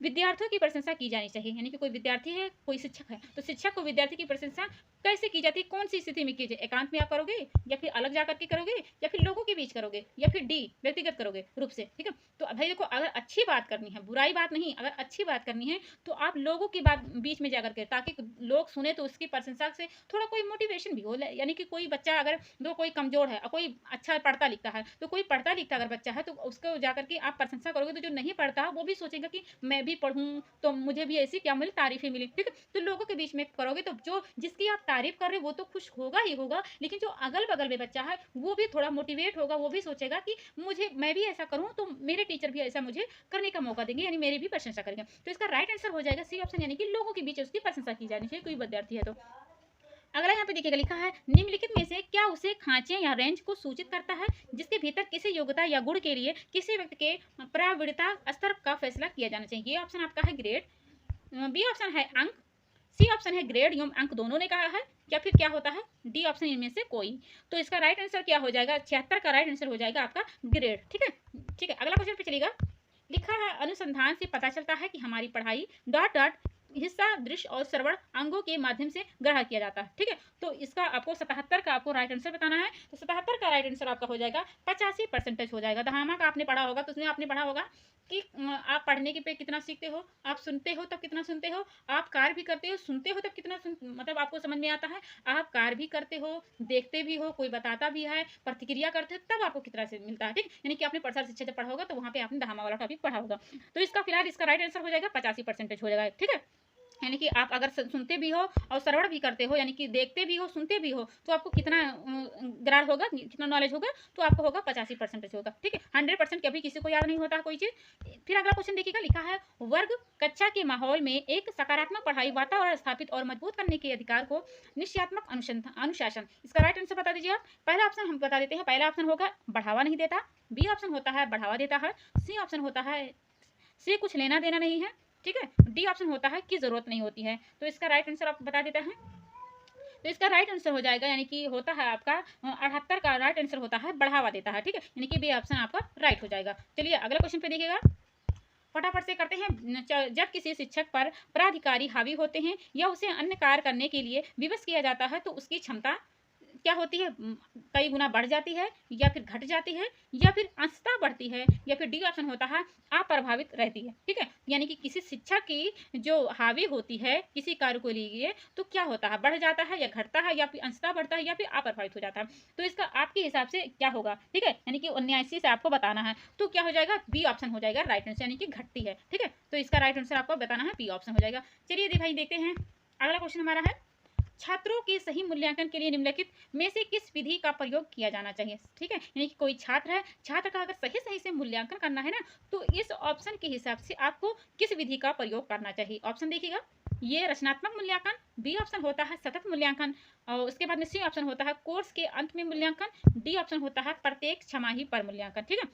विद्यार्थियों की प्रशंसा की जानी चाहिए। यानी कि कोई विद्यार्थी है, कोई शिक्षक है, तो शिक्षक को विद्यार्थी की प्रशंसा कैसे की जाती है? कौन सी स्थिति में कीजिए? एकांत में आप करोगे, या फिर अलग जाकर के करोगे, या फिर लोगों के बीच करोगे, या फिर डी व्यक्तिगत करोगे रूप से। ठीक है, तो भाई देखो, अगर अच्छी बात करनी है, बुराई बात नहीं, अगर अच्छी बात करनी है तो आप लोगों की बात बीच में जाकर के, ताकि लोग सुने तो उसकी प्रशंसा से थोड़ा कोई मोटिवेशन भी हो। यानी कि कोई बच्चा अगर दो कोई कमजोर है और कोई अच्छा पढ़ता लिखता है, तो कोई पढ़ता लिखता अगर बच्चा है तो उसको जाकर के आप प्रशंसा करोगे, तो जो नहीं पढ़ता वो भी सोचेगा कि मैं भी पढ़ूं तो मुझे भी ऐसी क्या मिली, तारीफें मिली। ठीक है, तो लोगों के बीच में करोगे तो जो जिसकी आप तारीफ कर रहे हो वो तो खुश होगा ही होगा, लेकिन जो अगल बगल में बच्चा है वो भी थोड़ा मोटिवेट होगा, वो भी सोचेगा कि मुझे, मैं भी ऐसा करूं तो मेरे टीचर भी ऐसा मुझे करने का मौका देंगे, यानी मेरी भी प्रशंसा करेंगे। तो इसका राइट आंसर हो जाएगा सी ऑप्शन, यानी कि लोगों के बीच उसकी प्रशंसा की जानी चाहिए कोई विद्यार्थी है तो। अगला यहाँ पे देखिएगा, लिखा है निम्नलिखित में से क्या उसे खांचे या रेंज को सूचित करता है जिसके भीतर किसी योग्यता या गुण के लिए किसी व्यक्ति के प्रवृत्ता स्तर का फैसला किया जाना चाहिए। ये ऑप्शन आपका है ग्रेड, बी ऑप्शन है अंक, सी ऑप्शन है ग्रेड एवं अंक दोनों ने कहा है, या फिर क्या होता है डी ऑप्शन इनमें से कोई। तो इसका राइट आंसर क्या हो जाएगा? 76 का राइट आंसर हो जाएगा आपका ग्रेड। ठीक है, ठीक है, अगला क्वेश्चन पे चलेगा। लिखा है अनुसंधान से पता चलता है कि हमारी पढ़ाई डॉट डॉट हिस्सा दृश्य और श्रवण अंगों के माध्यम से ग्रहण किया जाता है। ठीक है, तो इसका आपको 77 का आपको राइट आंसर बताना है। तो 77 का राइट आंसर आपका हो जाएगा 85% हो जाएगा। दहामा का आपने पढ़ा होगा, तो उसमें आपने पढ़ा होगा कि आप पढ़ने के पे कितना सीखते हो, आप सुनते हो तब कितना सुनते हो, आप कार्य भी करते हो, सुनते हो तब कितना मतलब आपको समझ में आता है, आप कार्य भी करते हो, देखते भी हो, कोई बताता भी है, प्रतिक्रिया करते हो, तब आपको कितना से मिलता है। ठीक, यानी कि आपने प्रसार शिक्षा जब पढ़ा होगा तो वहाँ पे आपने दहामा वाला टॉपिक पढ़ा होगा। तो इसका फिलहाल इसका राइट आंसर हो जाएगा 85% हो जाएगा। ठीक है, यानी कि आप अगर सुनते भी हो और श्रवण भी करते हो, यानी कि देखते भी हो, सुनते भी हो, तो आपको कितना ग्राह्य होगा, कितना नॉलेज होगा, तो आपको होगा 85% होगा। ठीक है, 100% कभी किसी को याद नहीं होता है कोई चीज। फिर अगला क्वेश्चन देखिएगा, लिखा है वर्ग कक्षा के माहौल में एक सकारात्मक पढ़ाई वातावरण स्थापित और मजबूत करने के अधिकार को निश्चयात्मक अनुशासन। इसका राइट आंसर बता दीजिए आप। पहला ऑप्शन हम बता देते हैं, पहला ऑप्शन होगा बढ़ावा नहीं देता, बी ऑप्शन होता है बढ़ावा देता है, सी ऑप्शन होता है से कुछ लेना देना नहीं है, ठीक है, डी ऑप्शन होता है कि जरूरत नहीं होती है। तो इसका राइट आंसर आपको बता देता है। तो इसका राइट आंसर हो जाएगा, यानी कि होता है आपका 78 का राइट आंसर होता है बढ़ावा देता है। ठीक है, यानी कि बी ऑप्शन आपका राइट हो जाएगा। चलिए अगला क्वेश्चन पे देखिएगा, फटाफट से करते हैं। जब किसी शिक्षक पर प्राधिकारी हावी होते हैं या उसे अन्य कार्य करने के लिए विवश किया जाता है तो उसकी क्षमता क्या होती है? कई गुना बढ़ जाती है, या फिर घट जाती है, या फिर अंशतः बढ़ती है, या फिर डी ऑप्शन होता है अप्रभावित रहती है। ठीक है, यानी कि किसी शिक्षा की जो हावी होती है किसी कार्य को लिए, तो क्या होता है? बढ़ जाता है या घटता है, या फिर अंशतः बढ़ता है, या फिर अप्रभावित हो जाता है। तो इसका आपके हिसाब से क्या होगा? ठीक है, यानी कि 79 से आपको बताना है, तो क्या हो जाएगा? बी ऑप्शन हो जाएगा राइट आंसर, यानी कि घटती है। ठीक है, तो इसका राइट आंसर आपको बताना है, बी ऑप्शन हो जाएगा। चलिए भाई देखते हैं, अगला क्वेश्चन हमारा है छात्रों के सही मूल्यांकन के लिए निम्नलिखित में से किस विधि का प्रयोग किया जाना चाहिए? ठीक है, यानी कि कोई छात्र है, छात्र का अगर सही से मूल्यांकन करना है ना, तो इस ऑप्शन के हिसाब से आपको किस विधि का प्रयोग करना चाहिए? ऑप्शन देखिएगा, ये रचनात्मक मूल्यांकन, बी ऑप्शन होता है सतत मूल्यांकन, और उसके बाद में सी ऑप्शन होता है कोर्स के अंत में मूल्यांकन, डी ऑप्शन होता है प्रत्येक छमाही पर मूल्यांकन। ठीक है,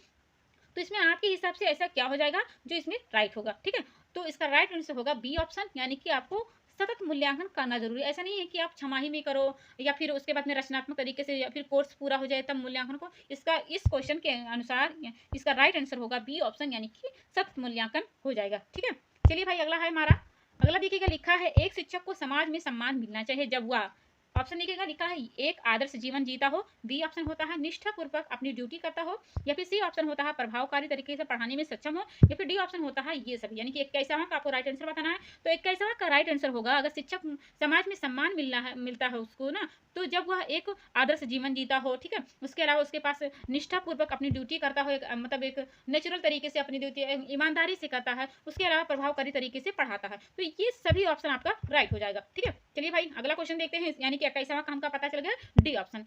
तो इसमें आपके हिसाब से ऐसा क्या हो जाएगा जो इसमें राइट होगा? ठीक है, तो इसका राइट आंसर होगा बी ऑप्शन, यानी कि आपको सतत मूल्यांकन करना जरूरी है। ऐसा नहीं है कि आप छमाही में करो या फिर उसके बाद में रचनात्मक तरीके से या फिर कोर्स पूरा हो जाए तब मूल्यांकन को। इसका इस क्वेश्चन के अनुसार इसका राइट आंसर होगा बी ऑप्शन, यानी कि सतत मूल्यांकन हो जाएगा। ठीक है, चलिए भाई अगला है हमारा, अगला देखिएगा, लिखा है एक शिक्षक को समाज में सम्मान मिलना चाहिए जब वह, ऑप्शन देखिएगा, लिखा है एक आदर्श जीवन जीता हो, बी ऑप्शन होता है निष्ठा पूर्वक अपनी ड्यूटी करता हो, या फिर सी ऑप्शन होता है प्रभावकारी तरीके से पढ़ाने में सक्षम हो, या फिर डी ऑप्शन होता है ये सभी। यानी कि 21वां का आपको राइट आंसर बताना है। तो 21वां का राइट आंसर होगा, अगर शिक्षक समाज में सम्मान मिलता है उसको ना, तो जब वह एक आदर्श जीवन जीता हो, ठीक है, उसके अलावा उसके पास निष्ठा पूर्वक अपनी ड्यूटी करता हो, मतलब एक नेचुरल तरीके से अपनी ड्यूटी ईमानदारी से करता है, उसके अलावा प्रभावकारी तरीके से पढ़ाता है, तो ये सभी ऑप्शन आपका राइट हो जाएगा। ठीक है, चलिए भाई अगला क्वेश्चन देखते हैं, यानी कि 21वां का हमका पता चल गया डी ऑप्शन।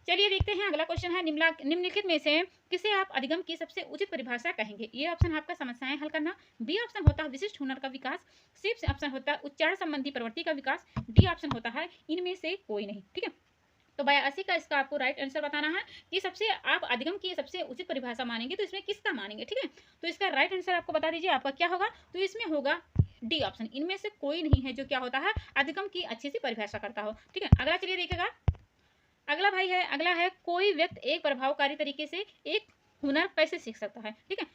चलिए देखते हैं अगला क्वेश्चन है निम्नलिखित में से किसे आप अधिगम की सबसे उचित परिभाषा कहेंगे। ये ऑप्शन है आपका समस्याएं हल करना, बी ऑप्शन होता है विशिष्ट हुनर का विकास, सी ऑप्शन होता है उच्चारण संबंधी प्रवृत्ति का विकास, डी ऑप्शन होता है इनमें से कोई नहीं। ठीक है, तो 82 का इसका आपको राइट आंसर बताना है कि सबसे आप अधिगम की सबसे उचित परिभाषा मानेंगे तो इसमें किसका मानेंगे। ठीक है, तो इसका राइट आंसर आपको बता दीजिए आपका क्या होगा। तो इसमें होगा डी ऑप्शन, इनमें से कोई नहीं है जो क्या होता है अधिगम की अच्छी सी परिभाषा करता हो। ठीक है, अगला चलिए देखेगा। अगला है कोई व्यक्ति एक प्रभावकारी तरीके से एक हुनर कैसे सीख सकता है। ठीक है,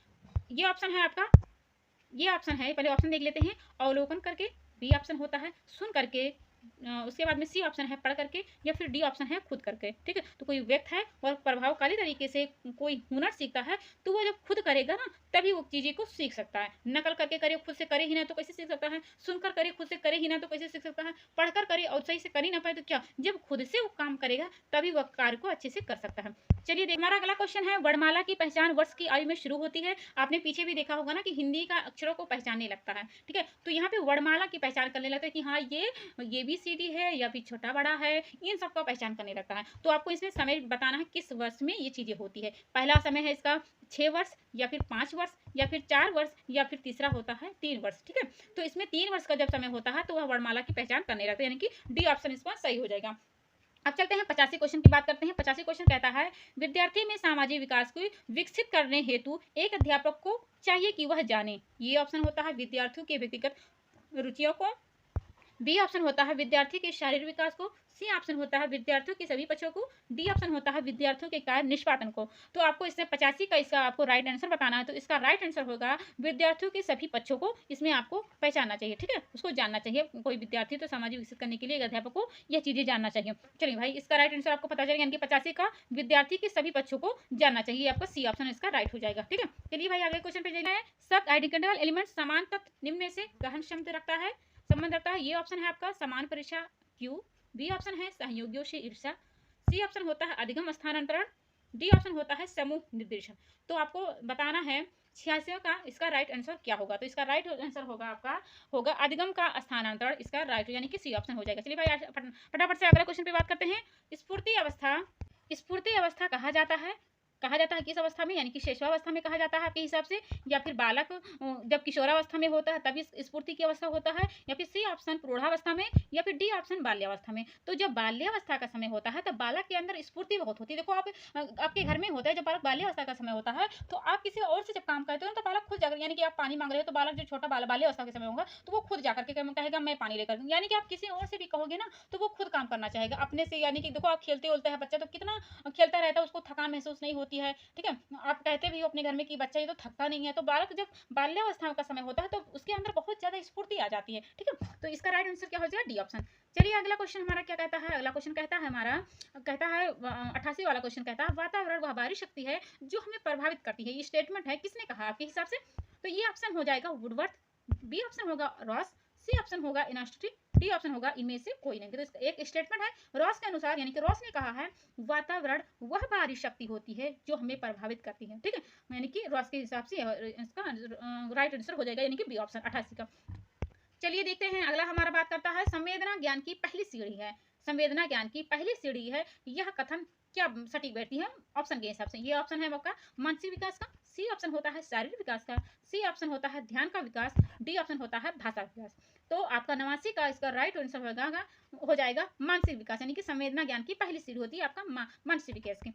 ये ऑप्शन है आपका, ये ऑप्शन है, पहले ऑप्शन देख लेते हैं। अवलोकन करके, बी ऑप्शन होता है सुन करके, उसके बाद में सी ऑप्शन है पढ़ करके, या फिर डी ऑप्शन है खुद करके। ठीक है, तो कोई व्यक्ति है और प्रभावकारी तरीके से कोई हुनर सीखता है तो वो जब खुद करेगा ना तभी वो चीज़ें को सीख सकता है। नकल करके करे, खुद से करे ही ना तो कैसे सीख सकता है। सुनकर करे, खुद से करे ही ना तो कैसे सीख सकता है। पढ़कर करे और सही से कर ही ना पाए तो क्या, जब खुद से वो काम करेगा तभी वह कार्य को अच्छे से कर सकता है। चलिए हमारा अगला क्वेश्चन है वर्णमाला की पहचान वर्ष की आयु में शुरू होती है। आपने पीछे भी देखा होगा ना कि हिंदी का अक्षरों को पहचानने लगता है। ठीक है, तो यहाँ पे वर्णमाला की पहचान करने लगता है कि हाँ ये भी सी डी है या फिर छोटा बड़ा है, इन सब का पहचान करने लगता है। तो आपको इसमें समय बताना है किस वर्ष में ये चीजें होती है। पहला समय है इसका 6 वर्ष या फिर 5 वर्ष या फिर 4 वर्ष या फिर तीसरा होता है 3 वर्ष। ठीक है, तो इसमें 3 वर्ष का जब समय होता है तो वह वर्णमाला की पहचान करने लगता है, यानी कि डी ऑप्शन इसका सही हो जाएगा। अब चलते हैं 85 क्वेश्चन की बात करते हैं। 85 क्वेश्चन कहता है विद्यार्थी में सामाजिक विकास को विकसित करने हेतु एक अध्यापक को चाहिए कि वह जाने। ये ऑप्शन होता है विद्यार्थियों के व्यक्तिगत रुचियों को, बी ऑप्शन होता है विद्यार्थी के शारीरिक विकास को, सी ऑप्शन होता है विद्यार्थियों के सभी पक्षों को, डी ऑप्शन होता है विद्यार्थियों के कार्य निष्पादन को। तो आपको इसमें 85 का इसका आपको राइट आंसर बताना है। तो इसका राइट आंसर होगा विद्यार्थियों के सभी पक्षों को इसमें आपको पहचानना चाहिए। ठीक है, उसको जानना चाहिए। कोई विद्यार्थी तो सामाजिक विकसित करने के लिए अध्यापक को यह चीजें जानना चाहिए। चलिए भाई, इसका राइट आंसर आपको पता चलेगा, यानी कि 85 का विद्यार्थी के सभी पक्षों को जानना चाहिए। आपका सी ऑप्शन इसका राइट हो जाएगा। ठीक है, चलिए भाई अगले क्वेश्चन पे जाना है। सब आइडेंटिकल एलिमेंट समान तत्व निम्न में से गहन संबंध रखता है। ये ऑप्शन है आपका समान परीक्षा क्यू, बी ऑप्शन है सहयोगियों से ईर्ष्या, सी ऑप्शन होता है अधिगम स्थानांतरण, डी ऑप्शन होता है समूह निर्देशन। तो आपको बताना है 86 का इसका राइट आंसर क्या होगा। तो इसका राइट आंसर होगा आपका होगा अधिगम का स्थानांतरण, इसका राइट यानी कि सी ऑप्शन हो जाएगा। चलिए भाई फटाफट से अगला क्वेश्चन पे बात करते हैं। स्फूर्ति अवस्था कहा जाता है किस अवस्था में, यानी कि शेषावस्था में कहा जाता है आपके हिसाब से, या फिर बालक जब किशोरावस्था में होता है तभी स्फूर्ति की अवस्था होता है, या फिर सी ऑप्शन प्रौढ़ावस्था में, या फिर डी ऑप्शन बाल्यावस्था में। तो जब बाल्यावस्था का समय होता है तब बालक के अंदर स्फूर्ति बहुत होती है। देखो आप आपके घर में होता है जब बालक बाल्यावस्था का समय होता है तो आप किसी और से जब काम करते हो तो बालक खुद जाकर, यानी कि आप पानी मांग रहे हो तो बालक जो छोटा बाल्यावस्था के समय होगा तो वो खुद जाकर के कहेगा मैं पानी लेकर, यानी कि आप किसी और से भी कहोगे ना तो वो खुद काम करना चाहेगा अपने से। यानी कि देखो आप खेलते उलते हैं बच्चा तो कितना खेलता रहता है, उसको थकान महसूस नहीं होती है। ठीक है, आप कहते भी हो अपने घर में कि बच्चा ये तो थकता नहीं है, तो बालक जब बाल्यावस्था का समय होता है तो उसके अंदर बहुत ज्यादा स्फूर्ति आ जाती है। ठीक है, तो इसका राइट आंसर क्या हो जाएगा, डी ऑप्शन। चलिए अगला क्वेश्चन हमारा क्या कहता है। अगला क्वेश्चन कहता है हमारा 88 वाला क्वेश्चन कहता है वातावरण वह बाहरी शक्ति है जो हमें प्रभावित करती है। ये स्टेटमेंट है, किसने कहा आपके हिसाब से। तो ये ऑप्शन हो जाएगा वुडवर्थ, बी ऑप्शन होगा रॉस, सी ऑप्शन होगा इनास्ट्री, डी ऑप्शन होगा इनमें से कोई नहीं। तो इसका एक स्टेटमेंट है रॉस के अनुसार, यानी कि रॉस ने कहा है वातावरण वह बाहरी शक्ति होती है जो हमें प्रभावित करती है। ठीक है, यानी कि रॉस के हिसाब से इसका राइट आंसर हो जाएगा, यानी कि बी ऑप्शन 88 का। चलिए देखते हैं अगला हमारा बात करता है संवेदना ज्ञान की पहली सीढ़ी है। संवेदना ज्ञान की पहली सीढ़ी है, यह कथन क्या सटीक बैठती है ऑप्शन के हिसाब से। ये ऑप्शन है आपका मानसिक विकास का, सी ऑप्शन होता है शारीरिक विकास का, सी ऑप्शन होता है ध्यान का विकास, डी ऑप्शन होता है भाषा विकास। तो आपका 89 का इसका राइट आंसर हो जाएगा मानसिक विकास, यानी कि संवेदना ज्ञान की पहली सीढ़ी होती है आपका मानसिक विकास की।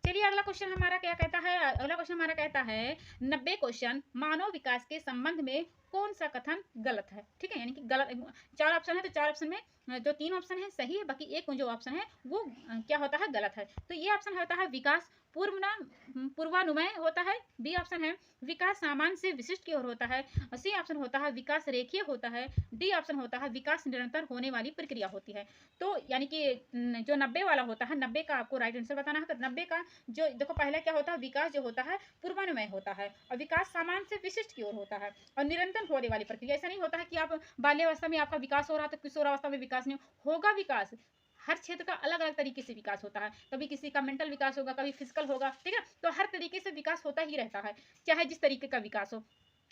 चलिए अगला क्वेश्चन हमारा क्या कहता है। अगला क्वेश्चन हमारा कहता है 90 क्वेश्चन मानव विकास के संबंध में कौन सा कथन गलत है। ठीक है, यानी कि गलत 4 ऑप्शन है तो 4 ऑप्शन में जो 3 ऑप्शन है सही है, बाकी एक जो ऑप्शन है वो क्या होता है गलत है। तो ये ऑप्शन होता है विकास पूर्वानुमेय होता है, बी ऑप्शन है विकास सामान्य से विशिष्ट की ओर होता है, सी ऑप्शन होता है विकास रेखीय होता है, डी ऑप्शन होता है विकास निरंतर होने वाली प्रक्रिया होती है। तो यानी कि जो 90 वाला होता है 90 का आपको राइट आंसर बताना है। तो 90 का जो देखो पहला क्या होता है, विकास जो होता है पूर्वानुमेय होता है और विकास सामान्य से विशिष्ट की ओर होता है और निरंतर होने वाली प्रक्रिया। ऐसा नहीं होता है कि आप बाल्यावस्था में आपका विकास हो रहा तो किशोरावस्था में विकास नहीं होगा। विकास हर क्षेत्र का अलग अलग तरीके से विकास होता है, कभी किसी का मेंटल विकास होगा, कभी फिजिकल होगा। ठीक है, तो हर तरीके से विकास होता ही रहता है चाहे जिस तरीके का विकास हो।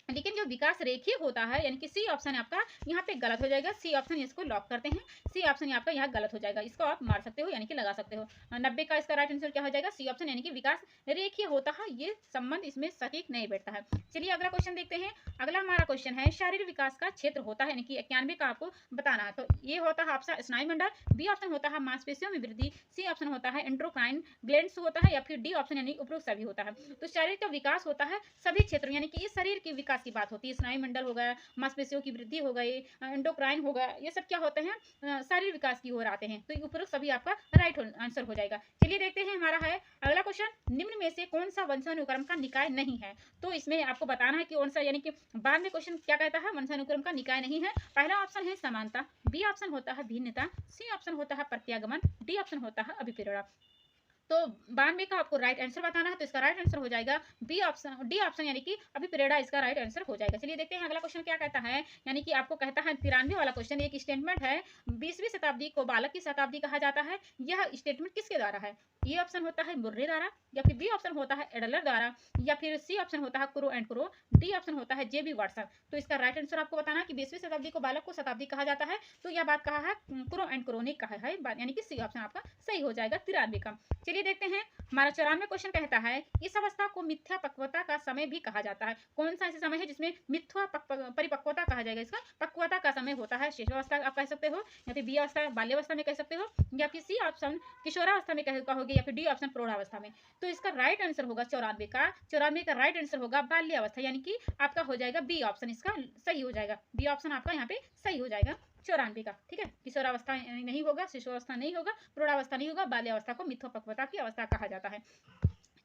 लेकिन जो विकास रेखीय होता है यानी कि सी ऑप्शन आपका यहाँ पे गलत हो जाएगा। सी ऑप्शन इसको लॉक करते हैं। सी ऑप्शन आपका यहाँ गलत हो जाएगा। इसको आप मार सकते हो यानी कि लगा सकते हो। 90 का इसका राइट आंसर क्या हो जाएगा? सी ऑप्शन यानी कि विकास रेखीय होता है। ये संबंध इसमें सटीक नहीं बैठता है। चलिए अगला क्वेश्चन देखते हैं। अगला हमारा क्वेश्चन है शारीरिक विकास का क्षेत्र होता है यानी कि 91 का आपको बताना है। तो ये होता है आपका स्नायु मंडल, बी ऑप्शन होता है मांसपेशियों में वृद्धि, सी ऑप्शन होता है एंड्रोक्राइन ग्लैंड्स होता है, या फिर डी ऑप्शन यानी उपरोक्त सभी होता है। तो शरीर का विकास होता है सभी क्षेत्रों यानी कि इस शरीर के विकास की बात होती है। स्नायु मंडल हो गया, मांसपेशियों की वृद्धि हो गई, एंडोक्राइन हो गया, ये सब क्या होते हैं? शारीरिक विकास की ओर आते हैं। तो उपरोक्त सभी आपका राइट आंसर हो जाएगा। चलिए देखते हैं हमारा है अगला क्वेश्चन। निम्न में से कौन सा वंशानुक्रम का निकाय नहीं है? तो इसमें आपको बताना है कि कौन सा, यानी कि बाद में क्वेश्चन क्या कहता है, वंशानुक्रम का निकाय नहीं है। पहला ऑप्शन है समानता, बी ऑप्शन होता है भिन्नता, सी ऑप्शन होता है प्रत्यागमन, डी ऑप्शन होता है अभिप्रेरण। तो 92 का आपको राइट आंसर बताना है। तो इसका राइट आंसर हो जाएगा बी ऑप्शन, डी ऑप्शन यानी कि अभिप्रेरणा इसका राइट आंसर हो जाएगा। चलिए देखते हैं अगला क्वेश्चन क्या कहता है। यानी कि आपको कहता है 93 वाला क्वेश्चन, एक स्टेटमेंट है 20वीं शताब्दी को बालक की शताब्दी कहा जाता है। यह स्टेटमेंट किसके द्वारा है? ए ऑप्शन होता है मुर्रे द्वारा, या फिर बी ऑप्शन होता है एडलर द्वारा, या फिर सी ऑप्शन होता है crow and crow, D option होता है जेबी वाटसन। तो इसका राइट आंसर आपको बताना है कि 20वीं शताब्दी को बालक को शताब्दी कहा जाता है। तो यह बात कहा है क्रो एंड क्रो ने कहा है, यानी कि सी ऑप्शन आपका सही हो जाएगा 93 का। चलिए देखते हैं हमारा 94 क्वेश्चन कहता है इस अवस्था को मिथ्या पक्वता का समय भी कहा जाता है। कौन सा ऐसा समय है जिसमें मिथ्या परिपक्वता कहा जाएगा? इसका पक्वता का समय होता है शिशुअवस्था आप कह सकते हो, या फिर बी अवस्था बाल्यावस्था में कह सकते हो, या फिर सी ऑप्शन किशोरावस्था में कहोगे, या फिर डी ऑप्शन प्रौढ़ावस्था में। तो इसका राइट आंसर होगा 94 का राइट आंसर होगा बाल्यावस्था, यानी कि आपका हो जाएगा बी ऑप्शन इसका सही हो जाएगा। बी ऑप्शन आपका यहाँ पे सही हो जाएगा 94 का। ठीक है, किशोरावस्था नहीं होगा, शिशुअवस्था नहीं होगा, प्रौढ़ावस्था नहीं होगा, बाल्यावस्था को मिथ्यापक्वता की अवस्था कहा जाता है।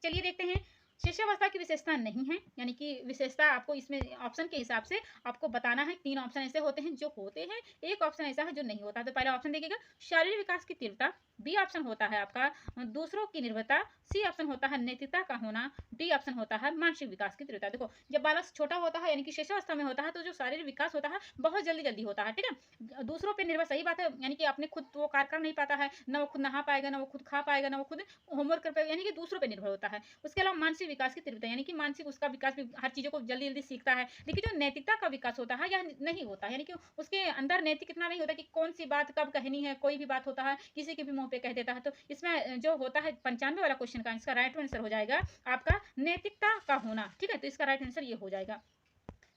चलिए देखते हैं शिशुअवस्था की विशेषता नहीं है, यानी कि विशेषता आपको इसमें ऑप्शन के हिसाब से आपको बताना है। 3 ऑप्शन ऐसे होते हैं जो होते हैं, एक ऑप्शन ऐसा है जो नहीं होता। तो पहला ऑप्शन देखिएगा शारीरिक विकास की तीव्रता, बी ऑप्शन होता है आपका दूसरों की निर्भरता, सी ऑप्शन होता है नैतिकता का होना, डी ऑप्शन होता है मानसिक विकास की तीव्रता। देखो जब बालक छोटा होता है यानी कि शिशुअवस्था में होता है तो जो शारीरिक विकास होता है बहुत जल्दी जल्दी होता है। ठीक है, दूसरों पर निर्भर, सही बात है, यानी कि अपने खुद वो कार्य कर नहीं पाता है, ना वो खुद नहा पाएगा, ना वो खुद खा पाएगा, ना वो खुद होमवर्क कर पाएगा, यानी कि दूसरों पर निर्भर होता है। उसके अलावा मानसिक विकास की तीव्रता, यानी कि मानसिक उसका विकास भी हर चीज़ों को जल्दी जल्दी सीखता है। लेकिन जो नैतिकता का विकास होता है यह नहीं होता, यानी कि उसके अंदर नैतिक इतना नहीं होता कि कौन सी बात कब कहनी है। कोई भी बात होता है किसी के भी मुंह पे कह देता है। तो इसमें जो होता है 95 वाला क्वेश्चन का इसका राइट आंसर हो जाएगा आपका नैतिकता का होना। ठीक है, तो इसका राइट आंसर ये हो जाएगा।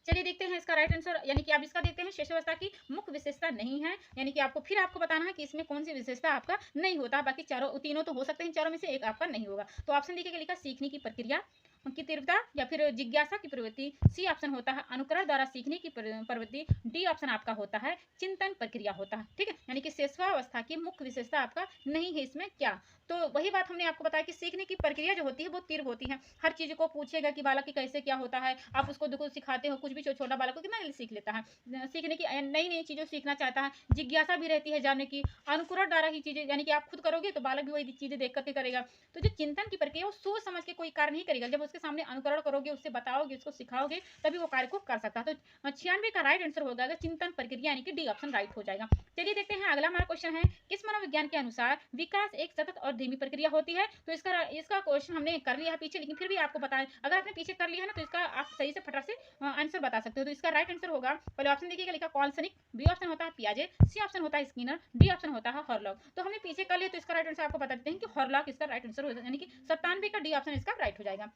चलिए देखते हैं इसका राइट आंसर, यानी कि आप इसका देखते हैं शिशुअवस्था की मुख्य विशेषता नहीं है, यानी कि आपको बताना है कि इसमें कौन सी विशेषता आपका नहीं होता। बाकी चारों तीनों तो हो सकते हैं, चारों में से एक आपका नहीं होगा। तो ऑप्शन देखिएगा लिखा सीखने की प्रक्रिया की तीव्रता, या फिर जिज्ञासा की प्रवृत्ति, सी ऑप्शन होता है अनुकरण द्वारा सीखने की प्रवृत्ति, डी ऑप्शन आपका होता है चिंतन प्रक्रिया होता है। ठीक है, यानी कि शिशुअवस्था की मुख्य विशेषता आपका नहीं है इसमें क्या। तो वही बात हमने आपको बताया कि सीखने की प्रक्रिया जो होती है वो तीव्र होती है। हर चीज को पूछेगा कि बालक की कैसे क्या होता है, आप उसको देखो सिखाते हो, कुछ भी छोटा बालक को कितना जल्दी सीख लेता है, सीखने की नई नई चीजें सीखना चाहता है, जिज्ञासा भी रहती है जानने की, अनुकरण द्वारा ही चीजें, यानी कि आप खुद करोगे तो बालक भी वही चीजें देख करके करेगा। तो जो चिंतन की प्रक्रिया वो सोच समझ के कोई कार्य नहीं करेगा, जब उसके सामने अनुकरण करोगे, उससे बताओगे, उसको सिखाओगे, तभी वो कार्य को कर सकता है। तो 96 का राइट आंसर होगा चिंतन प्रक्रिया, यानी कि डी ऑप्शन राइट हो जाएगा। चलिए देखते हैं अगला हमारा क्वेश्चन है किस मनोविज्ञान के अनुसार विकास एक सतत और धीमी प्रक्रिया होती है। तो इसका क्वेश्चन हमने कर लिया है पीछे, लेकिन फिर भी आपको बताएं, अगर आपने पीछे कर लिया है ना तो इसका आप सही से फटाफट से आंसर बता सकते हो। तो इसका राइट आंसर होगा, पहले ऑप्शन देखिएगा लिखा कॉल्सनिक, बी ऑप्शन होता है पियाजे, सी ऑप्शन होता है स्किनर, डी ऑप्शन होता है हॉरलॉक। तो हमने पीछे कर लिया, तो इसका राइट आंसर आपको बता देते हैं कि हॉरलॉक इसका राइट आंसर होगा, यानी कि 97 का डी ऑप्शन इसका राइट हो जाएगा।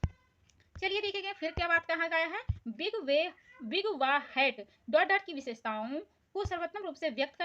चलिए देखिए फिर क्या बात कहा गया है, बिग वा हैट डॉट डॉट की विशेषताओं को सर्वोत्तम रूप से व्यक्त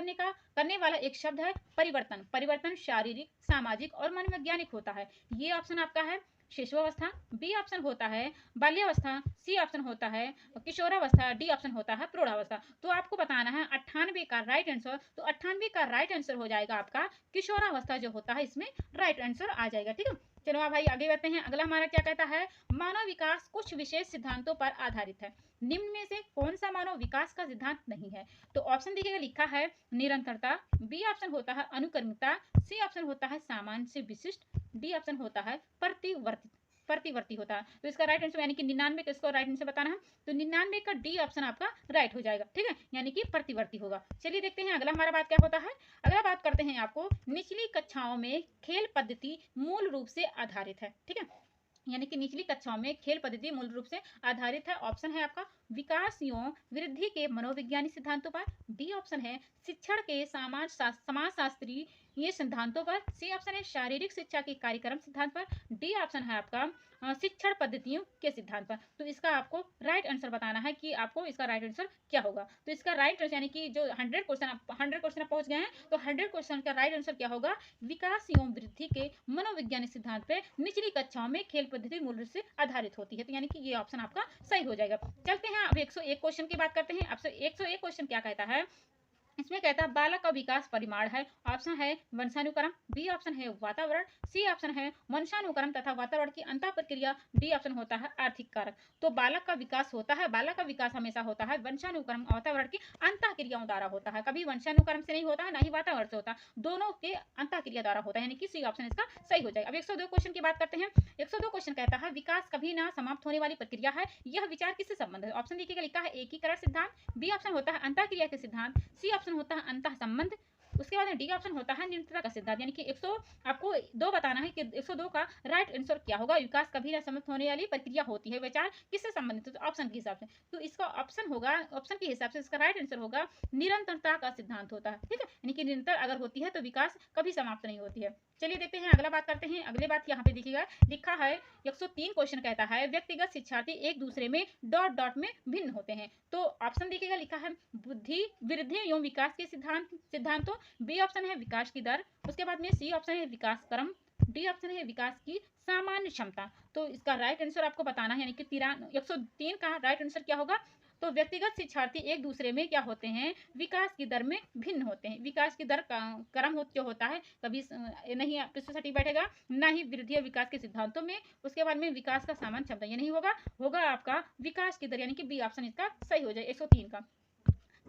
करने वाला एक शब्द है परिवर्तन। परिवर्तन शारीरिक, सामाजिक और मनोवैज्ञानिक होता है। ये ऑप्शन आपका है शिशुअवस्था, बी ऑप्शन होता है बाल्यावस्था, सी ऑप्शन होता है किशोरावस्था, डी ऑप्शन होता है प्रौढ़ावस्था। तो आपको बताना है 98 का राइट आंसर। तो 98 का राइट आंसर हो जाएगा आपका किशोरावस्था जो होता है, इसमें राइट आंसर आ जाएगा। ठीक है, चलो आप भाई आगे बढ़ते हैं। अगला हमारा क्या कहता है, मानव विकास कुछ विशेष सिद्धांतों पर आधारित है। निम्न में से कौन सा मानव विकास का सिद्धांत नहीं है। तो ऑप्शन देखिएगा लिखा है निरंतरता, बी ऑप्शन होता है अनुक्रमिकता, सी ऑप्शन होता है सामान्य से विशिष्ट, डी ऑप्शन होता है प्रतिवर्ती होता है। तो इसका राइट आंसर यानी कि 99 का इसको राइट आंसर बताना है। तो 99 का डी ऑप्शन आपका राइट हो जाएगा। ठीक है, यानी कि प्रतिवर्ती होगा। चलिए देखते हैं अगला हमारा बात क्या होता है। अगला बात करते हैं आपको निचली कक्षाओं में खेल पद्धति मूल रूप से आधारित है। ठीक है, यानी कि निचली कक्षाओं में खेल पद्धति मूल रूप से आधारित है। ऑप्शन है आपका विकास एवं वृद्धि के मनोवैज्ञानिक सिद्धांतों पर। बी ऑप्शन है शिक्षण के समाज शास्त्रीय सिद्धांतों पर। सी ऑप्शन है शारीरिक शिक्षा के कार्यक्रम सिद्धांत पर। डी ऑप्शन है आपका शिक्षण पद्धतियों के सिद्धांत पर। तो इसका आपको राइट आंसर बताना है कि आपको इसका राइट आंसर क्या होगा। तो इसका राइट आंसर यानी कि जो 100 क्वेश्चन आप पहुंच गए हैं, तो 100 क्वेश्चन का राइट आंसर क्या होगा, विकास एवं वृद्धि के मनोवैज्ञानिक सिद्धांत पे निचली कक्षाओं में खेल पद्धति मूल रूप से आधारित होती है। तो यानी कि ये ऑप्शन आपका सही हो जाएगा। चलते हैं अब 101 क्वेश्चन की बात करते हैं। अब 101 क्वेश्चन क्या कहता है, इसमें कहता है बालक का विकास परिमाण है। ऑप्शन है वंशानुक्रम, बी ऑप्शन है वातावरण, सी ऑप्शन है वंशानुक्रम तथा वातावरण की अंतर प्रक्रिया, डी ऑप्शन होता है आर्थिक कारक। तो बालक का विकास होता है, बालक का विकास हमेशा होता है वंशानुक्रम वातावरण की अंतर क्रियाओं द्वारा होता है। कभी वंशानुक्रम से नहीं होता है, ना ही वातावरण से होता है, दोनों के अंतर क्रिया द्वारा होता है। यानी कि सी ऑप्शन इसका सही हो जाएगा। अब 102 क्वेश्चन की बात करते हैं। 102 क्वेश्चन कहता है विकास कभी ना समाप्त होने वाली प्रक्रिया है, यह विचार किससे संबंधित है। ऑप्शन देखिएगा, लिखा है एकीकरण सिद्धांत, बी ऑप्शन होता है अंतर क्रिया के सिद्धांत, सी ऑप्शन होता है अंतः संबंध, उसके बाद में डी ऑप्शन होता है निरंतरता का सिद्धांत। यानी कि 100 आपको दो बताना है कि 102 का राइट आंसर क्या होगा। विकास कभी ना समाप्त होने वाली प्रक्रिया होती है, विचार किससे संबंधित है, तो ऑप्शन के हिसाब से। तो इसका ऑप्शन होगा, ऑप्शन के हिसाब से इसका राइट आंसर होगा निरंतरता का सिद्धांत होता है। ठीक है, यानी कि निरंतर अगर होती है तो विकास कभी समाप्त नहीं होती है। चलिए देखते हैं अगला बात करते हैं। अगले बात यहाँ पे देखिएगा, लिखा है 103 क्वेश्चन कहता है व्यक्तिगत शिक्षार्थी एक दूसरे में डॉट डॉट में भिन्न होते हैं। तो ऑप्शन देखिएगा, लिखा है बुद्धि वृद्धि एवं विकास के सिद्धांतों, बी ऑप्शन है विकास की दर, उसके बाद में सी ऑप्शन है विकास क्रम, डी ऑप्शन है विकास की सामान्य क्षमता। तो इसका राइट आंसर आपको बताना है, यानी कि 103 का राइट आंसर क्या होगा। तो व्यक्तिगत शिक्षार्थी एक दूसरे में क्या होते हैं, विकास की दर में भिन्न होते हैं। विकास की दर क्रम जो होता है कभी नहीं आपसे सटीक बैठेगा, ना ही वृद्धि और विकास के सिद्धांतों में। उसके बाद में विकास का सामान्य क्षमता, ये नहीं होगा, होगा आपका विकास की दर, यानी कि बी ऑप्शन इसका सही हो जाए 103 का।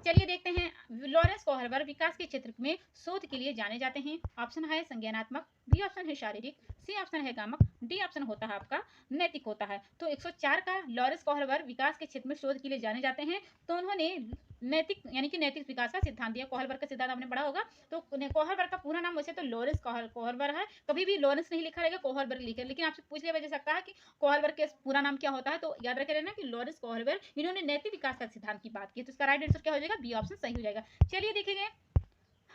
चलिए देखते हैं, लॉरेंस कोहलबर विकास के क्षेत्र में शोध के लिए जाने जाते हैं। ऑप्शन है संज्ञानात्मक, बी ऑप्शन है शारीरिक, सी ऑप्शन है गामक, डी ऑप्शन होता है आपका नैतिक होता है। तो 104 का लॉरेंस कोहलबर विकास के क्षेत्र में शोध के लिए जाने जाते हैं। तो उन्होंने नैतिक यानी कि नैतिक विकास का सिद्धांत दिया। कोहलबर का सिद्धांत आपने पढ़ा होगा। तो कोहलबर का पूरा नाम वैसे तो लॉरेंस कोहलबर है, कभी भी लॉरेंस नहीं लिखा रहेगा, कोहलबर लिखे, लेकिन आपसे पूछ लिया जा सकता है कि कोहलबर के पूरा नाम क्या होता है। तो याद रखे रहना कि लॉरेंस कोहलबर इन्होंने नैतिक विकास का सिद्धांत की बात की। तो इसका राइट आंसर क्या हो जाएगा, बी ऑप्शन सही हो जाएगा। चलिए देखेंगे,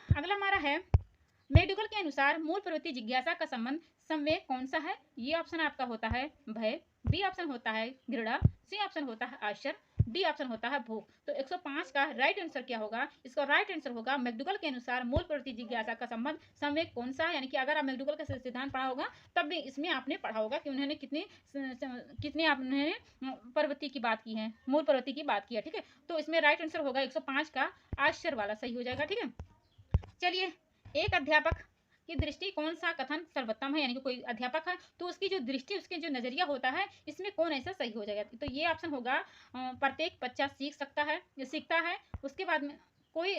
अगला हमारा है मैकडूगल के अनुसार मूल प्रवृत्ति जिज्ञासा का संबंध संवेग कौन सा है। ये ऑप्शन आपका होता है भय, बी ऑप्शन होता है घृणा, सी ऑप्शन होता है आश्चर्य, डी ऑप्शन होता है भूख। तो 105 का राइट आंसर क्या होगा, इसका राइट आंसर होगा मैकडूगल के अनुसार मूल प्रवृत्ति जिज्ञासा का संबंध संवेग कौन सा है। यानी कि अगर आप मैकडूगल का सिद्धांत पढ़ा होगा तब भी इसमें आपने पढ़ा होगा कि उन्होंने कितने आपने प्रवृत्ति की बात की है, मूल प्रवृत्ति की बात की है। ठीक है, तो इसमें राइट आंसर होगा 105 का आश्चर्य वाला सही हो जाएगा। ठीक है, चलिए एक अध्यापक की दृष्टि कौन सा कथन सर्वोत्तम है। यानी कि कोई अध्यापक है तो उसकी जो दृष्टि, उसके जो नजरिया होता है, इसमें कौन ऐसा सही हो जाएगा। तो ये ऑप्शन होगा प्रत्येक बच्चा सीखता है। उसके बाद में कोई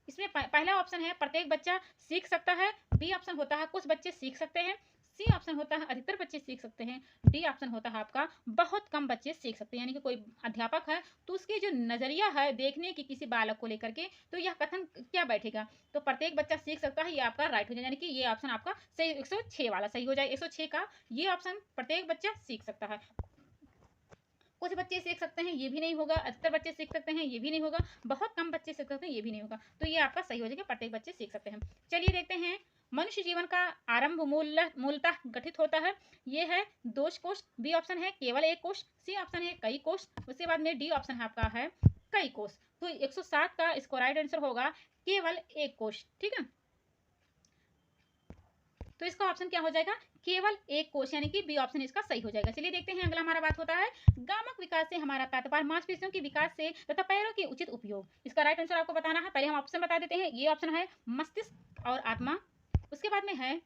इसमें पहला ऑप्शन है प्रत्येक बच्चा सीख सकता है, बी ऑप्शन होता है कुछ बच्चे सीख सकते हैं, सी ऑप्शन होता है अधिकतर बच्चे सीख सकते हैं, डी ऑप्शन होता है आपका बहुत कम बच्चे सीख सकते हैं। यानी कि कोई अध्यापक है तो उसके जो नजरिया है देखने की किसी बालक को लेकर के, तो यह कथन क्या बैठेगा, तो प्रत्येक बच्चा सीख सकता है, ये आपका राइट हो जाए। यानी कि ये ऑप्शन आपका सही 106 वाला सही हो जाए। 106 का ये ऑप्शन प्रत्येक बच्चा सीख सकता है, कुछ बच्चे सीख सकते हैं, ये भी नहीं होगा, अधिकतर बच्चे सीख सकते हैं, ये भी नहीं होगा, बहुत कम बच्चे सीख सकते हैं, ये भी नहीं होगा। तो ये आपका सही हो जाएगा, प्रत्येक बच्चे सीख सकते हैं। चलिए देखते हैं, मनुष्य जीवन का आरंभ मूलतः गठित होता है। ये है दोष कोष, बी ऑप्शन है केवल एक कोष, सी ऑप्शन है कई कोष, उसके बाद में डी ऑप्शन आपका है कई कोष। तो 107 का इसको राइट आंसर होगा केवल एक कोष। ठीक है, तो इसका ऑप्शन क्या हो जाएगा, केवल एक कोष, यानी कि बी ऑप्शन इसका सही हो जाएगा। चलिए देखते हैं, अगला हमारा बात होता है गामक विकास से हमारा तात्पर्य मांसपेशियों के विकास से तथा पैरों के उचित उपयोग। इसका राइट आंसर आपको बताना है। पहले हम ऑप्शन बता देते हैं। ये ऑप्शन है मस्तिष्क और आत्मा, उसके बाद में है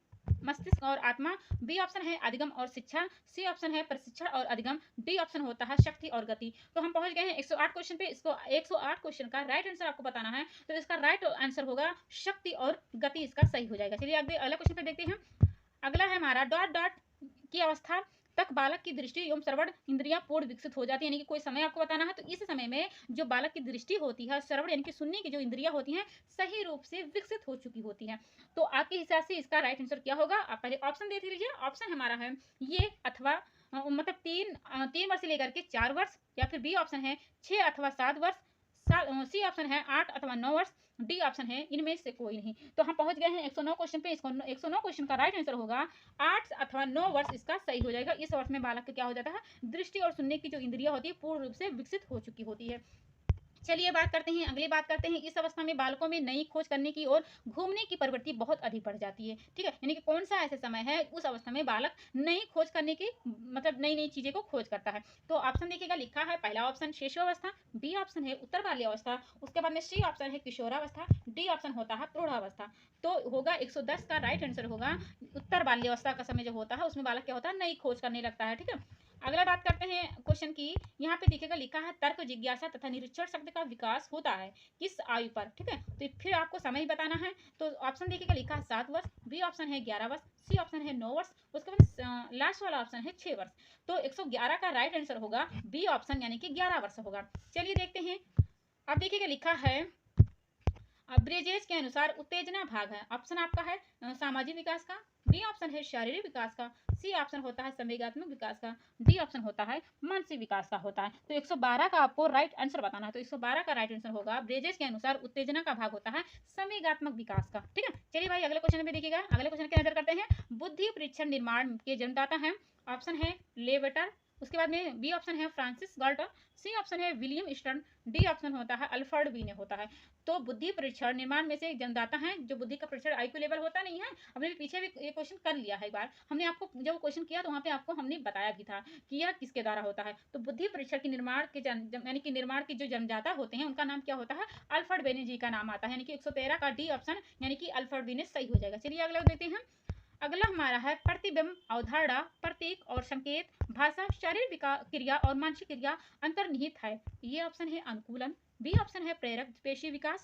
मस्तिष्क और आत्मा, बी ऑप्शन है अधिगम और शिक्षा, सी ऑप्शन है प्रशिक्षण और अधिगम, डी ऑप्शन होता है शक्ति और गति। तो हम पहुंच गए हैं 108 क्वेश्चन पे। इसको 108 क्वेश्चन का राइट आंसर आपको बताना है। तो इसका राइट आंसर होगा शक्ति और गति, इसका सही हो जाएगा। चलिए अगले क्वेश्चन पे देखते हैं। अगला है हमारा डॉट डॉट की अवस्था तक बालक की दृष्टि एवं श्रवण इंद्रियां पूर्ण विकसित हो जाती है। यानी कि कोई समय आपको बताना है, तो इस समय में जो बालक की दृष्टि होती है, श्रवण यानी कि सुनने की जो इंद्रियां होती हैं, सही रूप से विकसित हो चुकी होती हैं। तो आपके हिसाब से इसका राइट आंसर क्या होगा? आप पहले ऑप्शन देख लीजिए। ऑप्शन हमारा है ये, अथवा मतलब 3 वर्ष से लेकर के 4 वर्ष, या फिर बी ऑप्शन है 6 अथवा 7 वर्ष, सी ऑप्शन है 8 अथवा 9 वर्ष, डी ऑप्शन है इनमें से कोई नहीं। तो हम पहुंच गए हैं 109 क्वेश्चन पे। इसको 109 क्वेश्चन का राइट आंसर होगा 8 अथवा 9 वर्ष, इसका सही हो जाएगा। इस वर्ष में बालक का क्या हो जाता है? दृष्टि और सुनने की जो इंद्रियां होती है पूर्ण रूप से विकसित हो चुकी होती है। चलिए बात करते हैं, अगली बात करते हैं, इस अवस्था में बालकों में नई खोज करने की और घूमने की प्रवृत्ति बहुत अधिक बढ़ जाती है। ठीक है, यानी कि कौन सा ऐसा समय है उस अवस्था में बालक नई खोज करने की, मतलब नई नई चीजें को खोज करता है। तो ऑप्शन देखिएगा, लिखा है पहला ऑप्शन शिशुअवस्था, बी ऑप्शन है उत्तर बाल्यावस्था, उसके बाद में सी ऑप्शन है किशोरावस्था, डी ऑप्शन होता है प्रौढ़ावस्था। तो होगा 110 का राइट आंसर होगा उत्तर बाल्यावस्था का समय जो होता है उसमें बालक क्या होता है? नई खोज करने लगता है। ठीक है, अगला बात करते हैं क्वेश्चन की। यहाँ पे देखिएगा, लिखा है तर्क, जिज्ञासा तथा निरीक्षण शक्ति का विकास होता है किस आयु पर? ठीक है, तो फिर आपको समय बताना है। तो ऑप्शन देखिएगा, लिखा है 7 वर्ष, बी ऑप्शन है 11 वर्ष, सी ऑप्शन है 9 वर्ष, उसके बाद लास्ट वाला ऑप्शन है 6 वर्ष। तो 111 का राइट आंसर होगा बी ऑप्शन, यानी कि 11 वर्ष होगा। चलिए देखते हैं, अब देखिएगा, लिखा है ब्रेजेस के अनुसार उत्तेजना भाग है। ऑप्शन आपका है सामाजिक विकास का, बी ऑप्शन है शारीरिक विकास का, सी ऑप्शन होता है संवेगात्मक विकास का, डी ऑप्शन होता है मानसिक विकास का होता है। तो 112 का आपको राइट आंसर बताना है। तो 112 का राइट आंसर होगा ब्रेजेस के अनुसार उत्तेजना का भाग होता है संवेगात्मक विकास का। ठीक है, चलिए भाई अगले क्वेश्चन में देखिएगा, अगले क्वेश्चन की नजर करते हैं। बुद्धि परीक्षण निर्माण के जन्मदाता है, ऑप्शन है लेवेटर, उसके बाद में बी ऑप्शन है फ्रांसिस गाल्टन, सी ऑप्शन है विलियम स्टर्न, डी ऑप्शन होता है अल्फ्रेड वीने होता है। तो बुद्धि परीक्षण निर्माण में से एक जन्मदाता है, जो बुद्धि का परीक्षण आईक्यू लेवल होता नहीं है, हमने भी पीछे भी ये क्वेश्चन कर लिया है एक बार। हमने आपको जब क्वेश्चन किया तो वहाँ पे आपको हमने बताया भी था कि यह किसके द्वारा होता है। तो बुद्धि परीक्षण के निर्माण के यानी कि निर्माण के जो जन्मदाता होते हैं उनका नाम क्या होता है? अल्फ्रेड वीने जी का नाम आता है। यानी कि 113 का डी ऑप्शन यानी कि अल्फ्रेड वीने सही हो जाएगा। चलिए अगला देखते हैं। अगला हमारा है प्रतिबिंब, अवधारणा, प्रतीक और संकेत, भाषा, शारीरिक क्रिया और मानसिक क्रिया अंतर्निहित है। ये ऑप्शन है अनुकूलन, बी ऑप्शन है प्रेरक पेशी विकास,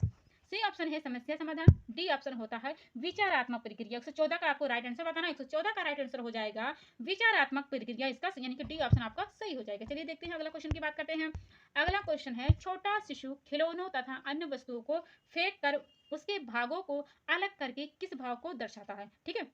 सी ऑप्शन है समस्या समाधान, डी ऑप्शन होता है विचारात्मक प्रक्रिया। 114 का आपको राइट आंसर बताना है। 114 का राइट आंसर हो जाएगा विचारात्मक प्रक्रिया, इसका यानी कि डी ऑप्शन आपका सही हो जाएगा। चलिए देखते हैं अगला क्वेश्चन की बात करते हैं। अगला क्वेश्चन है, छोटा शिशु खिलौनों तथा अन्य वस्तुओं को फेंक कर उसके भागों को अलग करके किस भाव को दर्शाता है? ठीक है,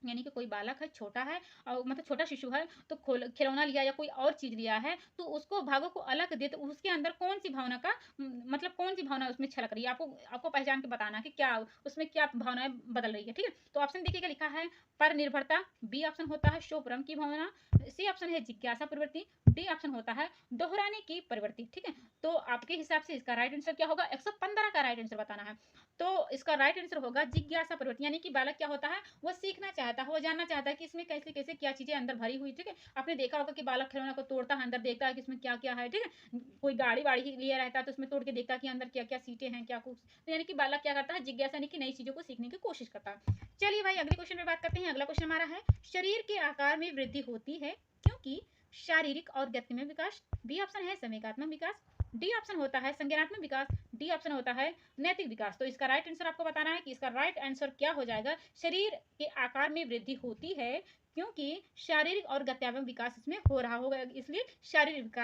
यानी कि कोई बालक है, छोटा है, और मतलब छोटा शिशु है, तो खिलौना लिया या कोई और चीज लिया है, तो उसको भागों को अलग दे, तो उसके अंदर कौन सी भावना का मतलब कौन सी भावना उसमें छलक रही है, आपको आपको पहचान के बताना है कि क्या उसमें क्या भावनाएं बदल रही है। ठीक है, तो ऑप्शन देखिएगा, लिखा है पर निर्भरता, बी ऑप्शन होता है शोभरम की भावना, सी ऑप्शन है जिज्ञासा प्रवृत्ति, डी ऑप्शन होता है दोहराने की प्रवृत्ति। ठीक है, तो आपके हिसाब से इसका राइट आंसर क्या होगा? 115 का राइट आंसर बताना है। तो इसका राइट आंसर होगा जिज्ञासा प्रवृत्ति, यानी कि बालक क्या होता है? वो सीखना चाहता है, वो जानना चाहता है कि इसमें कैसे कैसे क्या चीजें अंदर भरी हुई। ठीक है, आपने देखा होगा कि बालक खिलौना को तोड़ता है, अंदर देखता है कि इसमें क्या क्या है। ठीक है, कोई गाड़ी वाड़ी लिया रहता है तो उसमें तोड़ के देखता है कि अंदर क्या क्या सीटें हैं, क्या कुछ। तो यानी कि बालक क्या करता है? जिज्ञासा यानी कि नई चीजों को सीखने की कोशिश करता है। चलिए भाई अगले क्वेश्चन में बात करते हैं। अगला क्वेश्चन हमारा है, शरीर के आकार में वृद्धि होती है क्योंकि शारीरिक और गतिमय विकास, बी ऑप्शन है संवेगात्मक विकास, डी ऑप्शन होता है संज्ञानात्मक विकास, डी ऑप्शन होता है नैतिक विकास। तो इसका राइट आंसर आपको बताना है कि इसका राइट आंसर क्या हो जाएगा। शरीर के आकार में वृद्धि होती है क्योंकि शारीरिक और गत्यात्मक विकास इसमें हो रहा होगा, इसलिए शारीरिक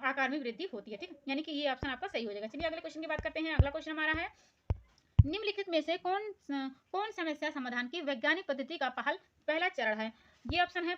आकार में वृद्धि होती है। ठीक है, यानी कि ये ऑप्शन आपका सही हो जाएगा। चलिए अगले क्वेश्चन की बात करते हैं। अगला क्वेश्चन हमारा है, निम्नलिखित में से कौन समस्या समाधान की वैज्ञानिक पद्धति का पहला चरण है? ये ऑप्शन है,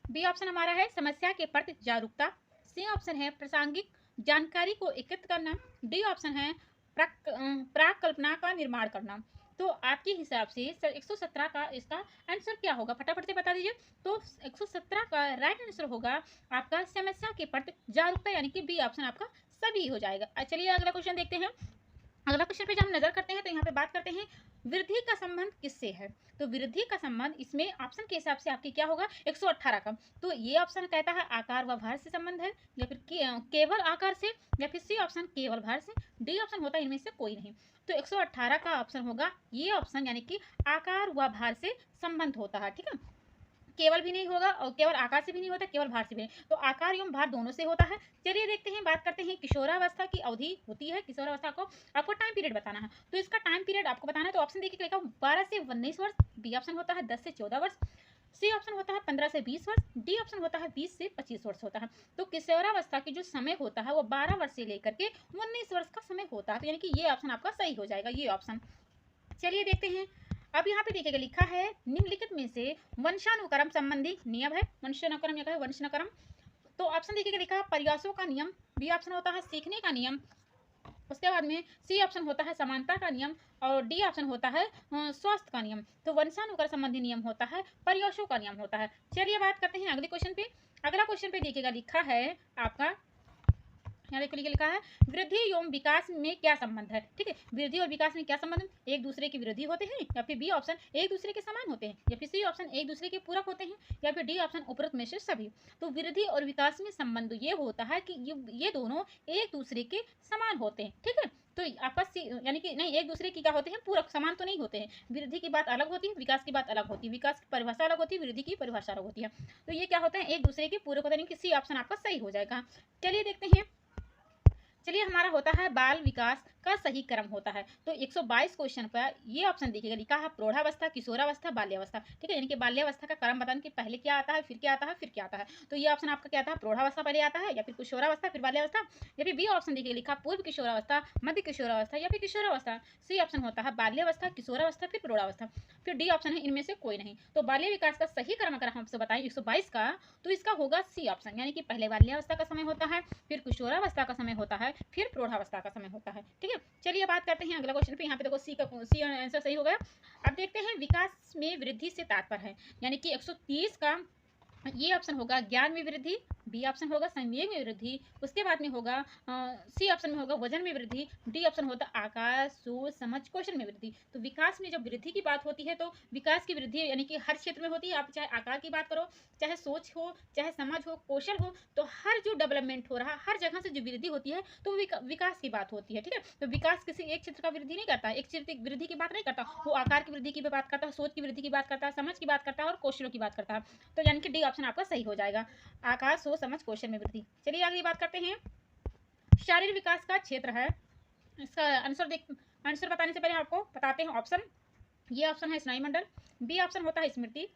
बी ऑप्शन हमारा है समस्या के प्रति जागरूकता, सी ऑप्शन है प्रासंगिक जानकारी को एकत्रित करना, डी ऑप्शन है प्राक कल्पना का निर्माण करना। तो आपके हिसाब से 117 का इसका आंसर क्या होगा? फटाफट से बता दीजिए। तो 117 का राइट आंसर होगा आपका समस्या के प्रति जागरूकता, यानी कि बी ऑप्शन आपका सभी हो जाएगा। चलिए अगला क्वेश्चन देखते हैं। अगला क्वेश्चन पे जब हम नजर करते हैं तो यहाँ पे बात करते हैं वृद्धि का संबंध किससे है? तो वृद्धि का संबंध इसमें ऑप्शन के हिसाब से आपकी क्या होगा? 118 का। तो ये ऑप्शन कहता है आकार व भार से संबंध है, या फिर केवल आकार से, या फिर सी ऑप्शन केवल भार से, डी ऑप्शन होता है इनमें से कोई नहीं। तो 118 का ऑप्शन होगा ये ऑप्शन, यानी कि आकार व भार से संबंध होता है। ठीक है, केवल भी नहीं होगा और केवल आकार से भी नहीं होता, केवल भार से भी नहीं, तो आकार एवं भार दोनों से होता है। चलिए देखते हैं, बात करते हैं किशोरावस्था की अवधि होती है। किशोरावस्था को आपको टाइम पीरियड बताना है, तो इसका टाइम पीरियड आपको बताना है। तो ऑप्शन देखिए, 12 से 19 वर्ष, बी ऑप्शन होता है 10 से 14 वर्ष, सी ऑप्शन होता है 15 से 20 वर्ष, डी ऑप्शन होता है 20 से 25 वर्ष होता है। तो किशोरावस्था की जो समय होता है वो 12 वर्ष से लेकर के 19 वर्ष का समय होता है। तो यानी कि ये ऑप्शन आपका सही हो जाएगा, ये ऑप्शन। चलिए देखते हैं। अब यहाँ पे देखिएगा लिखा है निम्नलिखित में से वंशानुक्रम संबंधी नियम है। वंशानुक्रम या वंशानुक्रम, तो ऑप्शन देखिएगा लिखा है प्रयासों का नियम, बी ऑप्शन होता है सीखने का नियम, उसके बाद में सी ऑप्शन होता है समानता का नियम, और डी ऑप्शन होता है स्वास्थ्य का नियम। तो वंशानुक्रम संबंधी नियम होता है प्रयासों का नियम होता है। चलिए बात करते हैं अगले क्वेश्चन पे। अगला क्वेश्चन पे देखिएगा लिखा है आपका, यहाँ देखो लिखा है वृद्धि एवं विकास में क्या संबंध है। ठीक है, वृद्धि और विकास में क्या संबंध है, एक दूसरे की विरोधी होते हैं, या फिर बी ऑप्शन एक दूसरे के समान होते हैं, या फिर सी ऑप्शन एक दूसरे के पूरक होते हैं, या फिर डी ऑप्शन उपरोक्त में से सभी। तो वृद्धि और विकास में संबंध ये होता है कि ये दोनों एक दूसरे के समान होते हैं। ठीक है, तो आपका सी यानी कि नहीं, एक दूसरे की क्या होते हैं, पूरक, समान तो नहीं होते हैं। वृद्धि की बात अलग होती है, विकास की बात अलग होती है, विकास की परिभाषा अलग होती है, वृद्धि की परिभाषा अलग होती है। तो ये क्या होते हैं, एक दूसरे के पूरक होते हैं, यानी कि सी ऑप्शन आपका सही हो जाएगा। चलिए देखते हैं। चलिए हमारा होता है बाल विकास का सही क्रम होता है। तो 122 क्वेश्चन पर ये ऑप्शन देखिएगा लिखा है प्रौढ़ावस्था, किशोरावस्था, बाल्यावस्था। ठीक है, यानी कि बाल्यावस्था का क्रम बताने कि पहले क्या आता है, फिर क्या आता है, फिर क्या आता है। तो ये ऑप्शन आपका क्या आता है, प्रौढ़ावस्था पहले आता है, या फिर किशोरावस्था, फिर बाल्यावस्था, या फिर बी ऑप्शन देखिए लिखा पूर्व किशोरावस्था, मध्य किशोरावस्था, या फिर किशोरावस्था। सी ऑप्शन होता है बाल्यावस्था, किशोरावस्था, फिर प्रौढ़ावस्था, फिर डी ऑप्शन है इनमें से कोई नहीं। तो बाल्य विकास का सही क्रम अगर हम आपसे बताएं 122 का, तो इसका होगा सी ऑप्शन, यानी कि पहले बाल्यावस्था का समय होता है, फिर किशोरावस्था का समय होता है, फिर प्रौढ़ावस्था का समय होता है। ठीक है, चलिए बात करते हैं अगला क्वेश्चन पे। यहाँ पे देखो सी आंसर सही हो गया। अब देखते हैं विकास में वृद्धि से तात्पर्य है, यानी कि 130 का ये ऑप्शन होगा ज्ञान में वृद्धि, बी ऑप्शन होगा संवेग में वृद्धि, उसके बाद में होगा सी ऑप्शन में होगा वजन में वृद्धि, डी ऑप्शन होता है आकाश, सोच, समझ, कौशल में वृद्धि। तो विकास में जब वृद्धि की बात होती है तो विकास की वृद्धि यानी कि हर क्षेत्र में होती है। आप चाहे आकार की बात करो, चाहे सोच हो, चाहे समझ हो, कौशल हो, तो हर जो डेवलपमेंट हो रहा, हर जगह से जो वृद्धि होती है तो विकास की बात होती है। ठीक है, तो विकास किसी एक क्षेत्र का वृद्धि नहीं करता, एक क्षेत्र की वृद्धि की बात नहीं करता, वो आकार की वृद्धि की बात करता है, सोच की वृद्धि की बात करता है, समझ की बात करता है और कौशलों की बात करता है। तो यानी कि डी ऑप्शन आपका सही हो जाएगा, आकार, सोच, समझ, कौशल में वृद्धि। चलिए अगली बात करते हैं। शारीरिक विकास का क्षेत्र है, इसका आंसर बताने से पहले आपको बताते हैं ऑप्शन। ये ऑप्शन है स्नायुमंडल, बी ऑप्शन होता है स्मृति,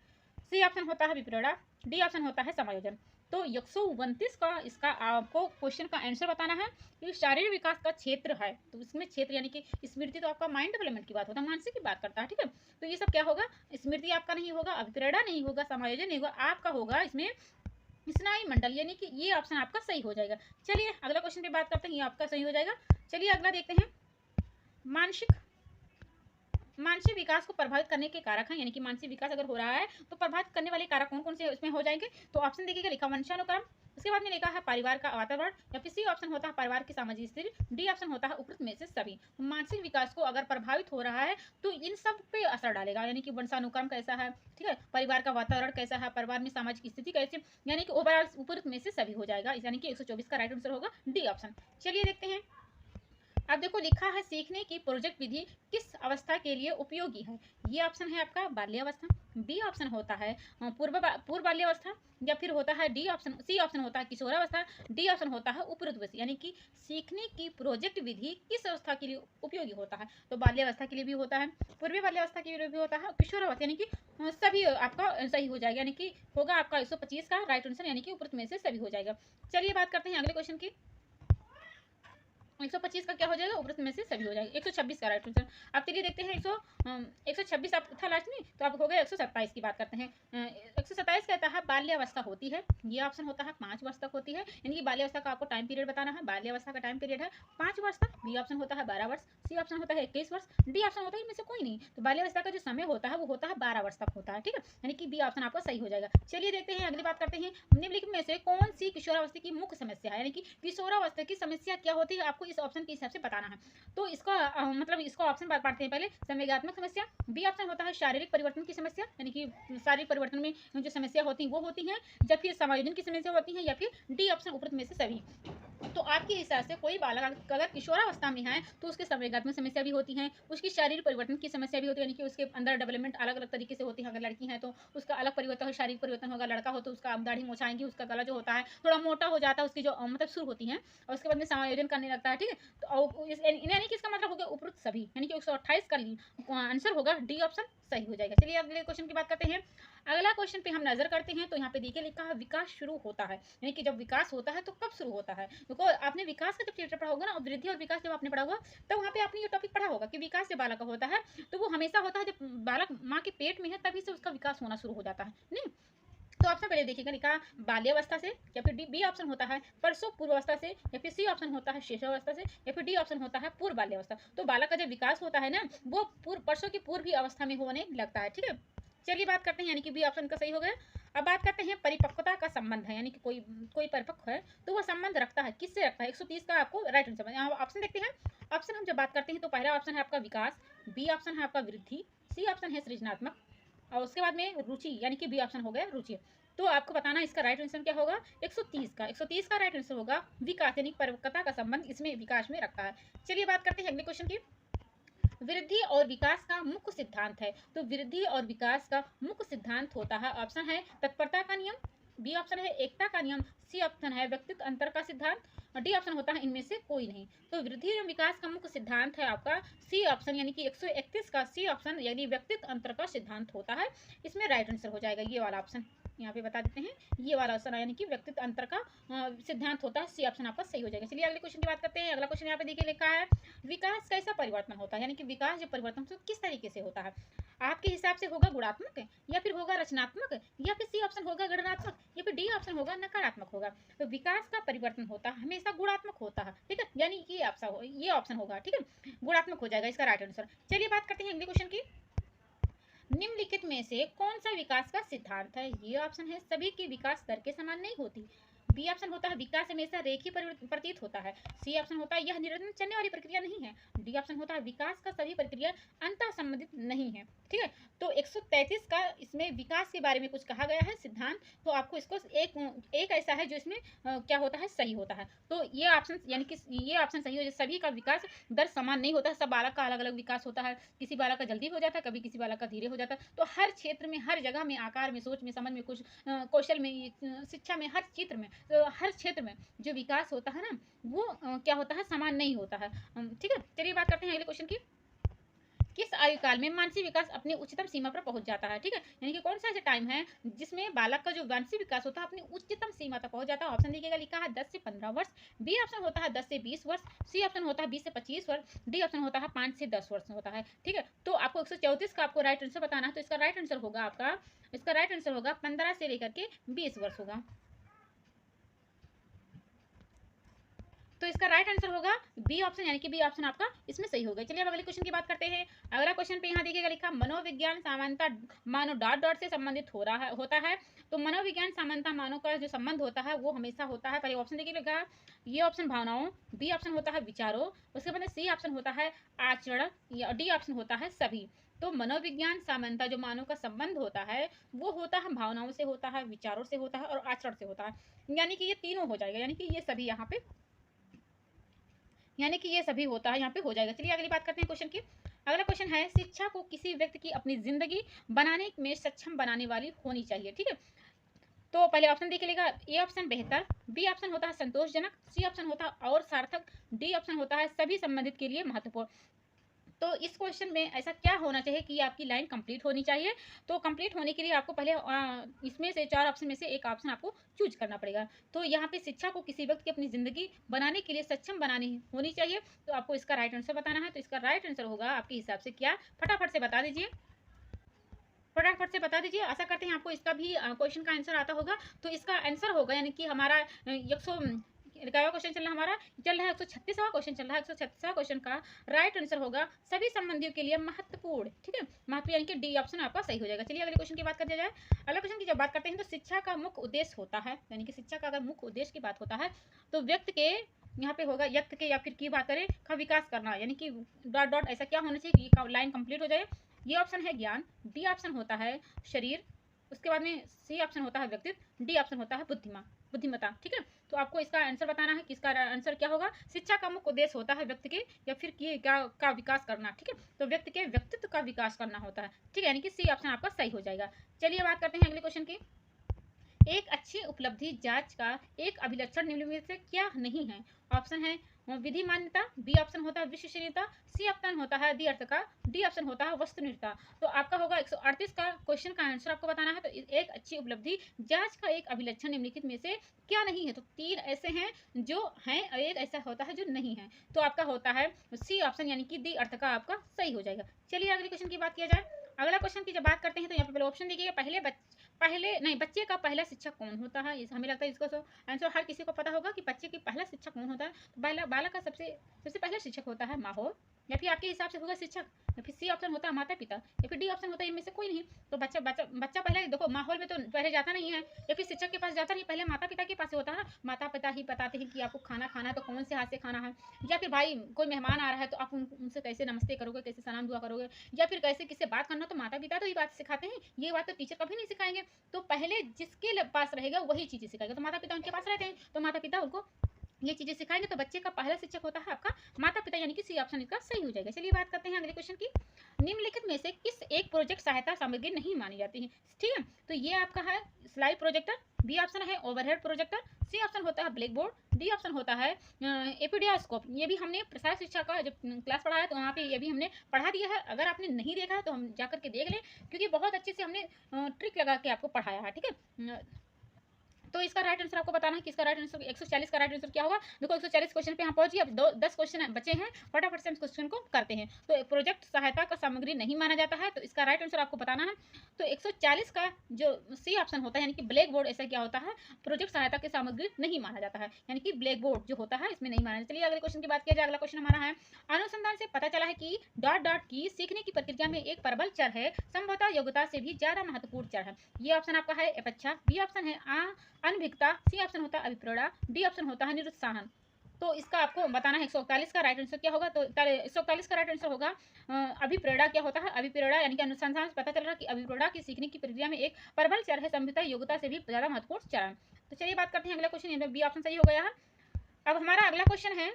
सी ऑप्शन होता है विप्रेरणा, डी ऑप्शन होता है समायोजन। तो 129 का इसका आपको क्वेश्चन का आंसर बताना है कि शारीरिक विकास का क्षेत्र है। तो इसमें क्षेत्र यानी कि स्मृति तो आपका माइंड डेवलपमेंट की बात होता है, मानसिक की बात करता है। ठीक है, तो ये सब क्या होगा, स्मृति आपका नहीं होगा, विप्रेरणा नहीं होगा, समायोजन नहीं होगा, आपका होगा इसमें स्नायु मंडल, यानी कि ये ऑप्शन आपका सही हो जाएगा। चलिए अगला क्वेश्चन पे बात करते हैं, ये आपका सही हो जाएगा। चलिए अगला देखते हैं। मानसिक विकास को प्रभावित करने के कारक हैं, यानी कि मानसिक विकास अगर हो रहा है तो प्रभावित करने वाले कारक कौन कौन से उसमें हो जाएंगे। तो ऑप्शन देखिएगा लिखा वंशानुक्रम, उसके बाद में लिखा है परिवार का वातावरण, या फिर सी ऑप्शन होता है परिवार की सामाजिक स्थिति, डी ऑप्शन होता है उपरोक्त में से सभी। मानसिक विकास को अगर प्रभावित हो रहा है तो इन सब पे असर डालेगा, यानी कि वंशानुक्रम कैसा है, ठीक है, परिवार का वातावरण कैसा है, परिवार में सामाजिक स्थिति कैसी, यानी कि ओवरऑल उपरोक्त में से सभी हो जाएगा, यानी कि 124 का राइट आंसर होगा डी ऑप्शन। चलिए देखते हैं। अब देखो लिखा है सीखने की प्रोजेक्ट विधि किस अवस्था के लिए उपयोगी है। ये ऑप्शन है आपका बाल्यावस्था, बी ऑप्शन होता है पूर्व बाल्यावस्था, या फिर होता है डी ऑप्शन, सी ऑप्शन होता है किशोरावस्था, डी ऑप्शन होता है उपरोक्त, यानी कि सीखने की प्रोजेक्ट विधि किस अवस्था के लिए उपयोगी होता है। तो बाल्यावस्था के लिए भी होता है, पूर्वी बाल्यावस्था के लिए भी होता है, किशोरावस्था, यानी कि सभी आपका सही हो जाएगा, यानी कि होगा आपका 125 का राइट आंसर, यानी कि उपरोक्त में से सभी हो जाएगा। चलिए बात करते हैं अगले क्वेश्चन की। 125 का क्या हो जाएगा, उपरोक्त में से सभी हो जाएगा। 126 का राइट आंसर। अब चलिए देखते हैं 126 आप था लास्ट में, तो अब हो गया 127 की बात करते हैं। 127 कहता है बाल्यावस्था होती है, ये ऑप्शन होता है 5 वर्ष तक होती है, यानी कि बाल्यावस्था का आपको टाइम पीरियड बताना है। बाल्यावस्था का टाइम पीरियड है 5 वर्ष तक, बी ऑप्शन होता है 12 वर्ष, सी ऑप्शन होता है 21 वर्ष, डी ऑप्शन होता है इनमें से कोई नहीं। तो बाल्यावस्था का जो समय होता है वो होता है 12 वर्ष तक होता है। ठीक है, यानी कि बी ऑप्शन आपका सही हो जाएगा। चलिए देखते हैं अगली बात करते हैं। निम्नलिखित में से कौन सी किशोरावस्था की मुख्य समस्या है, यानी कि किशोरावस्था की समस्या क्या होती है, आपको इस ऑप्शन के हिसाब से बताना है। तो इसका मतलब इसको ऑप्शन पढ़ते हैं पहले। संवेगात्मक समस्या, बी ऑप्शन होता है शारीरिक परिवर्तन की समस्या, यानी कि शारीरिक परिवर्तन में जो समस्या होती है वो होती है, या फिर समायोजन की समस्या होती है, या फिर डी ऑप्शन उपरोक्त में से सभी। तो आपके हिसाब से कोई बालक अगर किशोरावस्था में है तो उसके संवेगात्मक समस्या भी होती है, उसकी शारीरिक परिवर्तन की समस्या भी होती है, यानी कि उसके अंदर डेवलपमेंट अलग अलग तरीके से होती है। अगर लड़की है तो उसका अलग परिवर्तन, शारीरिक परिवर्तन होगा, लड़का हो तो उसका दाढ़ी मोछ आएंगी, उसका गला जो होता है थोड़ा मोटा हो जाता है, उसकी जो मतलब सुर होती है, और उसके बाद में समायोजन करने लगता है। ठीक है, तो यानी कि इसका मतलब हो गया उपरोक्त सभी, यानी कि 128 का आंसर होगा डी ऑप्शन सही हो जाएगा। चलिए अगले क्वेश्चन की बात करते हैं। अगला क्वेश्चन पे हम नजर करते हैं, तो यहाँ पे देखिए लिखा है विकास शुरू होता है, यानी कि जब विकास होता है तो कब शुरू होता है। देखो आपने विकास का जब चैप्टर पढ़ा होगा ना, और वृद्धि और विकास जब आपने पढ़ा होगा, तब वहाँ पे आपने ये टॉपिक पढ़ा होगा कि विकास जब बालक का होता है तो वो हमेशा होता है जब बालक माँ के पेट में है, तभी से उसका विकास होना शुरू हो जाता है, नहीं। तो ऑप्शन पहले देखिएगा, लिखा बाल्यावस्था से, या फिर बी ऑप्शन होता है प्रसव पूर्वावस्था से, या फिर सी ऑप्शन होता है शिशुअवस्था से, या फिर डी ऑप्शन होता है पूर्व बाल्यावस्था। तो बालक का जब विकास होता है ना, वो पूर्व प्रसव की पूर्व अवस्था में होने लगता है, ठीक है। चलिए बात करते हैं, यानी कि बी ऑप्शन का सही हो गया। अब बात करते हैं परिपक्वता का संबंध है, यानी कि कोई कोई परिपक्व है तो वह संबंध रखता है, किससे रखता है। 130 का आपको राइट आंसर यहाँ ऑप्शन देखते हैं। ऑप्शन हम जब बात करते हैं तो पहला ऑप्शन है आपका विकास, बी ऑप्शन है आपका वृद्धि, सी ऑप्शन है सृजनात्मक, और उसके बाद में रुचि, यानी कि बी ऑप्शन हो गया रुचि। तो आपको बताना इसका राइट आंसर क्या होगा। 130 का राइट आंसर होगा विकास, यानी परिपक्वता का संबंध इसमें विकास में रखता है। चलिए बात करते हैं अगले क्वेश्चन की। वृद्धि और विकास का मुख्य सिद्धांत है, तो वृद्धि और विकास का मुख्य सिद्धांत होता है, ऑप्शन है तत्परता का नियम, बी ऑप्शन है एकता का नियम, सी ऑप्शन है व्यक्तित्व अंतर का सिद्धांत, और डी ऑप्शन होता है इनमें से कोई नहीं। तो वृद्धि एवं विकास का मुख्य सिद्धांत है आपका सी ऑप्शन, यानी कि 131 का सी ऑप्शन, यानी व्यक्तित्व अंतर का सिद्धांत होता है। इसमें राइट आंसर हो जाएगा ये वाला ऑप्शन, यहाँ पे बता देते हैं, ये वाला ऑप्शन यानी कि व्यक्तित्व अंतर का सिद्धांत होता है, सी ऑप्शन आपका सही हो जाएगा। चलिए अगले क्वेश्चन की बात करते हैं। अगला क्वेश्चन यहाँ पे देखिए लिखा है विकास कैसा परिवर्तन होता है, यानी कि विकास जब परिवर्तन तो किस तरीके से होता है। आपके हिसाब से होगा गुणात्मक, या फिर होगा रचनात्मक, या फिर सी ऑप्शन होगा गणनात्मक, या फिर डी ऑप्शन होगा नकारात्मक होगा। तो विकास का परिवर्तन होता है हमेशा गुणात्मक होता है, ठीक है, यानी कि ये ऑप्शन होगा, ठीक है, गुणात्मक हो जाएगा इसका राइट आंसर। चलिए बात करते हैं अगले क्वेश्चन की। निम्नलिखित में से कौन सा विकास का सिद्धांत है। ये ऑप्शन है सभी की विकास दर के समान नहीं होती, बी ऑप्शन होता है विकास हमेशा रेखीय प्रतीत होता है, सी ऑप्शन होता है यह निरंतर चलने वाली प्रक्रिया नहीं है, डी ऑप्शन होता है विकास का सभी प्रक्रिया अंतः संबंधित नहीं है, ठीक है। तो 133 का इसमें विकास के बारे में कुछ कहा गया है सिद्धांत, तो आपको इसको एक ऐसा है जो इसमें क्या होता है सही होता है। तो ये ऑप्शन यानी कि ये ऑप्शन सही हो, सभी का विकास दर समान नहीं होता है, सब बालक का अलग अलग विकास होता है, किसी बालक का जल्दी हो जाता है, कभी किसी बालक का धीरे हो जाता है। तो हर क्षेत्र में, हर जगह में, आकार में, सोच में, समझ में, कुछ कौशल में, शिक्षा में, हर क्षेत्र में, तो हर क्षेत्र में जो विकास होता है ना, वो क्या होता है समान नहीं होता है, ठीक है। चलिए बात करते हैं अगले क्वेश्चन की। किस आयु काल में मानसिक विकास अपनी उच्चतम सीमा पर पहुंच जाता है, ठीक है, यानी कि कौन सा ऐसा टाइम है जिसमें बालक का जो मानसिक विकास होता है अपनी उच्चतम सीमा तक पहुंच जाता है। ऑप्शन देखिएगा, लिखा है 10 से 15 वर्ष, बी ऑप्शन होता है 10 से 20 वर्ष, सी ऑप्शन होता है 20 से 25 वर्ष, डी ऑप्शन होता है 5 से 10 वर्ष होता है, ठीक है। तो आपको 134 का आपको राइट आंसर बताना है, तो इसका राइट आंसर होगा आपका, इसका राइट आंसर होगा 15 से लेकर के 20 वर्ष होगा। तो इसका राइट आंसर होगा बी ऑप्शन, यानी कि बी ऑप्शन आपका इसमें सही होगा। चलिए अब अगले क्वेश्चन की बात करते हैं। अगला क्वेश्चन पे यहाँ देखिएगा लिखा मनोविज्ञान सामान्यता मानव डॉट डॉट से संबंधित होता है। तो मनोविज्ञान सामान्यता मानव का जो संबंध होता है वो हमेशा होता है, पहले ऑप्शन देखिए लिखा ये ऑप्शन भावनाओं, बी ऑप्शन होता है विचारों, उसके बाद सी ऑप्शन होता है आचरण, या डी ऑप्शन होता है सभी। तो मनोविज्ञान सामान्यता जो मानव का संबंध होता है वो होता है भावनाओं से होता है, विचारों से होता है, और आचरण से होता है, यानी कि ये तीनों हो जाएगा, यानी कि ये सभी यहाँ पे, यानी कि ये सभी होता है यहाँ पे हो जाएगा। चलिए अगली बात करते हैं क्वेश्चन की। अगला क्वेश्चन है शिक्षा को किसी व्यक्ति की अपनी जिंदगी बनाने में सक्षम बनाने वाली होनी चाहिए, ठीक है। तो पहले ऑप्शन देखिएगा, ए ऑप्शन बेहतर, बी ऑप्शन होता है संतोषजनक, सी ऑप्शन होता है और सार्थक, डी ऑप्शन होता है सभी संबंधित के लिए महत्वपूर्ण। तो इस क्वेश्चन में ऐसा क्या होना चाहिए कि आपकी लाइन कंप्लीट होनी चाहिए। तो कंप्लीट होने के लिए आपको पहले इसमें से 4 ऑप्शन में से एक ऑप्शन आपको चूज करना पड़ेगा। तो यहाँ पे शिक्षा को किसी व्यक्ति की अपनी ज़िंदगी बनाने के लिए सक्षम बनानी होनी चाहिए, तो आपको इसका राइट आंसर बताना है। तो इसका राइट आंसर होगा आपके हिसाब से क्या, फटाफट से बता दीजिए, फटाफट से बता दीजिए। आशा करते हैं आपको इसका भी क्वेश्चन का आंसर आता होगा। तो इसका आंसर होगा, यानी कि हमारा 100 क्वेश्चन चल रहा है, हमारा चल रहा है 136वां क्वेश्चन चल रहा है। 136वां क्वेश्चन का राइट आंसर होगा सभी संबंधियों के लिए महत्वपूर्ण, ठीक है, महत्व, यानी कि डी ऑप्शन आपका सही हो जाएगा। चलिए अगले क्वेश्चन की बात कर दिया जाए। अगले क्वेश्चन की जब बात करते हैं तो शिक्षा का मुख्य उद्देश्य होता है, यानी कि शिक्षा का अगर मुख्य उद्देश्य की बात होता है तो व्यक्ति के यहाँ पे होगा यक्त के, या फिर की बात करें का विकास करना, यानी कि डॉट डॉट ऐसा क्या होना चाहिए कि लाइन कंप्लीट हो जाए। ये ऑप्शन है ज्ञान, डी ऑप्शन होता है शरीर, उसके बाद में सी ऑप्शन होता है व्यक्तित्व, डी ऑप्शन होता है बुद्धिमत्ता, ठीक है। तो आपको इसका आंसर बताना है कि इसका आंसर क्या होगा। शिक्षा का मुख्य उद्देश्य होता है व्यक्ति के या फिर की का विकास करना, ठीक है, तो व्यक्ति के व्यक्तित्व का विकास करना होता है, ठीक है, यानी कि सी ऑप्शन आपका सही हो जाएगा। चलिए बात करते हैं अगले क्वेश्चन की। एक अच्छी उपलब्धि जांच का एक अभिलक्षण निम्न में से क्या नहीं है? ऑप्शन है विधि मान्यता, बी ऑप्शन होता है विश्वसनीयता, सी ऑप्शन होता है दी अर्थ का, डी ऑप्शन होता है वस्तुनिष्ठता। तो आपका होगा 138 का क्वेश्चन का आंसर आपको बताना है। तो एक अच्छी उपलब्धि जांच का एक अभिलक्षण निम्नलिखित में से क्या नहीं है? तो 3 ऐसे हैं जो हैं और एक ऐसा होता है जो नहीं है। तो आपका होता है सी ऑप्शन यानी कि दी अर्थ का आपका सही हो जाएगा। चलिए अगले क्वेश्चन की बात किया जाए। अगला क्वेश्चन की जब बात करते हैं तो यहाँ पे पहले ऑप्शन देखिएगा, बच्चे का पहला शिक्षक कौन होता है? हमें लगता है इसको तो आंसर हर किसी को पता होगा कि बच्चे की पहला शिक्षक कौन होता है। तो बालक का सबसे पहला शिक्षक होता है माहौल, या फिर आपके हिसाब से होगा शिक्षक, या फिर सी ऑप्शन होता है माता पिता, या फिर डी ऑप्शन होता है इनमें से कोई नहीं। तो बच्चा पहले देखो माहौल में तो पहले जाता नहीं है, या फिर शिक्षक के पास जाता नहीं, पहले माता पिता के पास होता है ना। माता पिता ही बताते हैं कि आपको खाना खाना है तो कौन से हाथ से खाना है, या फिर भाई कोई मेहमान आ रहा है तो आप उनसे कैसे नमस्ते करोगे, कैसे सलाम दुआ करोगे, या फिर कैसे किससे बात करना, तो माता पिता तो ये बात सिखाते हैं। ये बात तो टीचर कभी नहीं सिखाएंगे। तो पहले जिसके पास रहेगा वही चीजें सिखाएगा। तो माता पिता उनके पास रहते हैं तो माता पिता उनको ये चीजें सिखाएंगे। तो बच्चे का पहला शिक्षक होता है आपका माता पिता, यानी कि सी ऑप्शन इसका सही हो जाएगा। चलिए बात करते हैं अगले क्वेश्चन की। निम्नलिखित में से किस एक प्रोजेक्ट सहायता सामग्री नहीं मानी जाती है? ठीक है, तो ये आपका है स्लाइड प्रोजेक्टर, बी ऑप्शन है ओवरहेड प्रोजेक्टर, सी ऑप्शन होता है ब्लैक बोर्ड, डी ऑप्शन होता है एपीडियास्कोप। ये भी हमने प्रसार शिक्षा का जब क्लास पढ़ा है तो वहाँ पे ये भी हमने पढ़ा दिया है। अगर आपने नहीं देखा है तो हम जाकर के देख लें, क्योंकि बहुत अच्छे से हमने ट्रिक लगा के आपको पढ़ाया है। ठीक है, तो इसका राइट आंसर आपको बताना है कि इसका राइट आंसर 140 का राइट आंसर क्या होगा। देखो 140 क्वेश्चन पे हम पहुंच गए, अब 10 क्वेश्चन बचे हैं, फटाफट से हम क्वेश्चन को करते हैं। तो प्रोजेक्ट सहायता का सामग्री नहीं माना जाता है, तो इसका राइट आंसर आपको बताना है। तो 140 का जो सी ऑप्शन होता है यानी कि ब्लैक बोर्ड, ऐसा क्या होता है, प्रोजेक्ट सहायता की सामग्री नहीं माना जाता है, यानी कि ब्लैक बोर्ड जो होता है इसमें नहीं माना। चलिए अगले क्वेश्चन की बात किया जाए। अगला क्वेश्चन हमारा है, अनुसंधान से पता चला है कि डॉट डॉट की सीखने की प्रक्रिया में एक प्रबल चर है, संभवतः योग्यता से भी ज्यादा महत्वपूर्ण चर है। ये ऑप्शन आपका है अपेक्षा, बी ऑप्शन है अनभिज्ञता, सी ऑप्शन होता है अभिप्रेरणा, डी ऑप्शन होता है निरुत्साहन। तो इसका आपको बताना है 141 का राइट आंसर क्या होगा। तो 141 का राइट आंसर होगा अभिप्रेरणा। क्या होता है अभिप्रेरणा, यानी कि अनुसंधान से पता चल रहा है कि अभिप्रेरणा की सीखने की प्रक्रिया में एक प्रबल चर है, संभवतः योग्यता से भी ज्यादा महत्वपूर्ण चर है। तो चलिए बात करते हैं अगला क्वेश्चन, बी ऑप्शन सही हो गया है। अब हमारा अगला क्वेश्चन है,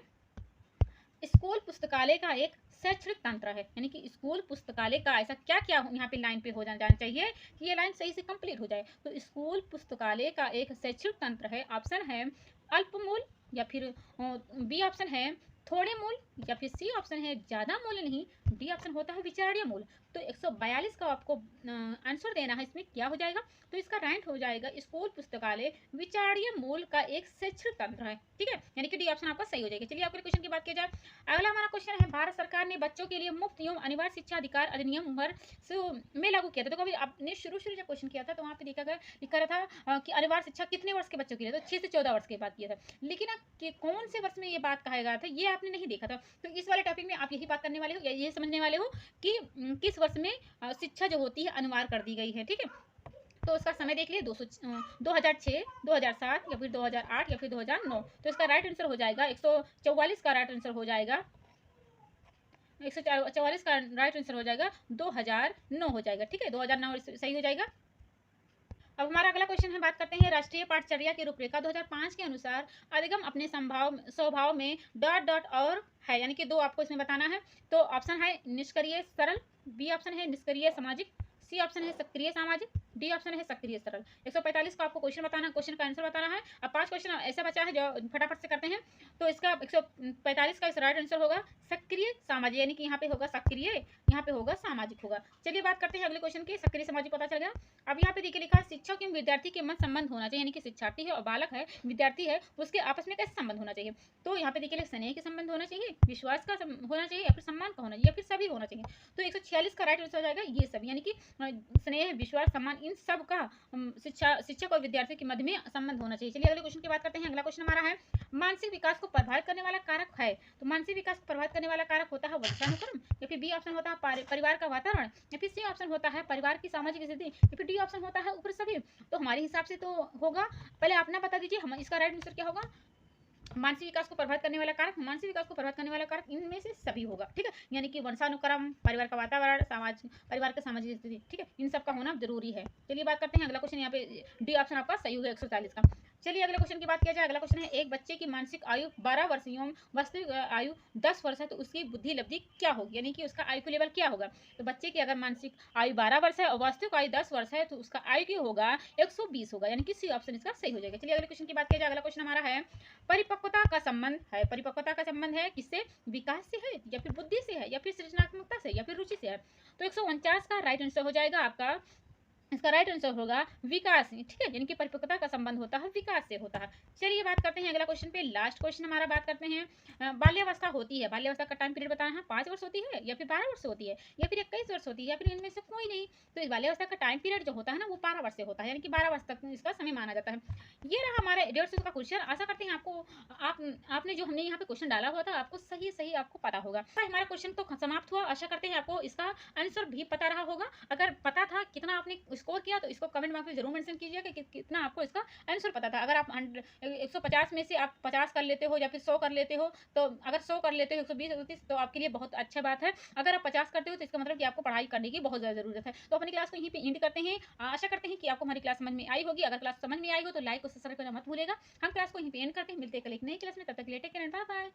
स्कूल पुस्तकालय का एक शैक्षणिक तंत्र है, यानी कि स्कूल पुस्तकालय का ऐसा क्या क्या यहाँ पे लाइन पे हो जाना चाहिए कि ये लाइन सही से कंप्लीट हो जाए। तो स्कूल पुस्तकालय का एक शैक्षणिक तंत्र है, ऑप्शन है अल्पमूल्य, या फिर बी ऑप्शन है थोड़े मूल्य, या फिर सी ऑप्शन है ज्यादा मूल्य नहीं, डी ऑप्शन होता है विचारणीय मूल्य। तो 142 का आपको आंसर देना है, इसमें क्या हो जाएगा। तो इसका राइट हो जाएगा स्कूल पुस्तकालय विचारणीय मूल्य का एक शैक्षणिक तंत्र है। ठीक है, यानी कि डी ऑप्शन आपका सही हो जाएगा। चलिए अगले क्वेश्चन की बात की जाए। अगला हमारा क्वेश्चन है, भारत सरकार ने बच्चों के लिए मुफ्त एवं अनिवार्य शिक्षा अधिकार अधिनियम वर्ष में लागू किया था। तो कभी आपने शुरू जब क्वेश्चन किया था तो वहाँ पे लिखा रहा था कि अनिवार्य शिक्षा कितने वर्ष के बच्चों के लिए, तो 6 से 14 वर्ष के बाद किया था। लेकिन कि कौन से वर्ष में ये बात कहा गया था ये आपने नहीं देखा था। तो इस वाले टॉपिक में आप यही बात करने वाले हो, या ये समझने वाले हो कि किस वर्ष में शिक्षा जो होती है अनिवार्य कर दी गई है। ठीक है, तो उसका समय देख लिए 2006, 2007, या फिर 2008, या फिर 2009। तो इसका राइट आंसर हो जाएगा 144 का राइट आंसर हो जाएगा 144 का राइट आंसर हो जाएगा 2009 हो जाएगा। ठीक है, 2009 सही हो जाएगा। अब हमारा अगला क्वेश्चन है, बात करते हैं राष्ट्रीय पाठचर्या की रूपरेखा 2005 के अनुसार अधिगम अपने स्वभाव में डॉट डॉट और है, यानी कि 2 आपको इसमें बताना है। तो ऑप्शन है निष्क्रिय सरल, बी ऑप्शन है निष्क्रिय सामाजिक, सी ऑप्शन है सक्रिय सामाजिक, डी ऑप्शन है सक्रिय सरल। 145 का आपको क्वेश्चन बताना, क्वेश्चन का आंसर बताना है। अब 5 क्वेश्चन ऐसा बचा है जो फटाफट से करते हैं। तो इसका 145 का राइट आंसर होगा सक्रिय सामाजिक, यानी कि यहाँ पे होगा सक्रिय, यहाँ पे होगा सामाजिक होगा। चलिए बात करते हैं अगले क्वेश्चन की, सक्रिय सामाजिक पता चल गया। अब यहाँ पे देखिए लिखा है, शिक्षक एवं विद्यार्थी के मध्य संबंध होना चाहिए, यानी कि शिक्षार्थी है और बालक है, विद्यार्थी है, उसके आपस में कैसे संबंध होना चाहिए। तो यहाँ पे देखिए स्नेह के संबंध होना चाहिए, विश्वास का होना चाहिए, या फिर सम्मान का होना चाहिए, या फिर सभी होना चाहिए। तो 146 का राइट आंसर हो जाएगा ये सब, यानी कि स्नेह, विश्वास, सम्मान, इन सब का शिक्षक और विद्यार्थी के मध्य में संबंध होना चाहिए। चलिए अगले क्वेश्चन की बात करते हैं। अगला क्वेश्चन हमारा है, मानसिक विकास को प्रभावित करने वाला कारक है। तो मानसिक विकास को प्रभावित करने वाला कारक होता है वंशानुक्रम, या फिर बी ऑप्शन होता है परिवार का वातावरण, या फिर सी ऑप्शन होता है परिवार की सामाजिक स्थिति, या फिर डी ऑप्शन होता है ऊपर सभी। तो हमारे हिसाब से तो होगा, पहले आप ना बता दीजिए हम इसका राइट आंसर क्या होगा। मानसिक विकास को प्रभावित करने वाला कारक, मानसिक विकास को प्रभावित करने वाला कारक इनमें से सभी होगा। ठीक है, यानी कि वंशानुक्रम, परिवार का वातावरण, परिवार का सामाजिक स्थिति, ठीक है, इन सब का होना जरूरी है। चलिए बात करते हैं अगला क्वेश्चन, यहाँ पे डी ऑप्शन आपका सही होगा 140 का। चलिए अगले क्वेश्चन की बात किया जाए। अगला क्वेश्चन है, एक बच्चे की मानसिक आयु 12 वर्ष एवं वास्तविक आयु 10 वर्ष है, तो उसकी बुद्धि लब्धि क्या होगी, यानी कि उसका आयु लेवल क्या होगा। तो बच्चे की अगर मानसिक आयु 12 वर्ष है और वास्तविक आयु 10 वर्ष है, तो उसका आयु क्या होगा, 120 होगा, यानी कि सी ऑप्शन इसका सही हो जाएगा। चलिए अगले क्वेश्चन की बात किया जाए। अगला क्वेश्चन हमारा है, परिपक्वता का संबंध है, परिपक्वता का संबंध है किससे, विकास से है या फिर बुद्धि से है या फिर सृजनात्मकता से या फिर रुचि से है। तो 149 का राइट आंसर हो जाएगा आपका, इसका राइट आंसर होगा विकास, ठीक है, यानी कि परिपक्वता का संबंध होता है विकास से होता है। चलिए बात करते हैं अगला क्वेश्चन पे, लास्ट क्वेश्चन हमारा बात करते हैं, बाल्यावस्था होती है, बाल्यावस्था का टाइम पीरियड बताना है, 5 वर्ष होती है या फिर 12 वर्ष होती है या फिर 21 वर्ष होती है या फिर इनमें से कोई नहीं। तो इस बाल्यावस्था का टाइम पीरियड जो होता है ना, वो 12 वर्ष से होता है, यानी कि 12 वर्ष तक इसका समय माना जाता है। ये रहा हमारे 150 का क्वेश्चन। आशा करते हैं आपको आपने जो हमने यहाँ पे क्वेश्चन डाला हुआ था आपको सही सही आपको पता होगा। हमारा क्वेश्चन तो समाप्त हुआ। आशा करते हैं आपको इसका आंसर भी पता रहा होगा। अगर पता था कितना आपने स्कोर किया तो इसको कमेंट बॉक्स में जरूर मेंशन कीजिएगा कि कितना आपको इसका आंसर पता था। अगर आप 150 में से आप 50 कर लेते हो या फिर 100 कर लेते हो, तो अगर 100 कर लेते हो 120 130, तो आपके लिए बहुत अच्छा बात है। अगर आप 50 करते हो तो इसका मतलब कि आपको पढ़ाई करने की बहुत ज़्यादा ज़रूरत है। तो अपनी क्लास को यहीं पे एंड करते हैं। आशा करते हैं कि आपको हमारी क्लास समझ में आई होगी। अगर क्लास समझ में आई हो तो लाइक और सब्सक्राइब करना मत भूलेगा। हम क्लास को यहीं पे एंड करते हैं, मिलते हैं कल एक नई क्लास में। तब तक के लिए take care and bye bye.